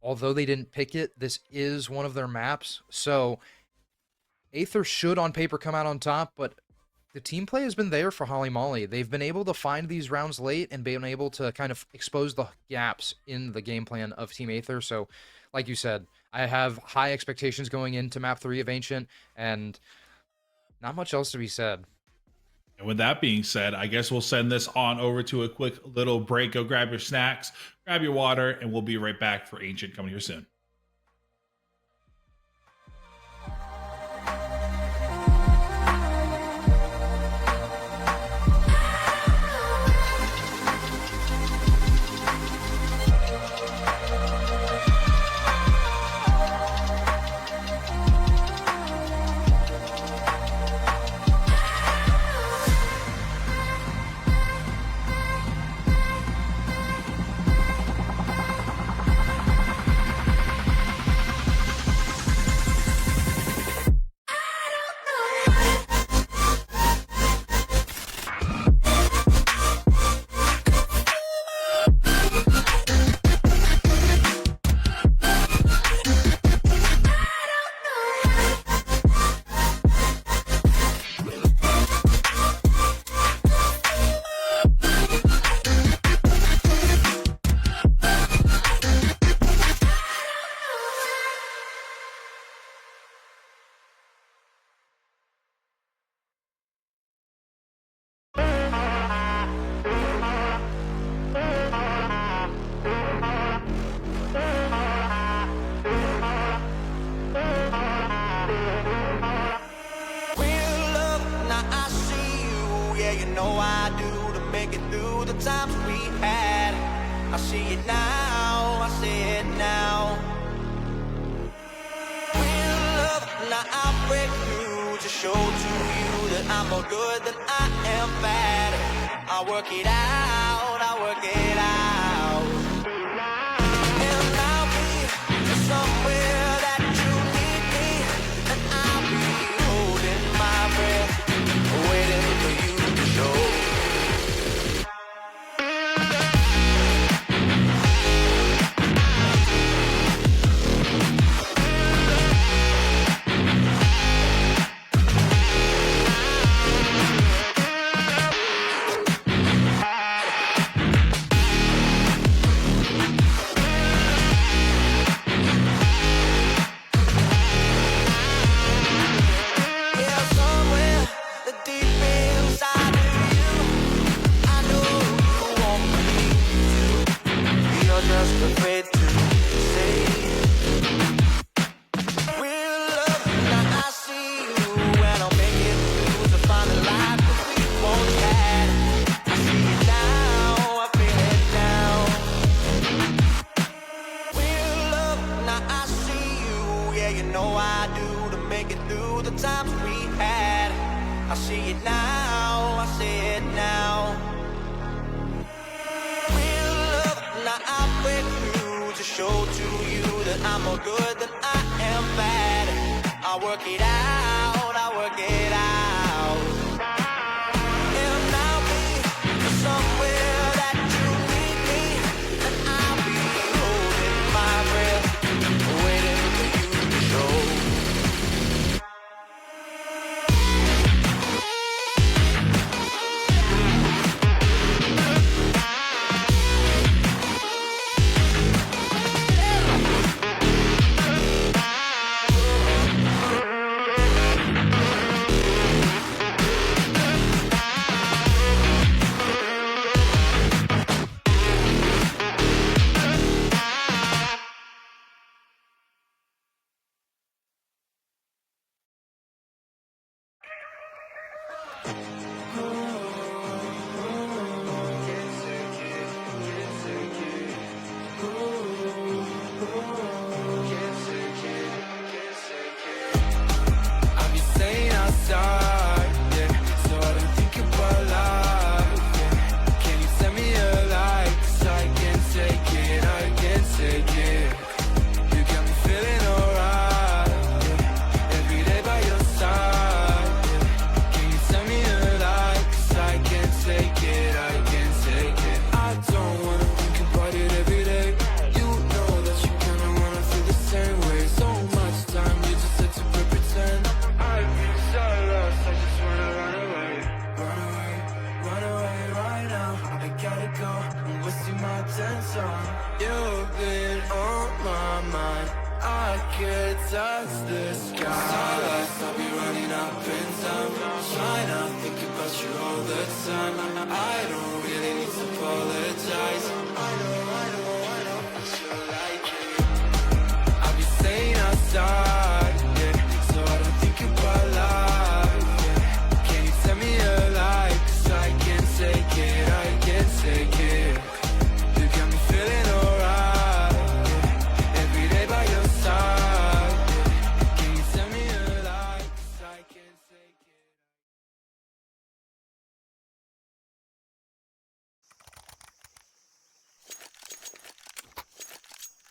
although they didn't pick it, this is one of their maps. So Aether should on paper come out on top, but the team play has been there for Holly Molly. They've been able to find these rounds late and been able to kind of expose the gaps in the game plan of Team Aether. So, like you said, I have high expectations going into map 3 of Ancient, and Not much else to be said. And with that being said, I guess we'll send this on over to a quick little break. Go grab your snacks, grab your water, and we'll be right back for Ancient coming here soon. times we had. I see it now, I see it now. Real love, now I'll break through to show to you that I'm more good than I am bad. I work it out, I work it out. And I'll be somewhere that you need me, and I'll be holding my breath, waiting for you to show.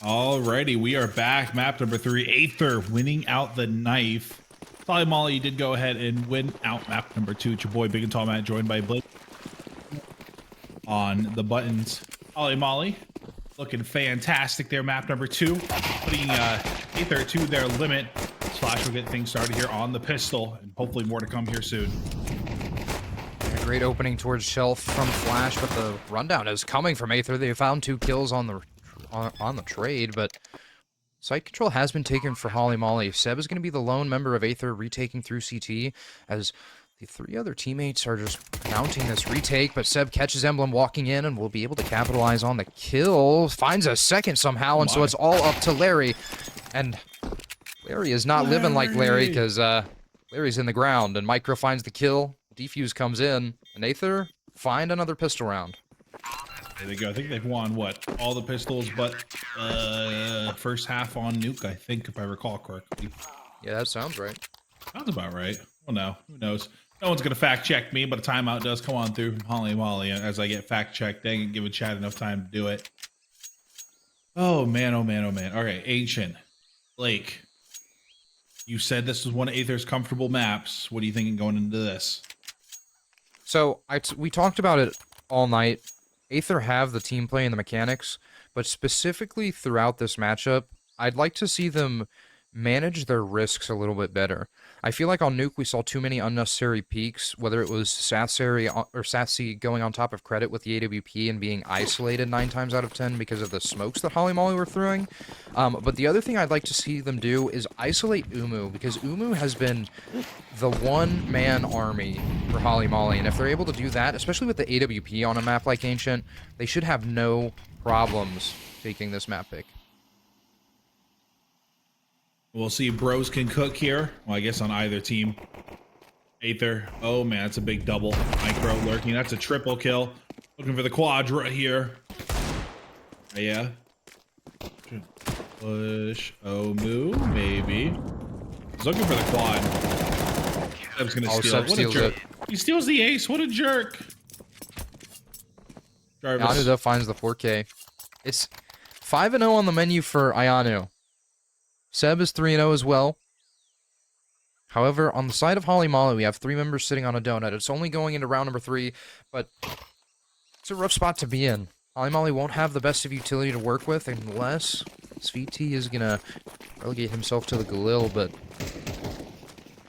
Alrighty, we are back. Map number 3, Aether winning out the knife. Solly Molly, you did go ahead and win out map number 2. It's your boy Big and Tall Matt, joined by Blake on the buttons. Solly Molly looking fantastic there. Map number 2, putting Aether to their limit. Slash will get things started here on the pistol, and hopefully more to come here soon. A great opening towards Shelf from Flash, but the rundown is coming from Aether. They found 2 kills on the trade, but site control has been taken for Holly Molly. Seb is going to be the lone member of Aether retaking through CT, as the 3 other teammates are just mounting this retake, but Seb catches Emblem walking in and will be able to capitalize on the kill. Finds a second somehow, and so it's all up to Larry. And Larry is not living like Larry, because Larry's in the ground, and Micro finds the kill. Defuse comes in, and Aether find another pistol round. There they go. I think they've won, what, all the pistols but first half on Nuke, I think, if I recall correctly. Yeah, that sounds right. Sounds about right. Well, no, who knows? No one's going to fact check me, but a timeout does come on through Holly Molly as I get fact checked. Dang it, giving Chad enough time to do it. Oh, man, oh, man, oh, man. All right, Ancient. Blake, you said this was one of Aether's comfortable maps. What are you thinking going into this? So, we talked about it all night. Aether have the team play and the mechanics, but specifically throughout this matchup, I'd like to see them manage their risks a little bit better. I feel like on Nuke we saw too many unnecessary peaks, whether it was Satsy going on top of credit with the AWP and being isolated 9 times out of 10 because of the smokes that Holly Molly were throwing. But the other thing I'd like to see them do is isolate Umu, because Umu has been the one-man army for Holly Molly, and if they're able to do that, especially with the AWP on a map like Ancient, they should have no problems taking this map pick. We'll see if bros can cook here. Well, I guess on either team. Aether. Oh, man, that's a big double. Micro lurking. That's a triple kill. Looking for the quadra here. Yeah. Push. Oh, move, maybe. He's looking for the quad. Seb's going to steal it. What a jerk. He steals the ace. What a jerk. Jarvis. Ayanu, though, finds the 4K. It's 5-0 on the menu for Ayanu. Seb is 3-0 as well. However, on the side of Holly Molly, we have 3 members sitting on a donut. It's only going into round number 3, but it's a rough spot to be in. Holly Molly won't have the best of utility to work with unless SVT is going to relegate himself to the Galil, but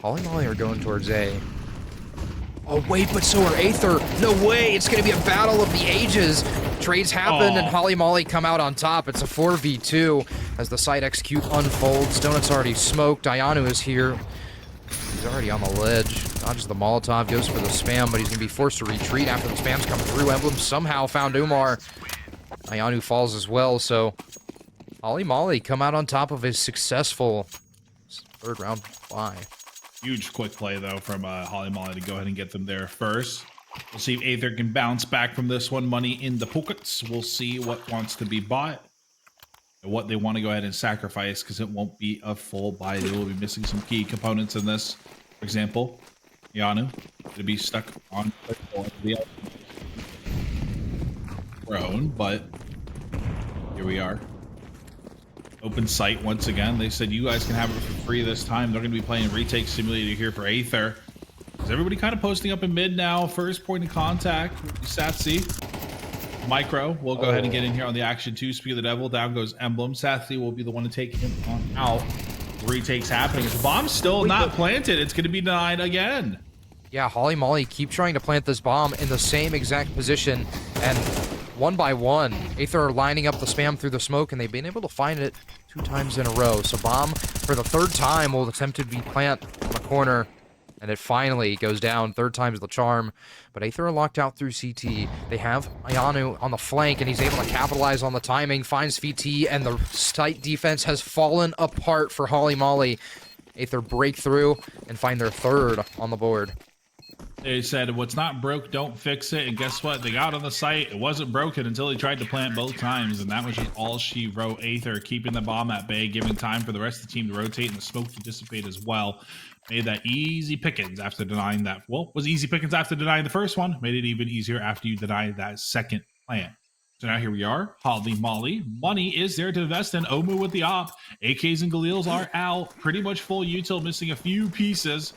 Holly Molly are going towards A. Oh, wait, but so are Aether. No way. It's going to be a battle of the ages. Trades happen, and Holly Molly come out on top. It's a 4v2 as the site execute unfolds. Donut's already smoked. Ayanu is here. He's already on the ledge. Dodges the Molotov, goes for the spam, but he's going to be forced to retreat after the spam's come through. Emblem somehow found Umar. Ayanu falls as well, so Holly Molly come out on top of his successful 3rd round bye. Huge quick play, though, from Holly Molly to go ahead and get them there first. We'll see if Aether can bounce back from this one. Money in the pockets. We'll see what wants to be bought and what they want to go ahead and sacrifice, because it won't be a full buy. They will be missing some key components in this. For example, Yanu to be stuck on the throne, but here we are. Open site once again. They said you guys can have it for free this time. They're going to be playing Retake Simulator here for Aether. Is everybody kind of posting up in mid now? First point of contact with Satsy. Micro will go ahead and get in here on the action too. Speak of the Devil. Down goes Emblem. Satsy will be the one to take him on out. Retake's happening. The bomb's still not planted. It's going to be denied again. Yeah, Holly Molly keep trying to plant this bomb in the same exact position, and one by one, Aether are lining up the spam through the smoke, and they've been able to find it 2 times in a row. So bomb, for the 3rd time, will attempt to be plant on the corner, and it finally goes down. 3rd time's the charm. But Aether are locked out through CT. They have Ayanu on the flank, and he's able to capitalize on the timing, finds VT, and the site defense has fallen apart for Holly Molly. Aether break through and find their 3rd on the board. They said, what's not broke, don't fix it. And guess what? They got on the site. It wasn't broken until he tried to plant both times. And that was just all she wrote. Aether keeping the bomb at bay, giving time for the rest of the team to rotate and the smoke to dissipate as well. Made that easy pickings after denying that. Well, was easy pickings after denying the first one. Made it even easier after you deny that second plant. So now here we are. Holly Molly. Money is there to invest in. Omu with the op. AKs and Galils are out. Pretty much full util, missing a few pieces.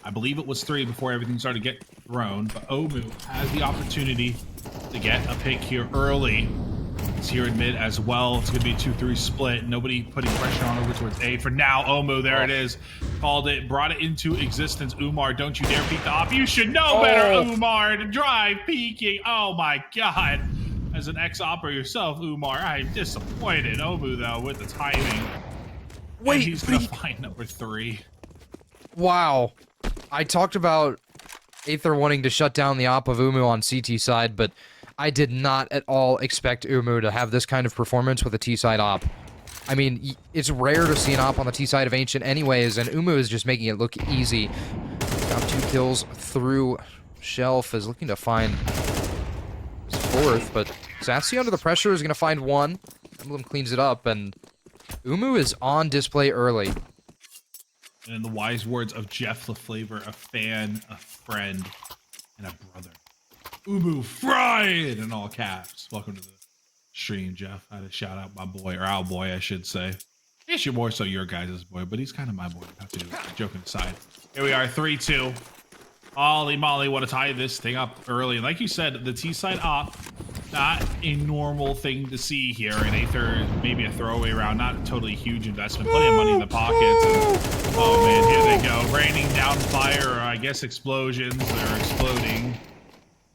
I believe it was 3 before everything started to get thrown. But Omu has the opportunity to get a pick here early. It's here in mid as well. It's going to be a 2-3 split. Nobody putting pressure on over towards A. For now, Omu, there it is. Called it, brought it into existence. Umar, don't you dare peek the op. You should know better, Umar, to drive peeking. Oh my God. As an ex-opera yourself, Umar, I'm disappointed. Omu, though, with the timing. Wait, and he's going to find number 3. Wow. I talked about Aether wanting to shut down the op of Umu on CT side, but I did not at all expect Umu to have this kind of performance with a T-side op. I mean, it's rare to see an op on the T-side of Ancient anyways, and Umu is just making it look easy. Got 2 kills through Shelf, is looking to find his 4th, but Sassy under the pressure is going to find 1. Emblem cleans it up, and Umu is on display early. And in the wise words of Jeff LaFlavor, a fan, a friend, and a brother. Umu fried in all caps. Welcome to the stream, Jeff. I had to shout out my boy, or our boy, I should say. I guess you're more so your guys' boy, but he's kind of my boy. I have to do it. Joking aside. Here we are, 3-2. Holy moly, want to tie this thing up early. And like you said, the T-side op, not a normal thing to see here. And Aether, maybe a throwaway round, not a totally huge investment. Plenty of money in the pockets. And, oh man, here they go. Raining down fire, or I guess explosions. They're exploding.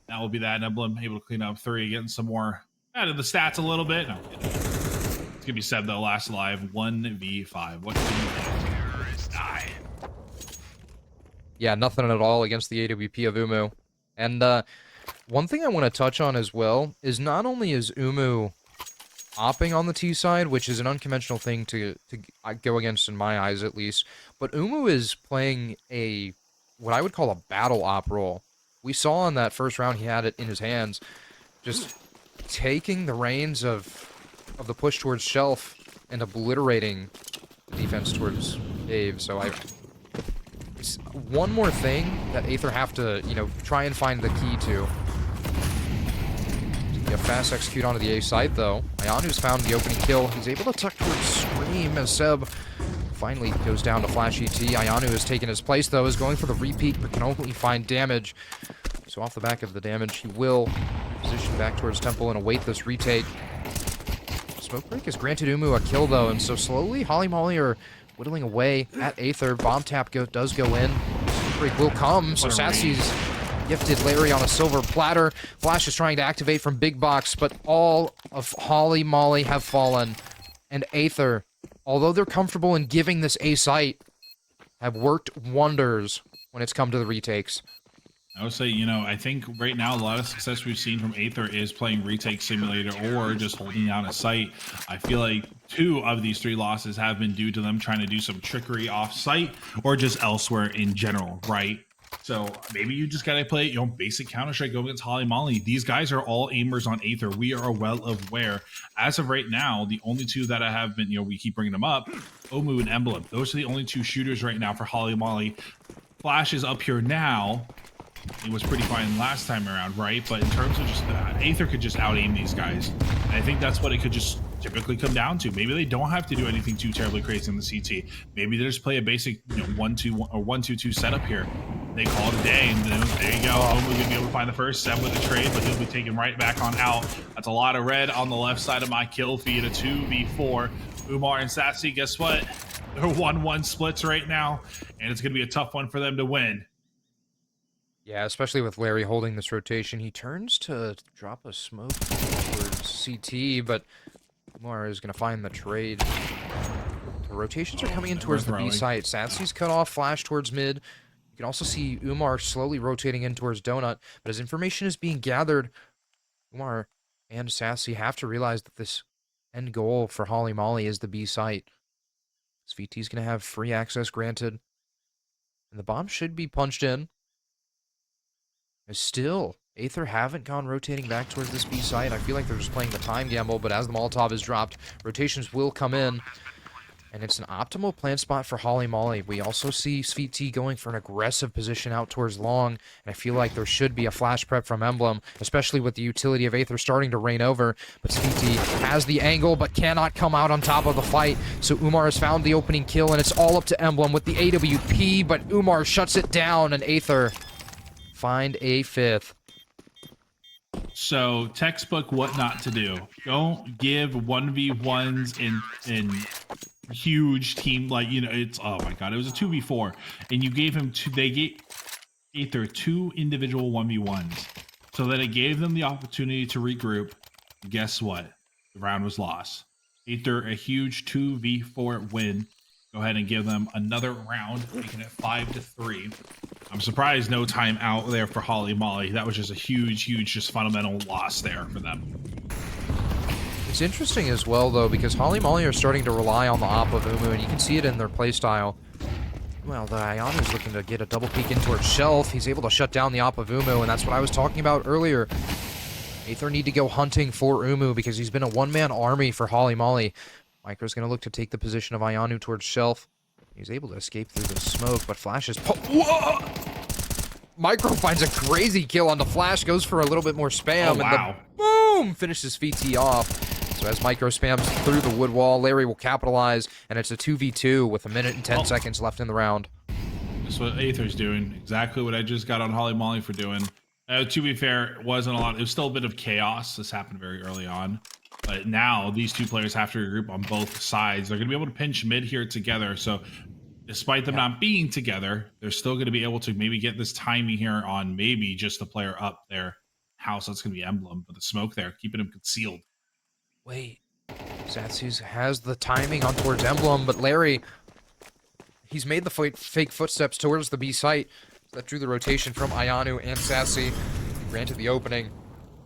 That will be that. Emblem able to clean up 3, getting some more out of the stats a little bit. No, it's going to be Seb, though, last alive. 1v5. What do you think? Terrorist die. Yeah, nothing at all against the AWP of Umu. And one thing I want to touch on as well is not only is Umu opping on the T side, which is an unconventional thing to go against in my eyes at least, but Umu is playing what I would call a battle op role. We saw in that first round he had it in his hands, just taking the reins of the push towards Shelf and obliterating the defense towards Dave. So it's one more thing that Aether have to, try and find the key to. A fast execute onto the A side, though. Ayanu's found the opening kill. He's able to tuck towards Scream as Seb finally goes down to Flash ET. Ayanu has taken his place, though, is going for the repeat, but can only find damage. So off the back of the damage, he will position back towards Temple and await this retake. Smoke Break has granted Umu a kill, though, and so slowly Holly Molly are whittling away at Aether. Bomb tap does go in. Smoke Break will come, so Sassy's gifted Larry on a silver platter. Flash is trying to activate from Big Box, but all of Holly Molly have fallen. And Aether, although they're comfortable in giving this A site, have worked wonders when it's come to the retakes. I would say, I think right now a lot of success we've seen from Aether is playing Retake Simulator or just holding down a site. I feel like 2 of these 3 losses have been due to them trying to do some trickery off-site or just elsewhere in general, right? So maybe you just gotta play, basic Counter-Strike, go against Holly Molly. These guys are all aimers on Aether. We are well aware. As of right now, the only 2 that I have been, we keep bringing them up, Omu and Emblem. Those are the only 2 shooters right now for Holly Molly. Flash is up here now. It was pretty fine last time around, right? But in terms of just Aether could just out-aim these guys. And I think that's what it could just typically come down to. Maybe they don't have to do anything too terribly crazy in the CT. Maybe they just play a basic 1-2 or 1-2-2 setup here. They call it a day, and then there you go. Hopefully we're gonna be able to find the first Seb with the trade, but he'll be taken right back on out. That's a lot of red on the left side of my kill feed. A 2v4. Umar and Sassy, guess what? They're 1-1 splits right now, and it's gonna be a tough one for them to win. Yeah, especially with Larry holding this rotation. He turns to drop a smoke towards CT, but Umar is going to find the trade. The rotations are coming in towards the B site. Satsy's cut off, Flash towards mid. You can also see Umar slowly rotating in towards Donut, but as information is being gathered, Umar and Sassy have to realize that this end goal for Holly Molly is the B site. VT is going to have free access granted, and the bomb should be punched in. Still, Aether haven't gone rotating back towards this B site. I feel like they're just playing the time gamble, but as the Molotov is dropped, rotations will come in. And it's an optimal plant spot for Holly Molly. We also see Sweet Tea going for an aggressive position out towards long, and I feel like there should be a flash prep from Emblem, especially with the utility of Aether starting to reign over. But Sweet Tea has the angle, but cannot come out on top of the fight. So Umar has found the opening kill, and it's all up to Emblem with the AWP, but Umar shuts it down, and Aether find a 5th. So textbook what not to do. Don't give 1v1s in huge team, like, you know, it's, oh my god, it was a 2v4 and you gave him two, they gave Aether 2 individual 1v1s, so that it gave them the opportunity to regroup. Guess what? The round was lost. Aether a huge 2v4 win. Go ahead and give them another round, making it 5-3. I'm surprised no time out there for Holly Molly. That was just a huge, just fundamental loss there for them. It's interesting as well, though, because Holly Molly are starting to rely on the op of Umu, and you can see it in their playstyle. Well, the Ayano is looking to get a double peek in towards Shelf. He's able to shut down the op of Umu, and that's what I was talking about earlier. Aether need to go hunting for Umu because he's been a one-man army for Holly Molly. Micro's going to look to take the position of Ayanu towards Shelf. He's able to escape through the smoke, but Flash is... Whoa! Micro finds a crazy kill on the Flash, goes for a little bit more spam, oh, wow. and the boom finishes VT off. So as Micro spams through the wood wall, Larry will capitalize, and it's a 2v2 with 1 minute and 10 seconds left in the round. That's what Aether's doing. Exactly what I just got on Holly Molly for doing. To be fair, it wasn't a lot. It was still a bit of chaos. This happened very early on. But now these two players have to regroup on both sides. They're going to be able to pinch mid here together. So despite them not being together, they're still going to be able to maybe get this timing here on maybe just the player up there. House, that's going to be Emblem. But the smoke there, keeping him concealed. Wait. Zatsus has the timing on towards Emblem, but Larry, he's made the fake footsteps towards the B site. That drew the rotation from Ayanu and Sassy. Granted the opening.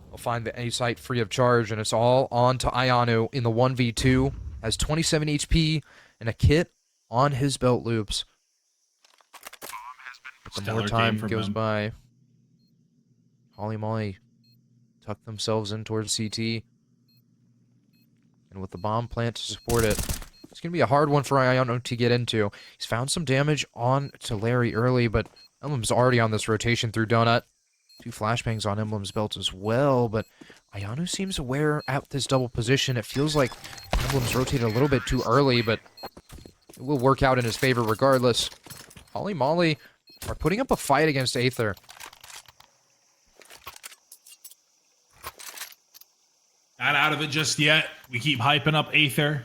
We'll find the A site free of charge, and it's all on to Ayanu in the 1v2. Has 27 HP and a kit on his belt loops. But the more time goes by, Holly Molly tuck themselves in towards CT. And with the bomb plant to support it, it's going to be a hard one for Ayanu to get into. He's found some damage on to Larry early, but Emblem's already on this rotation through Donut. 2 flashbangs on Emblem's belt as well, but Ayanu seems to wear out this double position. It feels like Emblem's rotated a little bit too early, but it will work out in his favor regardless. Holly Molly are putting up a fight against Aether. Not out of it just yet. We keep hyping up Aether.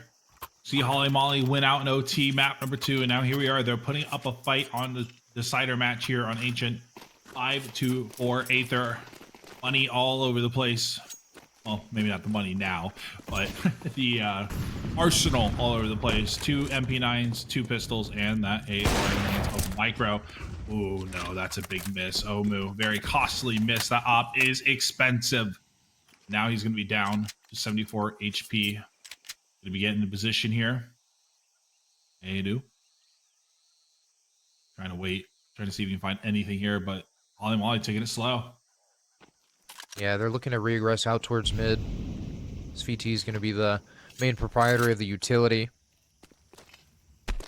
See Holly Molly win out in OT, map number 2, and now here we are. They're putting up a fight on the decider match here on Ancient. 5-4 Aether. Money all over the place. Well, maybe not the money now, but the arsenal all over the place. 2 MP9s, 2 pistols, and that AR of Micro. Ooh, no, that's a big miss. Omu, very costly miss. That op is expensive. Now he's going to be down to 74 HP. Going to be getting in position here. Adu. Trying to wait. Trying to see if we can find anything here, but Holly Molly taking it slow. Yeah, they're looking to regress out towards mid. SVT is going to be the main proprietor of the utility.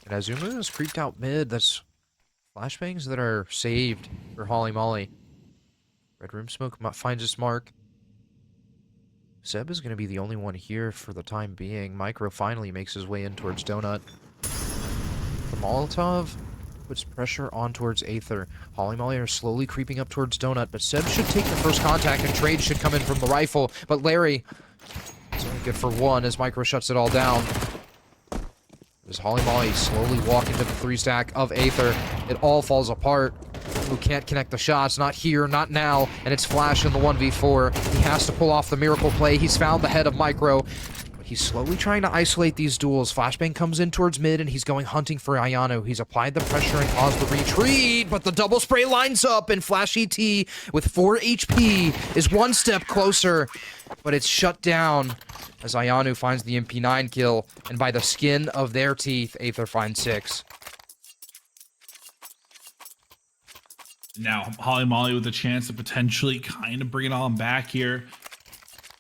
And Azuma has creeped out mid. That's flashbangs that are saved for Holly Molly. Red Room Smoke finds its mark. Seb is going to be the only one here for the time being. Micro finally makes his way in towards Donut. The Molotov puts pressure on towards Aether. Holly Molly are slowly creeping up towards Donut, but Seb should take the first contact and trade should come in from the rifle. But Larry is only good for 1 as Micro shuts it all down. As Holly Molly slowly walk into the 3-stack of Aether, it all falls apart. Who can't connect the shots, not here, not now, and it's Flash in the 1v4. He has to pull off the miracle play. He's found the head of Micro. He's slowly trying to isolate these duels. Flashbang comes in towards mid, and he's going hunting for Ayano. He's applied the pressure and caused the retreat, but the double spray lines up, and Flash ET with 4 HP is 1 step closer, but it's shut down as Ayano finds the MP9 kill, and by the skin of their teeth, Aether finds 6. Now, Holly Molly with a chance to potentially kind of bring it on back here.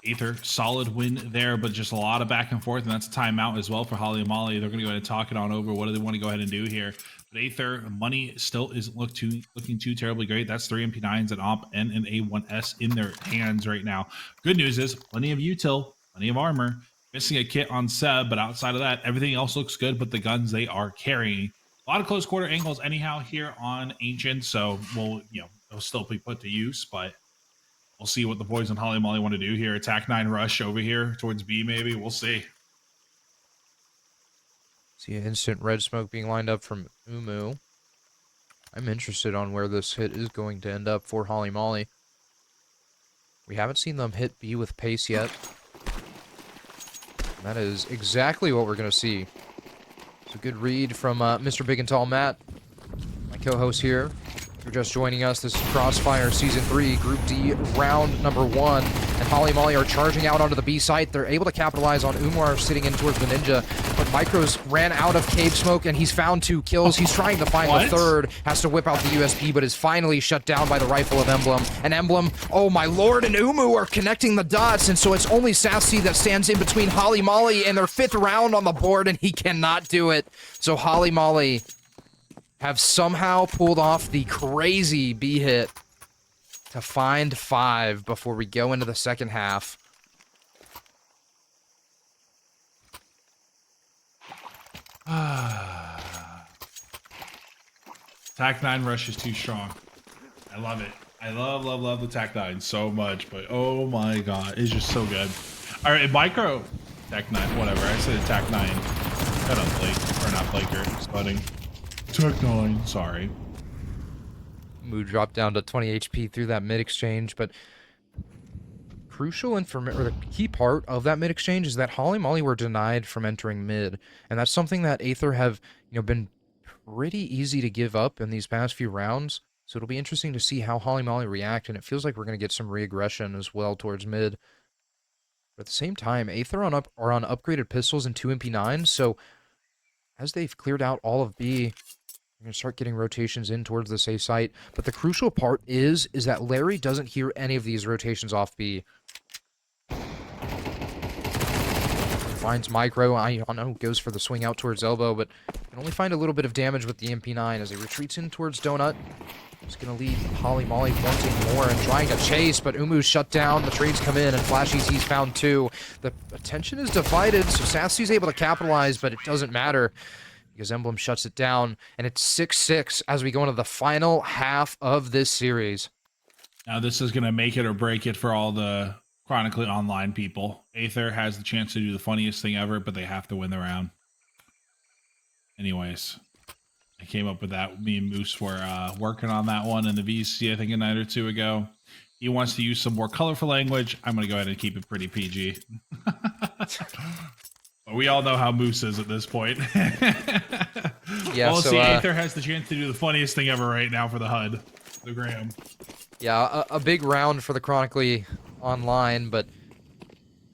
Aether, solid win there, but just a lot of back and forth, and that's a timeout as well for Holly and Molly. They're going to go ahead and talk it on over. What do they want to go ahead and do here? But Aether, money still isn't looking too terribly great. That's 3 MP9s, an AWP, and an A1S in their hands right now. Good news is plenty of util, plenty of armor. Missing a kit on Seb, but outside of that, everything else looks good, but the guns they are carrying. A lot of close quarter angles anyhow here on Ancient, so they'll still be put to use, but we'll see what the boys on Holly Molly want to do here. Attack 9 rush over here towards B, maybe. We'll see. See an instant red smoke being lined up from Umu. I'm interested on where this hit is going to end up for Holly Molly. We haven't seen them hit B with pace yet. And that is exactly what we're going to see. It's a good read from Mr. Big and Tall Matt, my co-host here. If you're just joining us, this is Crossfire Season 3, Group D, round number 1. And Holly Molly are charging out onto the B site. They're able to capitalize on Umar sitting in towards the Ninja. But Micros ran out of cave smoke, and he's found 2 kills. He's trying to find the third. Has to whip out the USP, but is finally shut down by the rifle of Emblem. And Emblem, oh my lord, and Umu are connecting the dots. And so it's only Sassy that stands in between Holly Molly and their 5th round on the board, and he cannot do it. So Holly Molly have somehow pulled off the crazy B hit to find 5 before we go into the second half. Tac 9 rush is too strong. I love it. I love the Tac 9 so much, but oh my god, it's just so good. All right, micro Tac 9, whatever. I said Tac 9. Shut up, Blake. Or not Blaker, Spudding. Tac 9, sorry. Moo dropped down to 20 HP through that mid exchange, but crucial information, or the key part of that mid exchange, is that Holly Molly were denied from entering mid, and that's something that Aether have been pretty easy to give up in these past few rounds. So it'll be interesting to see how Holly Molly react, and it feels like we're going to get some re-aggression as well towards mid. But at the same time, Aether are on upgraded pistols and 2 MP9s, so as they've cleared out all of B, we're going to start getting rotations in towards the safe site. But the crucial part is that Larry doesn't hear any of these rotations off B. Finds Micro. I don't know, goes for the swing out towards elbow, but can only find a little bit of damage with the MP9 as he retreats in towards Donut. It's going to lead Holly Molly wanting more and trying to chase, but Umu's shut down. The trades come in, and Flashy's he's found 2. The attention is divided, so Sassy's able to capitalize, but it doesn't matter because Emblem shuts it down, and it's 6-6 as we go into the final half of this series. Now this is going to make it or break it for all the Chronically Online people. Aether has the chance to do the funniest thing ever, but they have to win the round. Anyways, I came up with that. Me and Moose were working on that one in the VC, I think a night or 2 ago. He wants to use some more colorful language. I'm going to go ahead and keep it pretty PG. But we all know how Moose is at this point. Yeah, well, so, see, Aether has the chance to do the funniest thing ever right now for the HUD, the Graham. Yeah, a big round for the Chronically Online, but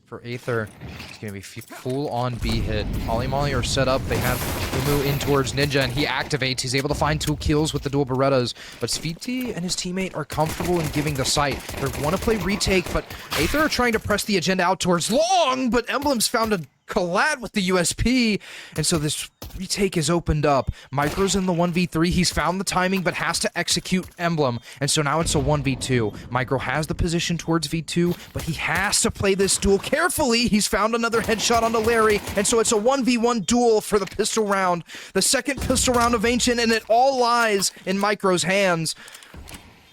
for Aether, it's going to be full on B hit. Holly Molly are set up. They have Umu in towards Ninja, and he activates. He's able to find 2 kills with the dual Berettas, but Sviti and his teammate are comfortable in giving the site. They want to play retake, but Aether are trying to press the agenda out towards long, but Emblem's found a collat with the USP, and so this retake is opened up. Micro's in the 1v3. He's found the timing, but has to execute Emblem, and so now it's a 1v2. Micro has the position towards V2, but he has to play this duel carefully. He's found another headshot onto Larry, and so it's a 1v1 duel for the pistol round. The second pistol round of Ancient, and it all lies in Micro's hands.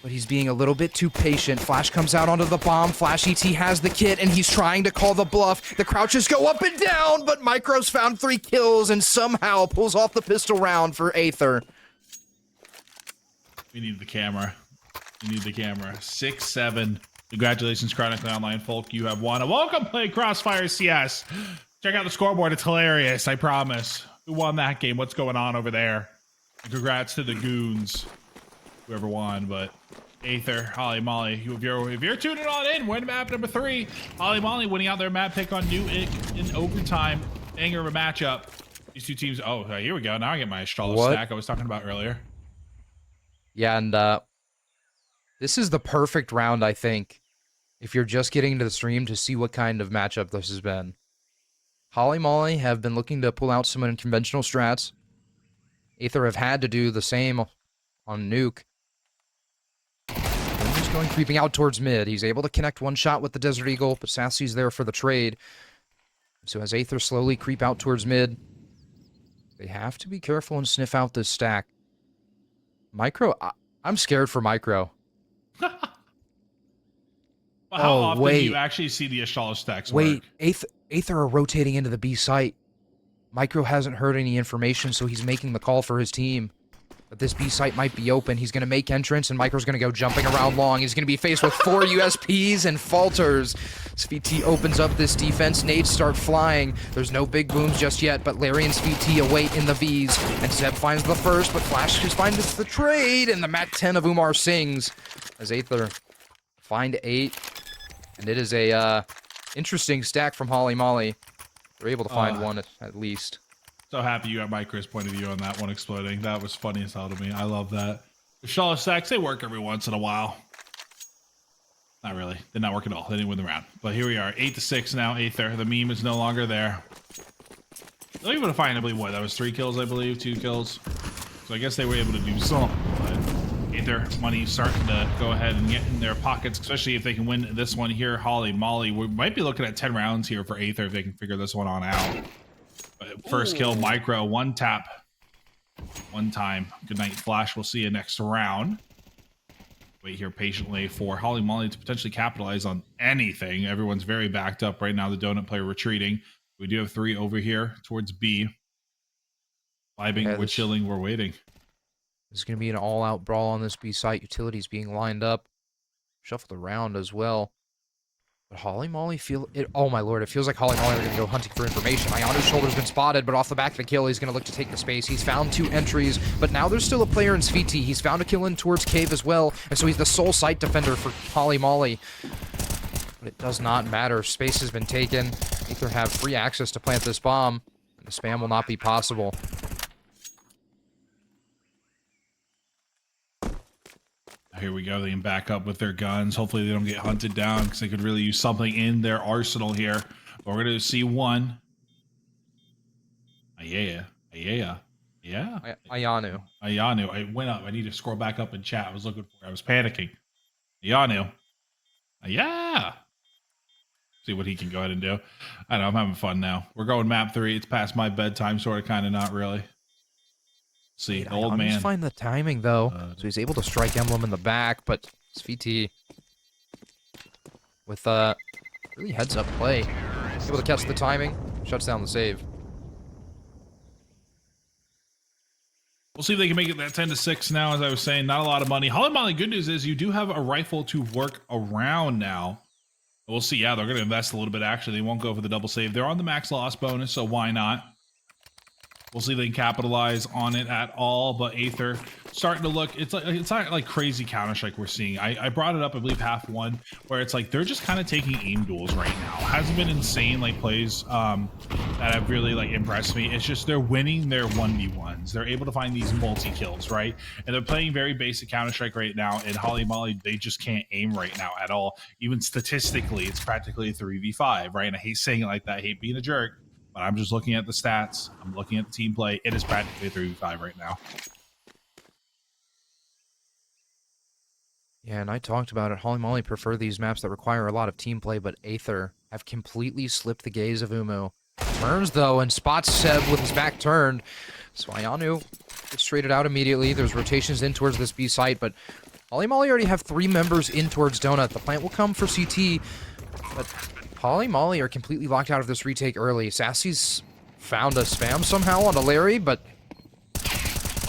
But he's being a little bit too patient. Flash comes out onto the bomb. Flash ET has the kit, and he's trying to call the bluff. The crouches go up and down, but Micro's found 3 kills and somehow pulls off the pistol round for Aether. We need the camera. We need the camera. 6-7. Congratulations, Chronically Online folk. You have won. Welcome, play Crossfire CS. Check out the scoreboard. It's hilarious, I promise. Who won that game? What's going on over there? And congrats to the goons. Whoever won, but Aether, Holly Molly, if you're tuning on in, win map number 3. Holly Molly winning out their map pick on New in overtime. Banger of a matchup. These 2 teams. Oh, here we go. Now I get my Astrology stack I was talking about earlier. Yeah, and this is the perfect round, I think. if you're just getting into the stream, to see what kind of matchup this has been. Holly Molly have been looking to pull out some unconventional strats. Aether have had to do the same on Nuke. He's going creeping out towards mid. He's able to connect one shot with the Desert Eagle, but Sassy's there for the trade. So as Aether slowly creep out towards mid, they have to be careful and sniff out this stack. Micro, I'm scared for Micro. How often do you actually see the Ashala stacks work? Aether are rotating into the B site. Micro hasn't heard any information, so he's making the call for his team. But this B site might be open. He's going to make entrance, and Micro's going to go jumping around long. He's going to be faced with 4 USPs and falters. SVT opens up this defense. Nades start flying. There's no big booms just yet, but Larry and SVT await in the Vs. And Seb finds the first, but Flash just finds the trade, and the Mat 10 of Umar sings as Aether find 8. And it is a interesting stack from Holly Molly. They're able to find one at least. So happy you got Micro's point of view on that one exploding. That was funny as hell to me. I love that. The Ashala stacks, they work every once in a while. Not really. Did not work at all. They didn't win the round. But here we are. 8-6 now. Aether. The meme is no longer there. They're able to find, I believe, what? That was 3 kills, I believe. 2 kills. So I guess they were able to do something. But Aether money starting to go ahead and get in their pockets, especially if they can win this one here. Holly Molly. We might be looking at 10 rounds here for Aether if they can figure this one on out. But first kill, Micro. 1 tap. 1 time. Good night, Flash. We'll see you next round. Wait here patiently for Holly Molly to potentially capitalize on anything. Everyone's very backed up right now. The donut player retreating. We do have 3 over here towards B. Vibing, we're chilling, we're waiting. This is going to be an all-out brawl on this B site. Utilities being lined up. Shuffled around as well. But Holly Molly feel it. Oh my lord, it feels like Holly Molly are going to go hunting for information. Ayanu's shoulder's been spotted, but off the back of the kill, he's going to look to take the space. He's found 2 entries, but now there's still a player in SVT. He's found a kill in towards Cave as well, and so he's the sole site defender for Holly Molly. But it does not matter. Space has been taken. Aether have free access to plant this bomb, and the spam will not be possible. Here we go. They can back up with their guns. Hopefully they don't get hunted down because they could really use something in their arsenal here. But we're going to see 1. Yeah. Ayanu. I went up. I need to scroll back up in chat. I was looking for it. I was panicking. Ayanu. Yeah. See what he can go ahead and do. I know. I'm having fun now. We're going map 3. It's past my bedtime, sort of, kind of, not really. See, the old man. Find the timing though, so he's able to strike Emblem in the back, but SVT with really heads up play, able to catch the timing, shuts down the save. We'll see if they can make it that 10-6 now. As I was saying, not a lot of money. Holly Molly, good news is you do have a rifle to work around now. We'll see. Yeah, they're going to invest a little bit. Actually, they won't go for the double save. They're on the max loss bonus, so why not? We'll see if they can capitalize on it at all, but Aether starting to look, it's not like crazy Counter-Strike we're seeing. I brought it up, I believe, half 1, where it's like they're just kind of taking aim duels right now. It hasn't been insane like plays that have really like impressed me. It's just they're winning their 1v1s. They're able to find these multi-kills, right? And they're playing very basic Counter-Strike right now, and Holly Molly, they just can't aim right now at all. Even statistically, it's practically a 3v5, right? And I hate saying it like that, I hate being a jerk. But I'm just looking at the stats. I'm looking at the team play. It is practically a 3v5 right now. Yeah, and I talked about it. Holly Molly prefer these maps that require a lot of team play, but Aether have completely slipped the gaze of Umu. Turns, though, and spots Seb with his back turned. So Ayanu gets traded out immediately. There's rotations in towards this B site, but Holly Molly already have 3 members in towards Donut. The plant will come for CT, but Holly Molly are completely locked out of this retake early. Sassy's found a spam somehow onto Larry, but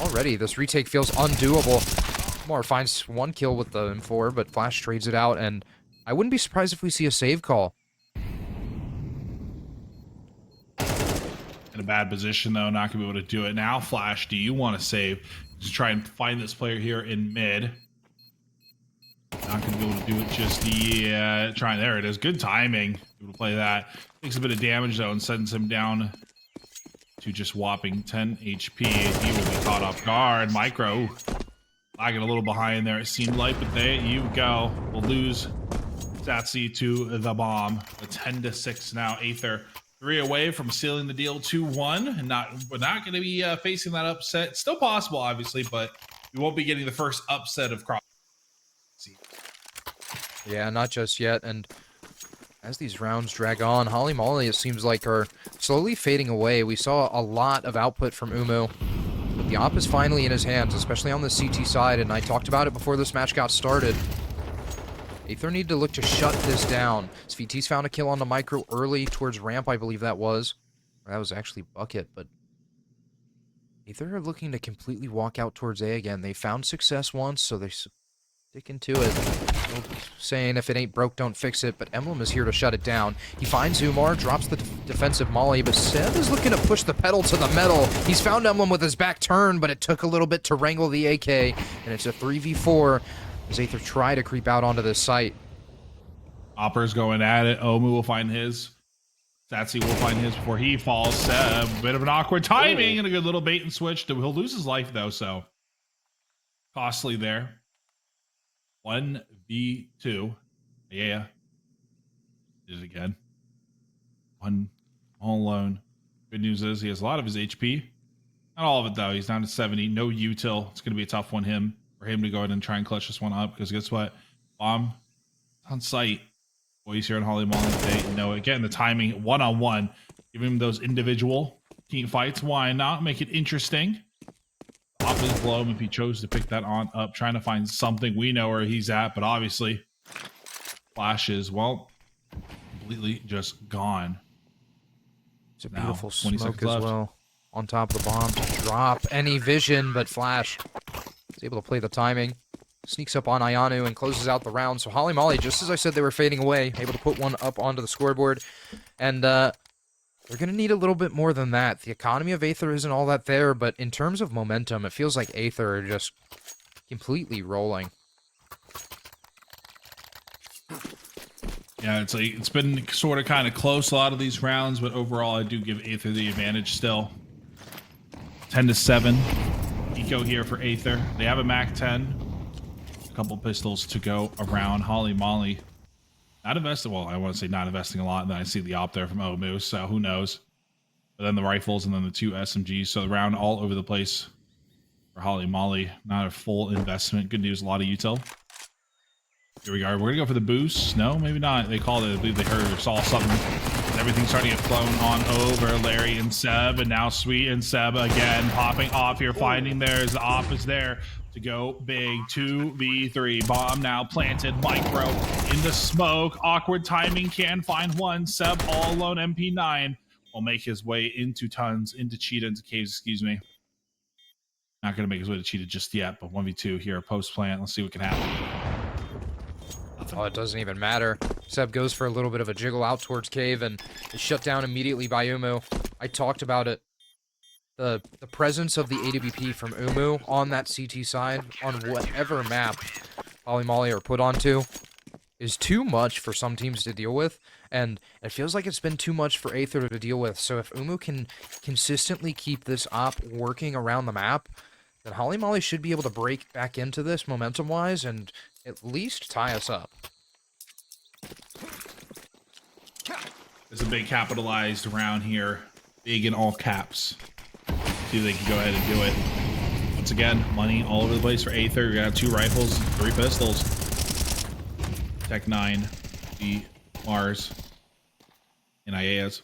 already this retake feels undoable. Moore finds 1 kill with the M4, but Flash trades it out, and I wouldn't be surprised if we see a save call. In a bad position, though, not going to be able to do it. Now, Flash, do you want to save? Just try and find this player here in mid. Not going to be able to do it just yet. Trying, there it is. Good timing. Able to play that. Takes a bit of damage, though, and sends him down to just whopping 10 HP. He will be caught off guard. Micro lagging a little behind there, it seemed like, but there you go. We'll lose Satsy to the bomb. A 10-6 now. Aether 3 away from sealing the deal 2-1. And we're not going to be facing that upset. Still possible, obviously, but we won't be getting the first upset of Cross. Yeah, not just yet. And as these rounds drag on, Holly Molly, it seems like, are slowly fading away. We saw a lot of output from Umu, but the op is finally in his hands, especially on the CT side, and I talked about it before this match got started. Aether need to look to shut this down. VT's found a kill on the Micro early towards ramp, I believe that was. That was actually Bucket, but Aether are looking to completely walk out towards A again. They found success once, so they're sticking to it. Saying if it ain't broke, don't fix it, but Emblem is here to shut it down. He finds Umar, drops the defensive molly, but Seb is looking to push the pedal to the metal. He's found Emblem with his back turned, but it took a little bit to wrangle the AK, and it's a 3v4 as Aether try to creep out onto this site. Hopper's going at it. Omu will find his. Satsy will find his before he falls. Seb, bit of an awkward timing and a good little bait and switch. He'll lose his life, though, so costly there. 1v2. Yeah. Did it again. One all alone. Good news is he has a lot of his HP. Not all of it, though. He's down to 70. No util. It's going to be a tough one for him to go ahead and try and clutch this one up, because guess what? Bomb on site. Boys here in Holly Molly, they know it. Getting the timing one-on-one. Give him those individual team fights. Why not? Make it interesting. Off his blow if he chose to pick that on up, trying to find something. We know where he's at, but obviously flashes, well, completely just gone. It's a beautiful Now, 20 smoke seconds as left. well. On top of the bomb to drop any vision, but Flash is able to play the timing. Sneaks up on Ayanu and closes out the round. So Holly Molly, just as I said, they were fading away, able to put one up onto the scoreboard. And they're going to need a little bit more than that. The economy of Aether isn't all that there, but in terms of momentum, it feels like Aether are just completely rolling. Yeah, it's been sort of kind of close a lot of these rounds, but overall I do give Aether the advantage still. 10-7. Eco here for Aether. They have a Mac 10. A couple pistols to go around. Holly Molly not investing. Well, I want to say not investing a lot. And then I see the op there from Omu, so who knows? But then the rifles and then the 2 SMGs. So the round all over the place for Holly Molly. Not a full investment. Good news, a lot of util. Here we are. We're going to go for the boost. No, maybe not. They called it. I believe they heard or saw something. Everything's starting to get flown on over. Larry and Seb, and now Sweet and Seb again popping off here. Finding theirs. The op is there to go big. 2v3. Bomb now planted. Micro in the smoke. Awkward timing. Can find one. Seb all alone. MP9 will make his way into Tons, into Cheetah, into Caves, excuse me. Not going to make his way to Cheetah just yet, but 1v2 here. Post plant. Let's see what can happen. Oh, it doesn't even matter. Seb goes for a little bit of a jiggle out towards Cave and is shut down immediately by Umu. I talked about it. The presence of the AWP from Umu on that CT side, on whatever map Holly Molly are put onto, is too much for some teams to deal with, and it feels like it's been too much for Aether to deal with. So if Umu can consistently keep this op working around the map, then Holly Molly should be able to break back into this momentum-wise and at least tie us up. It's a big capitalized round here. Big in all caps. See if they can go ahead and do it. Once again, money all over the place for Aether. We got 2 rifles, 3 pistols. Tech 9, the Mars, and IAS.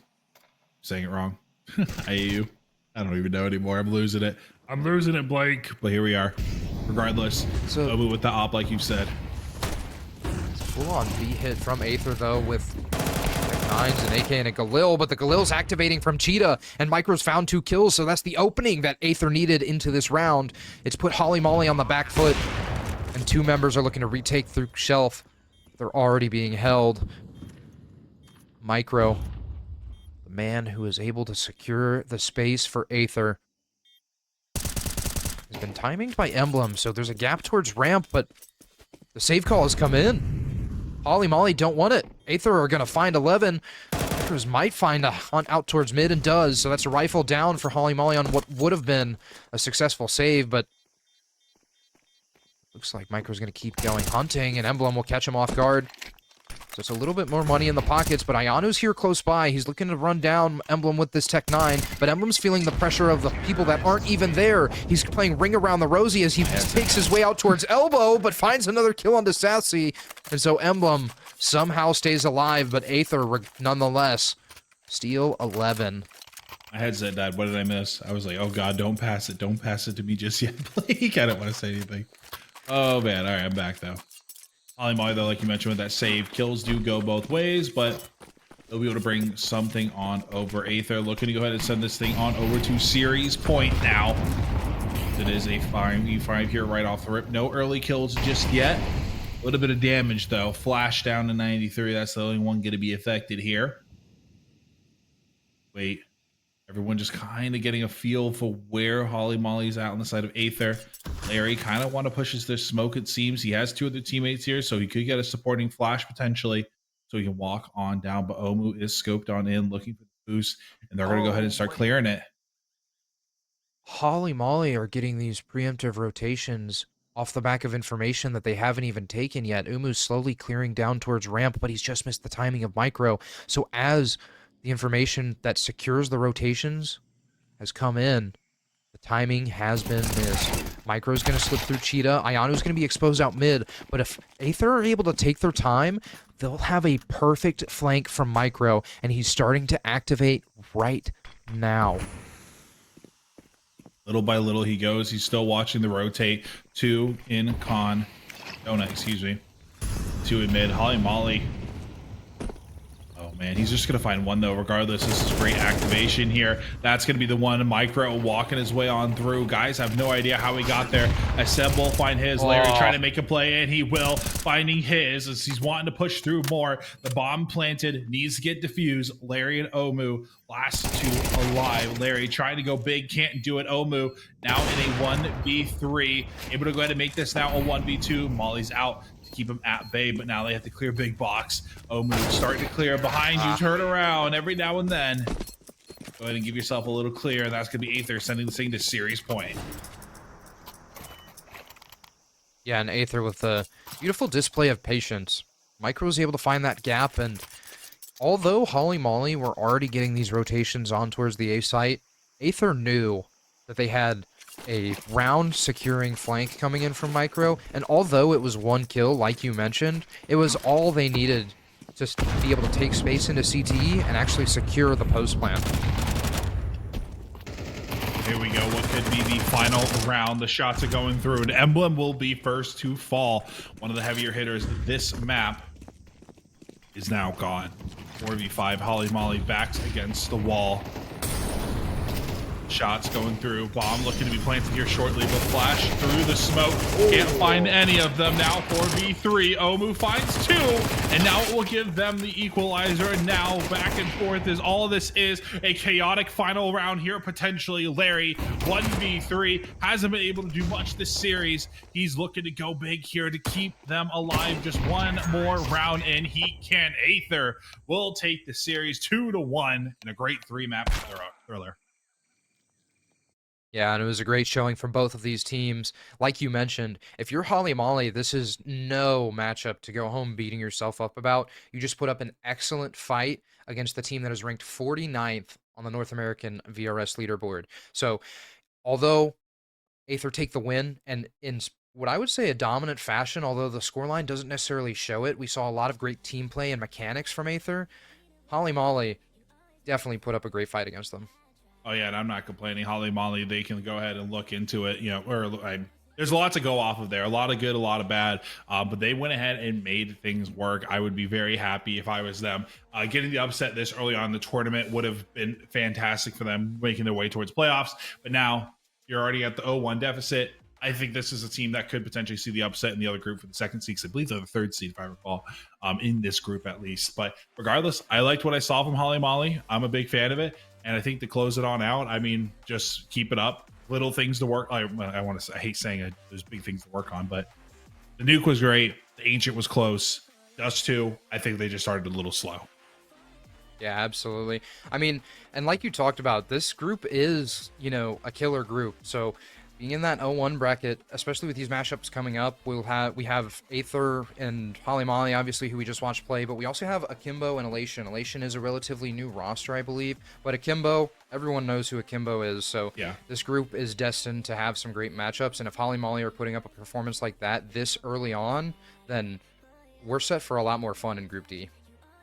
Saying it wrong. IAU. I don't even know anymore. I'm losing it. I'm losing it, Blake. But here we are. Regardless, So Obu with the op, like you said. full-on B hit from Aether, though, with Tech 9s, an AK, and a Galil, but the Galil's activating from Cheetah, and Micro's found 2 kills, so that's the opening that Aether needed into this round. It's put Holly Molly on the back foot, and 2 members are looking to retake through Shelf. They're already being held. Micro, the man who is able to secure the space for Aether, has been timinged by Emblem, so there's a gap towards ramp, but the save call has come in. Holly Molly don't want it. Aether are going to find 11. Aethers might find a hunt out towards mid and does, so that's a rifle down for Holly Molly on what would have been a successful save, but looks like Micro's going to keep going hunting, and Emblem will catch him off guard. So it's a little bit more money in the pockets, but Ayanu's here close by. He's looking to run down Emblem with this Tech 9, but Emblem's feeling the pressure of the people that aren't even there. He's playing Ring Around the Rosie as he takes his way out towards Elbow, but finds another kill onto Sassy. And so Emblem somehow stays alive, but Aether nonetheless. Steal 11. My headset died. What did I miss? I was like, oh God, don't pass it. Don't pass it to me just yet, Blake. I don't want to say anything. Oh man. All right, I'm back though. Holly Molly, though, like you mentioned with that save, kills do go both ways, but they'll be able to bring something on over Aether. Looking to go ahead and send this thing on over to series point now. It is a 5v5 here right off the rip. No early kills just yet. A little bit of damage though. Flash down to 93. That's the only one going to be affected here. Wait. Everyone just kind of getting a feel for where Holly Molly's at on the side of Aether. Larry kind of want to push this smoke, it seems. He has two other teammates here, so he could get a supporting flash potentially, so he can walk on down. But Omu is scoped on in, looking for the boost, and they're going to go ahead and start clearing it. Holly Molly are getting these preemptive rotations off the back of information that they haven't even taken yet. Umu's slowly clearing down towards ramp, but he's just missed the timing of Micro. So as the information that secures the rotations has come in, the timing has been missed. Micro's going to slip through Cheetah. Ayanu's going to be exposed out mid. But if Aether are able to take their time, they'll have a perfect flank from Micro, and he's starting to activate right now. Little by little he goes. He's still watching the rotate. Two in con. Oh, no, excuse me. Two in mid. Holly Molly. Oh man, he's just gonna find one though. Regardless, this is great activation here. That's gonna be the one. Micro walking his way on through. Guys have no idea how he got there. Assemble, find his. Larry trying to make a play, and he will. Finding his as he's wanting to push through more. The bomb planted, needs to get defused. Larry and Omu, last two alive. Larry trying to go big, can't do it. Omu now in a 1v3, able to go ahead and make this now a 1v2. Molly's out to keep him at bay, but now they have to clear big box. Omu starting to clear behind you. Turn around every now and then. Go ahead and give yourself a little clear, and that's going to be Aether sending this thing to series point. Yeah, and Aether with a beautiful display of patience. Micro was able to find that gap, and although Holly Molly were already getting these rotations on towards the A site, Aether knew that they had a round securing flank coming in from Micro, and although it was one kill, like you mentioned, it was all they needed just to be able to take space into CTE and actually secure the post plant. Here we go. What could be the final round? The shots are going through, and Emblem will be first to fall. One of the heavier hitters this map is now gone. 4v5. Holly Molly backs against the wall. Shots going through. Bomb looking to be planted here shortly, but flash through the smoke. Can't find any of them. Now 4v3. Omu finds two, and now it will give them the equalizer. And now back and forth is all this is a chaotic final round here. Potentially Larry 1v3 hasn't been able to do much this series. He's looking to go big here to keep them alive. Just one more round, and he can. Aether will take the series 2-1 in a great 3-map thriller. Yeah, and it was a great showing from both of these teams. Like you mentioned, if you're Holly Molly, this is no matchup to go home beating yourself up about. You just put up an excellent fight against the team that is ranked 49th on the North American VRS leaderboard. So, although Aether take the win, and in what I would say a dominant fashion, although the scoreline doesn't necessarily show it, we saw a lot of great team play and mechanics from Aether. Holly Molly definitely put up a great fight against them. Oh yeah, and I'm not complaining. Holly Molly, they can go ahead and look into it. You know, there's a lot to go off of there. A lot of good, a lot of bad. But they went ahead and made things work. I would be very happy if I was them. Getting the upset this early on in the tournament would have been fantastic for them, making their way towards playoffs. But now you're already at the 0-1 deficit. I think this is a team that could potentially see the upset in the other group for the second seed. I believe they're the third seed, if I recall, in this group at least. But regardless, I liked what I saw from Holly Molly. I'm a big fan of it. And I think to close it on out, I mean, just keep it up. Little things to work. I hate saying it. There's big things to work on, but the nuke was great. The ancient was close. Dust 2, I think they just started a little slow. Yeah, absolutely. I mean, and like you talked about, this group is, you know, a killer group. So being in that 0-1 bracket, especially with these mashups coming up, we have Aether and Holly Molly, obviously, who we just watched play, but we also have Akimbo and Elation. Elation is a relatively new roster, I believe, but Akimbo, everyone knows who Akimbo is, so Yeah. this group is destined to have some great matchups, and if Holly Molly are putting up a performance like that this early on, then we're set for a lot more fun in Group D.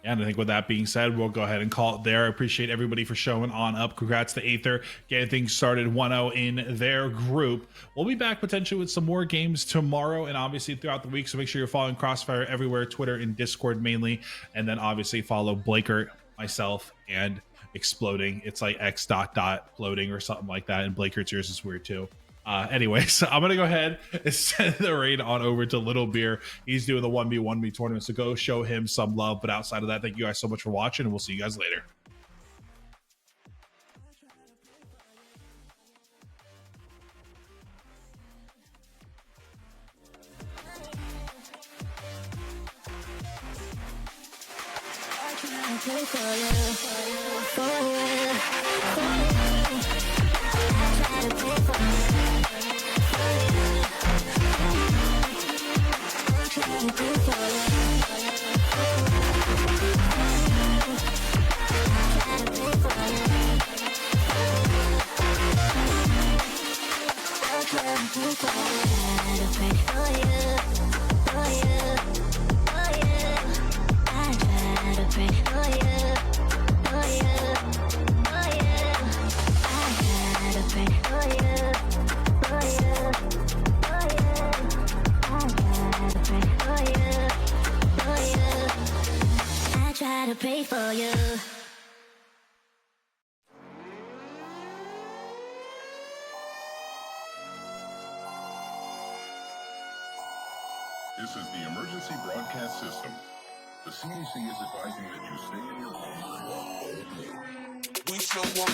And I think with that being said, we'll go ahead and call it there. I appreciate everybody for showing on up. Congrats to Aether getting things started 1-0 in their group. We'll be back potentially with some more games tomorrow and obviously throughout the week. So make sure you're following Crossfire everywhere, Twitter and Discord mainly. And then obviously follow Blaker, myself, and Exploding. It's like X ... floating or something like that. And Blaker's yours is weird too. Anyways, I'm going to go ahead and send the raid on over to Little Beer. He's doing the 1v1v tournament, so go show him some love. But outside of that, thank you guys so much for watching, and we'll see you guys later. I pray for you. This is the emergency broadcast system. The CDC is advising that you stay in your home. We show up.